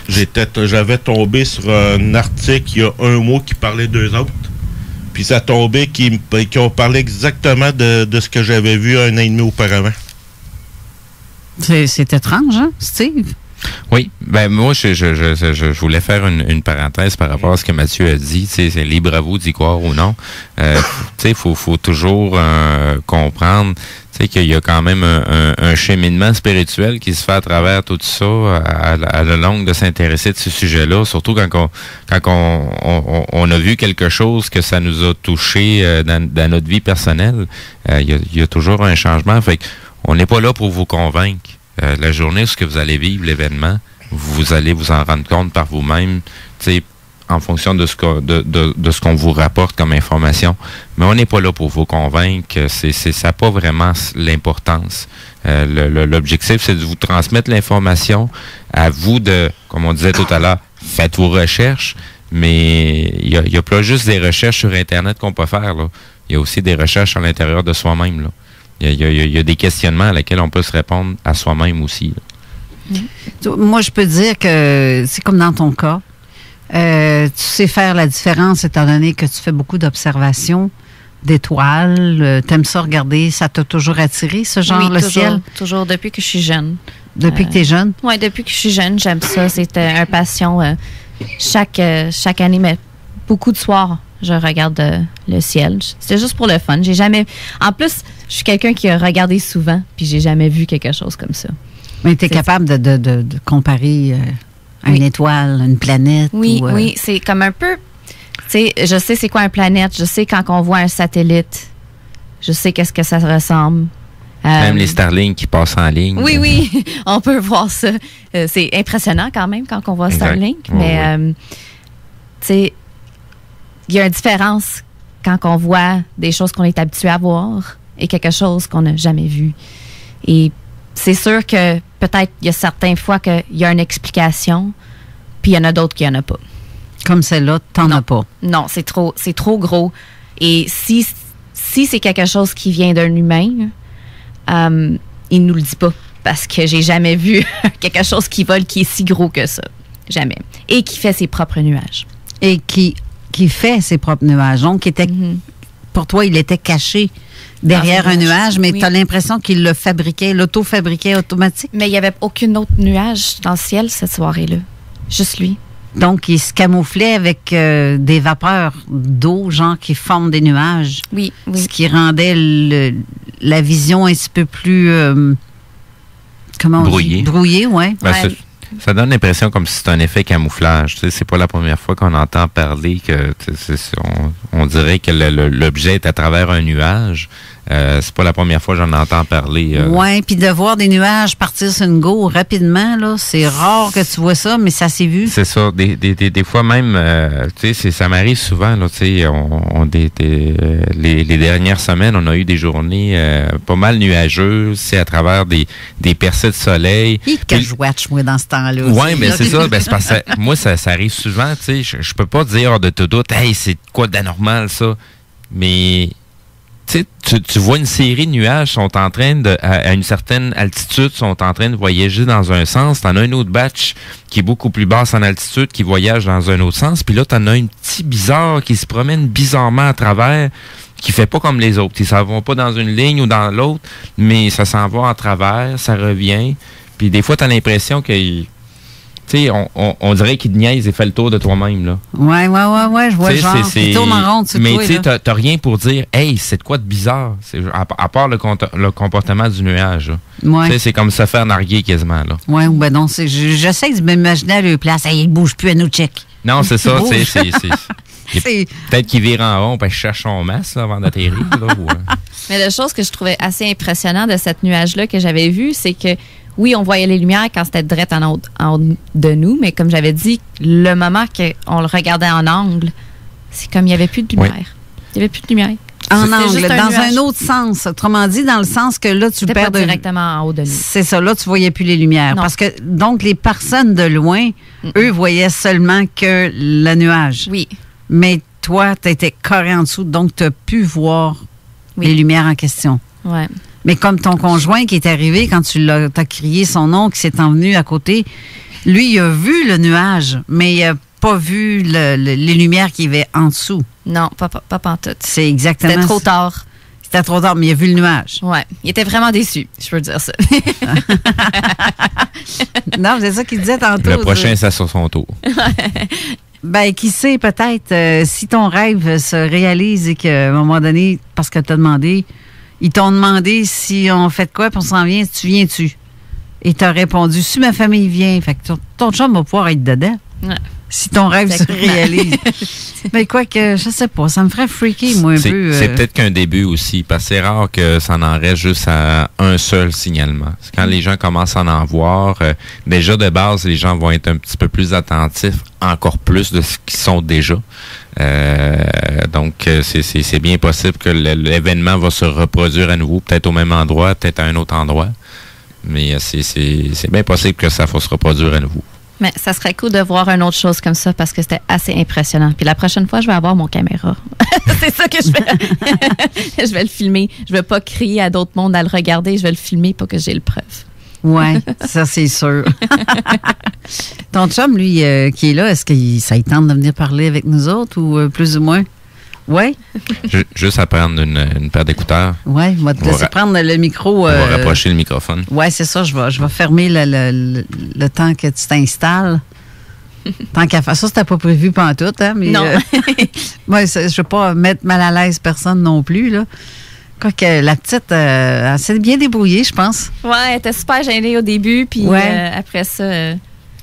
j'avais tombé sur un article il y a un mois qui parlait d'eux autres. Puis ça tombait qui ont parlé exactement de ce que j'avais vu 1 an et demi auparavant. C'est étrange, hein, Steve? Oui, ben moi je voulais faire une parenthèse par rapport à ce que Mathieu a dit. C'est libre à vous d'y croire ou non. Faut toujours comprendre qu'il y a quand même un cheminement spirituel qui se fait à travers tout ça, à la longue de s'intéresser de ce sujet-là, surtout quand on a vu quelque chose que ça nous a touché dans notre vie personnelle. Il y a toujours un changement. Fait qu'on n'est pas là pour vous convaincre. La journée où vous allez vivre l'événement, vous allez vous en rendre compte par vous-même, en fonction de ce qu'on vous rapporte comme information. Mais on n'est pas là pour vous convaincre. Ça n'a pas vraiment l'importance. L'objectif, c'est de vous transmettre l'information. À vous comme on disait tout à l'heure, faites vos recherches. Mais il y a pas juste des recherches sur Internet qu'on peut faire. Il y a aussi des recherches à l'intérieur de soi-même. Là. Il y a des questionnements à lesquels on peut se répondre à soi-même aussi. Moi, je peux dire que c'est comme dans ton cas. Tu sais faire la différence étant donné que tu fais beaucoup d'observations, d'étoiles. T'aimes ça regarder? Ça t'a toujours attiré, ce genre, le ciel? Toujours, depuis que je suis jeune. Depuis que tu es jeune? Oui, depuis que je suis jeune, j'aime ça. C'est une passion. Chaque année, mais beaucoup de soirs, je regarde le ciel. C'est juste pour le fun. J'ai jamais... En plus, je suis quelqu'un qui a regardé souvent, puis j'ai jamais vu quelque chose comme ça. Mais tu es capable de comparer une étoile, une planète? Oui, oui. C'est comme un peu... Tu sais, je sais c'est quoi une planète. Je sais quand on voit un satellite. Je sais qu'est-ce que ça ressemble. Même les Starlink qui passent en ligne. Oui, oui. On peut voir ça. C'est impressionnant quand même quand on voit Starlink. Oh, mais, tu sais, il y a une différence quand on voit des choses qu'on est habitué à voir et quelque chose qu'on n'a jamais vu. Et c'est sûr que peut-être il y a certaines fois qu'il y a une explication, puis il y en a d'autres qui n'y en a pas. Comme celle-là, t'en as pas. Non, c'est trop gros. Et si c'est quelque chose qui vient d'un humain, il nous le dit pas. parce que j'ai jamais vu quelque chose qui vole qui est si gros que ça. Jamais. Et qui fait ses propres nuages. Et qui fait ses propres nuages. Donc, pour toi, il était caché derrière un nuage, mais tu as l'impression qu'il le fabriquait, l'auto-fabriquait automatique. Mais il n'y avait aucun autre nuage dans le ciel cette soirée-là. Juste lui. Donc, il se camouflait avec des vapeurs d'eau, genre qui forment des nuages. Oui. Ce qui rendait la vision un petit peu plus... comment on dit? Brouillée, oui. Ben, ça donne l'impression comme si c'était un effet camouflage. Tu sais, c'est pas la première fois qu'on entend parler que on dirait que l'objet est à travers un nuage. C'est pas la première fois que j'en entends parler. Oui, puis de voir des nuages partir sur une go rapidement, là, c'est rare que tu vois ça, mais ça s'est vu. C'est ça. Des fois même, tu sais, ça m'arrive souvent, là, tu sais, les dernières semaines, on a eu des journées pas mal nuageuses, c'est à travers des percées de soleil. Que je watch, moi, dans ce temps-là. Oui, mais c'est ça. Ben, c'est parce que moi, ça arrive souvent, tu sais, je peux pas dire de tout doute, hey, c'est quoi d'anormal, ça? Mais... Tu vois une série de nuages sont en train à une certaine altitude, sont en train de voyager dans un sens. T'en as un autre batch qui est beaucoup plus basse en altitude, qui voyage dans un autre sens. Puis là, t'en as un petit bizarre qui se promène bizarrement à travers, qui fait pas comme les autres. Ils s'en vont pas dans une ligne ou dans l'autre, mais ça s'en va à travers, ça revient. Puis des fois, t'as l'impression que... Tu sais, on dirait qu'il te niaise et fait le tour de toi-même, là. Ouais, je vois le genre. Il tourne en rond, mais tu sais, t'as rien pour dire, hey, c'est de quoi de bizarre? À part le comportement du nuage, ouais. Tu sais, c'est comme se faire narguer quasiment, là. Ouais, ben non, j'essaie de m'imaginer à leur place. Hey, il bouge plus à nous check. Non, c'est ça, tu sais, peut-être qu'il vire en rond et cherche son masque là, avant d'atterrir, là. Mais la chose que je trouvais assez impressionnante de cette nuage-là que j'avais vue, c'est que oui, on voyait les lumières quand c'était direct en haut de nous, mais comme j'avais dit, le moment qu'on le regardait en angle, c'est comme il n'y avait plus de lumière. Oui. Il n'y avait plus de lumière. En angle, dans un autre sens. Autrement dit, dans le sens que là, tu perds directement en haut de nous. C'est ça, là, tu ne voyais plus les lumières. Non. Parce que, donc, les personnes de loin, eux, voyaient seulement que le nuage. Oui. Mais toi, tu étais carré en dessous, donc tu as pu voir les lumières en question. Oui. Mais comme ton conjoint qui est arrivé quand tu as crié son nom, qui s'est envenu à côté, lui, il a vu le nuage, mais il n'a pas vu les lumières qui y avait en dessous. Non, pas pantoute. C'est exactement. C'était trop tard. C'était trop tard, mais il a vu le nuage. Oui. Il était vraiment déçu, je peux dire ça. Non, c'est ça qu'il disait tantôt. Le prochain, c'est sur son tour. Ben, qui sait, peut-être, si ton rêve se réalise et qu'à un moment donné, parce que tu as demandé, ils t'ont demandé si on fait de quoi, puis on s'en vient, tu viens-tu? Et tu as répondu, si ma famille vient. Fait que ton chum va pouvoir être dedans. Ouais. Si ton rêve se réalise. Mais quoi que, je sais pas, ça me ferait freaker, moi, un peu. C'est peut-être qu'un début aussi, parce que c'est rare que ça en reste juste à un seul signalement. Quand les gens commencent à en voir, déjà de base, les gens vont être un petit peu plus attentifs, encore plus de ce qu'ils sont déjà. Donc, c'est bien possible que l'événement va se reproduire à nouveau, peut-être au même endroit, peut-être à un autre endroit. Mais c'est bien possible que ça va se reproduire à nouveau. Mais ça serait cool de voir une autre chose comme ça parce que c'était assez impressionnant. Puis la prochaine fois, je vais avoir mon caméra. C'est ça que je vais. Je vais le filmer. Je ne vais pas crier à d'autres mondes à le regarder. Je vais le filmer pour que j'ai le preuve. Oui, ça c'est sûr. Ton chum, lui, qui est là, est-ce que ça lui tente de venir parler avec nous autres ou plus ou moins? Oui. Juste à prendre une paire d'écouteurs. Oui, on va te laisser prendre le micro. On va rapprocher le microphone. Oui, c'est ça. Je vais fermer le temps que tu t'installes. Tant qu'à faire ça, c'était pas prévu pantoute, hein? Mais, non. Moi, je ne veux pas mettre mal à l'aise personne non plus, là. Quoique la petite, elle s'est bien débrouillée, je pense. Oui, elle était super gênée au début, puis après ça...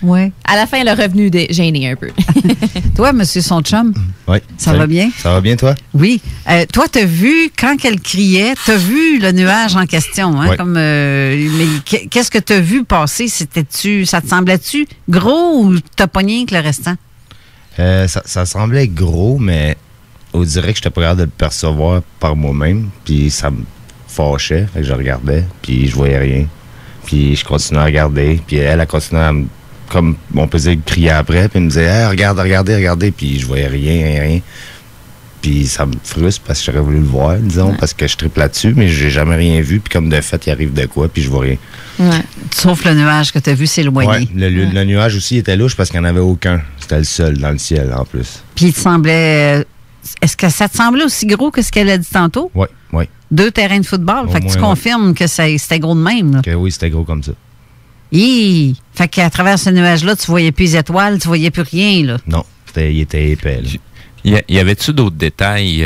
Ouais. À la fin, elle est revenue gênée un peu. Toi, monsieur son chum? Oui. Ça va bien? Ça va bien, toi? Oui. Toi, t'as vu, quand qu'elle criait, t'as vu le nuage en question, hein? Oui. Comme, mais qu'est-ce que t'as vu passer? Ça te semblait-tu gros ou t'as pogné que le restant? Ça semblait gros, mais on dirait que je n'étais pas capable de le percevoir par moi-même. Puis ça me fâchait. Fait que je regardais, puis je voyais rien. Puis je continuais à regarder. Puis elle a continué à me... Comme on peut dire, crier après, puis elle me disait hey, regardez, puis je voyais rien. Puis ça me frustre parce que j'aurais voulu le voir, disons, parce que je triple là-dessus, mais j'ai jamais rien vu. Puis comme de fait, il arrive de quoi, puis je vois rien. Ouais. Sauf le nuage que tu as vu s'éloigner. Ouais, le nuage aussi était louche parce qu'il n'y en avait aucun. C'était le seul dans le ciel, en plus. Puis il te semblait... Est-ce que ça te semblait aussi gros que ce qu'elle a dit tantôt? Oui, oui. 2 terrains de football. Fait que tu confirmes que c'était gros de même. Là. Que oui, c'était gros comme ça. Fait qu'à travers ce nuage-là, tu voyais plus les étoiles, tu voyais plus rien. Là. Non, il était épais. Là. Y avait-tu d'autres détails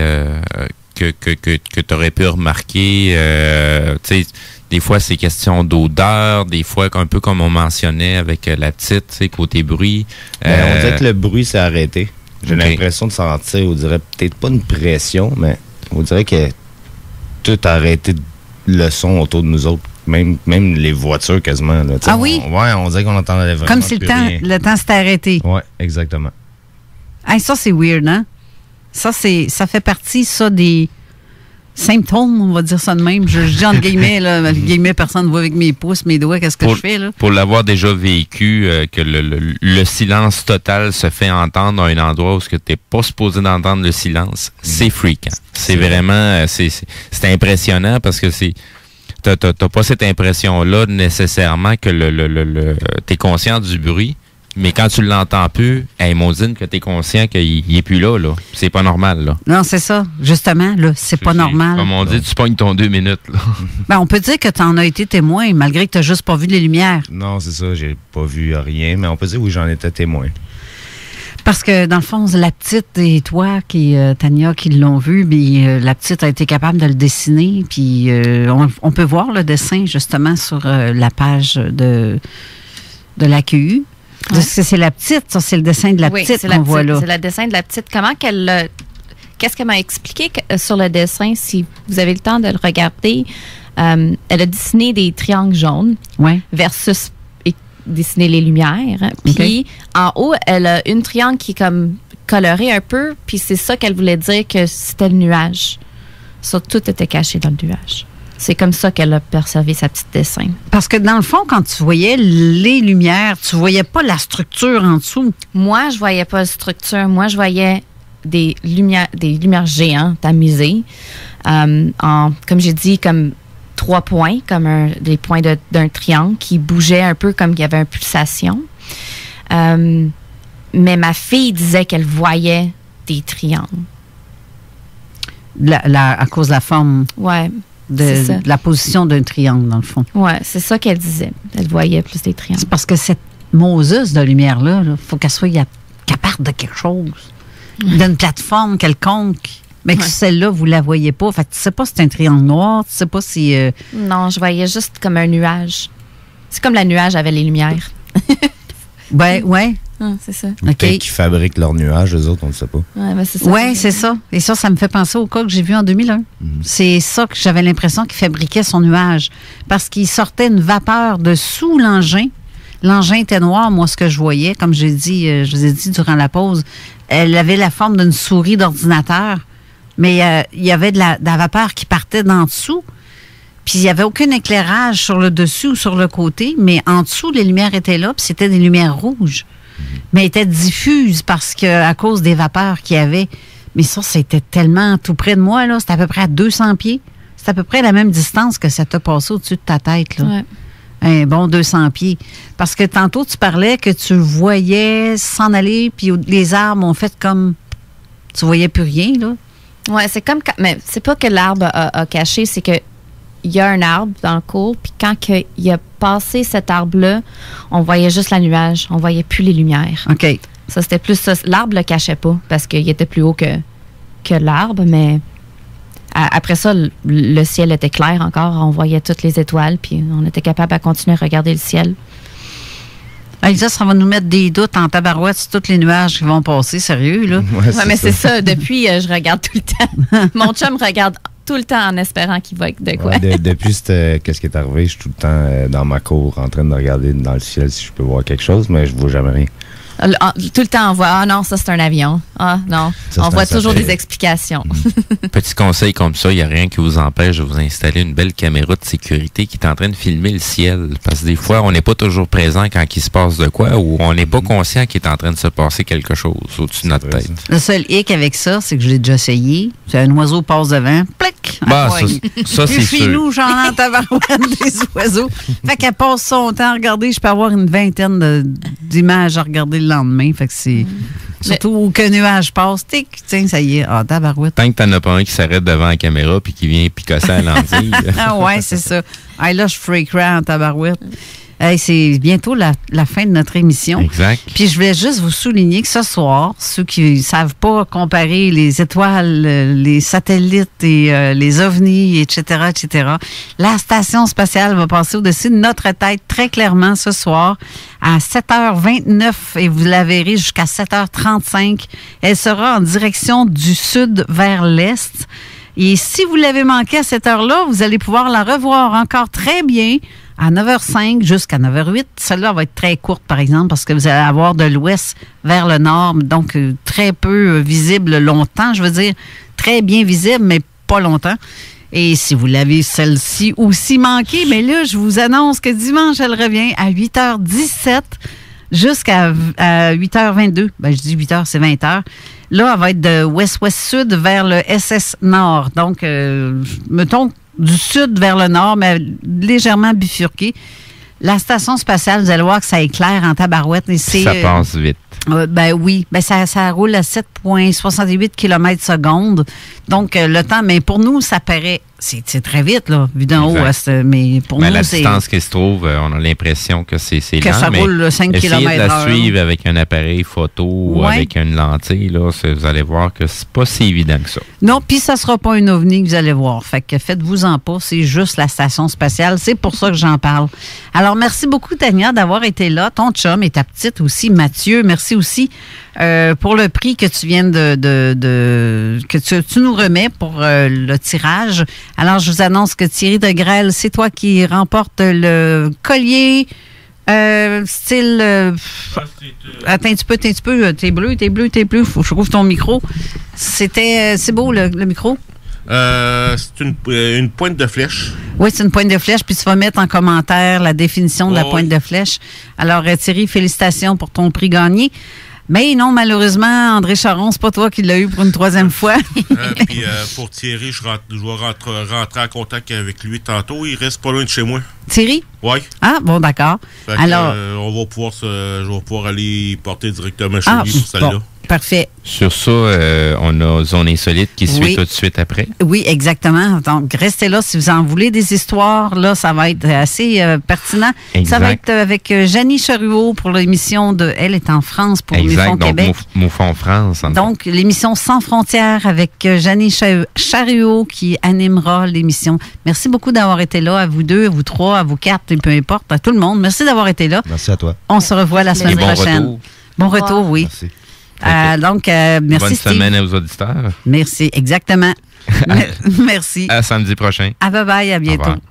que tu aurais pu remarquer? Des fois, c'est question d'odeur, des fois, un peu comme on mentionnait avec la petite, côté bruit. On dirait que le bruit s'est arrêté. J'ai l'impression de sentir, on dirait peut-être pas une pression, mais on dirait que tout a arrêté le son autour de nous autres. Même les voitures quasiment. Là. Oui? On dirait qu'on entendait vraiment comme si le temps s'était arrêté. Oui, exactement. Hey, ça, c'est weird, hein? Ça fait partie, des symptômes, on va dire ça de même. Je dis entre guillemets, là, guillemets, personne ne voit avec mes pouces, mes doigts, qu'est-ce que je fais, là? Pour l'avoir déjà vécu, que le silence total se fait entendre à un endroit où tu n'es pas supposé d'entendre le silence, c'est fréquent. C'est vraiment, c'est impressionnant parce que t'as pas cette impression-là nécessairement que t'es conscient du bruit. Mais quand tu l'entends plus, Maudine, que tu es conscient qu'il n'est plus là. C'est pas normal. Là. Non, c'est ça. Justement, là, c'est pas normal. Comme on dit, tu pognes ton 2 minutes. Là. On peut dire que tu en as été témoin, malgré que tu n'as juste pas vu les lumières. Non, c'est ça. J'ai pas vu rien. Mais on peut dire oui, j'en étais témoin. Parce que, dans le fond, la petite et toi, Tania, qui l'ont vu, la petite a été capable de le dessiner. Puis on peut voir le dessin, justement, sur la page de l'AQU. Ouais. C'est la petite, ça, c'est le dessin de la petite qu'on voit là. C'est le dessin de la petite. Qu'est-ce qu'elle m'a expliqué sur le dessin, si vous avez le temps de le regarder? Elle a dessiné des triangles jaunes versus dessiner les lumières. Puis en haut, elle a une triangle qui est comme colorée un peu, puis c'est ça qu'elle voulait dire que c'était le nuage. Ça, tout était caché dans le nuage. C'est comme ça qu'elle a perçu sa petite dessin. Parce que dans le fond, quand tu voyais les lumières, tu voyais pas la structure en dessous. Moi, je voyais pas la structure. Moi, je voyais des lumières géantes amusées. Comme j'ai dit, comme 3 points, comme des points d'un triangle qui bougeaient un peu comme il y avait une pulsation. Mais ma fille disait qu'elle voyait des triangles. À cause de la forme. Ouais. De la position d'un triangle, dans le fond. Oui, c'est ça qu'elle disait. Elle voyait plus des triangles. C'est parce que cette Moses de lumière-là, il faut qu'elle soit capable de quelque chose, d'une plateforme quelconque. Mais que celle-là, vous ne la voyez pas. Fait que tu ne sais pas si c'est un triangle noir, tu ne sais pas si... Non, je voyais juste comme un nuage. C'est comme le nuage avait les lumières. Ouais. C'est ça. Peut-être qu'ils fabriquent leurs nuages, eux autres, on ne sait pas. Oui, c'est ça. Oui, c'est ça. Et ça me fait penser au cas que j'ai vu en 2001. C'est ça que j'avais l'impression qu'il fabriquait son nuage. Parce qu'il sortait une vapeur de sous l'engin. L'engin était noir, moi, ce que je voyais. Comme je vous ai dit durant la pause, elle avait la forme d'une souris d'ordinateur. Mais il y avait de la vapeur qui partait d'en dessous. Puis il n'y avait aucun éclairage sur le dessus ou sur le côté. Mais en dessous, les lumières étaient là. Puis c'était des lumières rouges. Mais étaient diffuses à cause des vapeurs qu'il y avait. Mais ça, c'était tellement tout près de moi, là. C'était à peu près à 200 pieds. C'est à peu près la même distance que ça t'a passé au-dessus de ta tête, là. Ouais. Un bon 200 pieds. Parce que tantôt, tu parlais que tu voyais s'en aller, puis les arbres ont fait comme... Tu voyais plus rien, là. Oui, c'est comme... Mais c'est pas que l'arbre a caché, c'est que il y a un arbre dans le cours, puis quand il a passé cet arbre-là, on voyait juste la nuage. On voyait plus les lumières. OK. Ça, c'était plus ça. L'arbre le cachait pas, parce qu'il était plus haut que l'arbre, mais après ça, le ciel était clair encore. On voyait toutes les étoiles, puis on était capable de continuer à regarder le ciel. Ça va nous mettre des doutes en tabarouette sur tous les nuages qui vont passer, sérieux, là. Ouais, mais c'est ça. Depuis, je regarde tout le temps. Mon chum regarde tout le temps en espérant qu'il va être de quoi. Ouais, depuis qu'est-ce qui est arrivé, je suis tout le temps dans ma cour en train de regarder dans le ciel si je peux voir quelque chose, mais je ne vois jamais rien. Tout le temps, on voit, ah non, ça c'est un avion. Ah non, Ça, on c'est voit un toujours satellite. des explications. Petit conseil comme ça, il n'y a rien qui vous empêche de vous installer une belle caméra de sécurité qui est en train de filmer le ciel. Parce que des fois, on n'est pas toujours présent quand il se passe de quoi ou on n'est pas conscient qu'il est en train de se passer quelque chose au-dessus de notre tête. Le seul hic avec ça, c'est que je l'ai déjà essayé. C'est un oiseau passe devant, plic! Bah, elle poigne. ça, Puis c'est chez sûr. nous, j'en ai en tabarouette des oiseaux. Fait qu'elle passe son temps à regarder. Je peux avoir une vingtaine d'images à regarder le lendemain. Fait que c'est... Surtout que nuage passe, tic, tiens, ça y est, tabarouette. Tant que t'en as pas un qui s'arrête devant la caméra puis qui vient picosser à la lentille. Ah ouais, c'est ça. Hey, là, je freakerais en tabarouette. Hey, c'est bientôt la fin de notre émission. Exact. Puis je voulais juste vous souligner que ce soir, ceux qui ne savent pas comparer les étoiles, les satellites et les ovnis, etc., la station spatiale va passer au-dessus de notre tête très clairement ce soir à 7h29 et vous la verrez jusqu'à 7h35. Elle sera en direction du sud vers l'est. Et si vous l'avez manqué à cette heure-là, vous allez pouvoir la revoir encore très bien à 9h05 jusqu'à 9h08. Celle-là va être très courte, par exemple, parce que vous allez avoir de l'ouest vers le nord, donc très peu visible longtemps. Je veux dire, très bien visible, mais pas longtemps. Et si vous l'avez celle-ci aussi manquée, mais là, je vous annonce que dimanche, elle revient à 8h17 jusqu'à 8h22. Ben, je dis 8h, c'est 20h. Là, elle va être de ouest-ouest-sud vers le SS Nord. Donc, mettons du sud vers le nord, mais légèrement bifurqué. La station spatiale, vous allez voir que ça éclaire en tabarouette. Et c'est, ça passe vite. Ben oui, ben ça roule à 7,68 km/s. Donc, le temps, mais pour nous, ça paraît, c'est très vite, là, vu d'en haut. Mais pour nous, la c'est... distance qui se trouve, on a l'impression que c'est que lent, ça roule 5 essayez km/h. de la suivre avec un appareil photo ou avec une lentille, là, vous allez voir que c'est pas si évident que ça. Non, puis ça sera pas un ovni que vous allez voir. Fait que faites-vous-en pas, c'est juste la station spatiale. C'est pour ça que j'en parle. Alors, merci beaucoup, Tania, d'avoir été là. Ton chum et ta petite aussi, Mathieu. Merci aussi pour le prix que tu viens que tu nous remets pour le tirage. Alors, je vous annonce que Thierry de Grelle, c'est toi qui remporte le collier style... attends un petit peu, t'es bleu. Faut que je rouvre ton micro. C'est beau, le micro? C'est une pointe de flèche. Oui, c'est une pointe de flèche, puis tu vas mettre en commentaire la définition de la pointe de flèche. Alors, Thierry, félicitations pour ton prix gagné. Mais non, malheureusement, André Charon, c'est pas toi qui l'as eu pour une troisième fois. Puis pour Thierry, je vais rentrer en contact avec lui tantôt. Il reste pas loin de chez moi. Thierry? Oui. Ah, bon, d'accord. Alors, je vais pouvoir aller porter directement chez lui pour celle-là. Bon, parfait. Sur ça, on a Zone Insolite qui suit tout de suite après. Oui, exactement. Donc, restez là si vous en voulez des histoires. Là, ça va être assez pertinent. Exact. Ça va être avec Janie Charuot pour l'émission de Elle est en France pour Moufon Québec. Donc, Moufon France. Donc, l'émission Sans frontières avec Janie Charuot qui animera l'émission. Merci beaucoup d'avoir été là, à vous deux, à vous trois, à vous quatre, et peu importe, à tout le monde. Merci d'avoir été là. Merci à toi. On se revoit la semaine prochaine. Retour. Bon retour, oui. Merci. Donc, merci Bonne Steve. semaine à vos auditeurs. Merci, exactement. Merci. À samedi prochain. À bye-bye, à bientôt. Au revoir.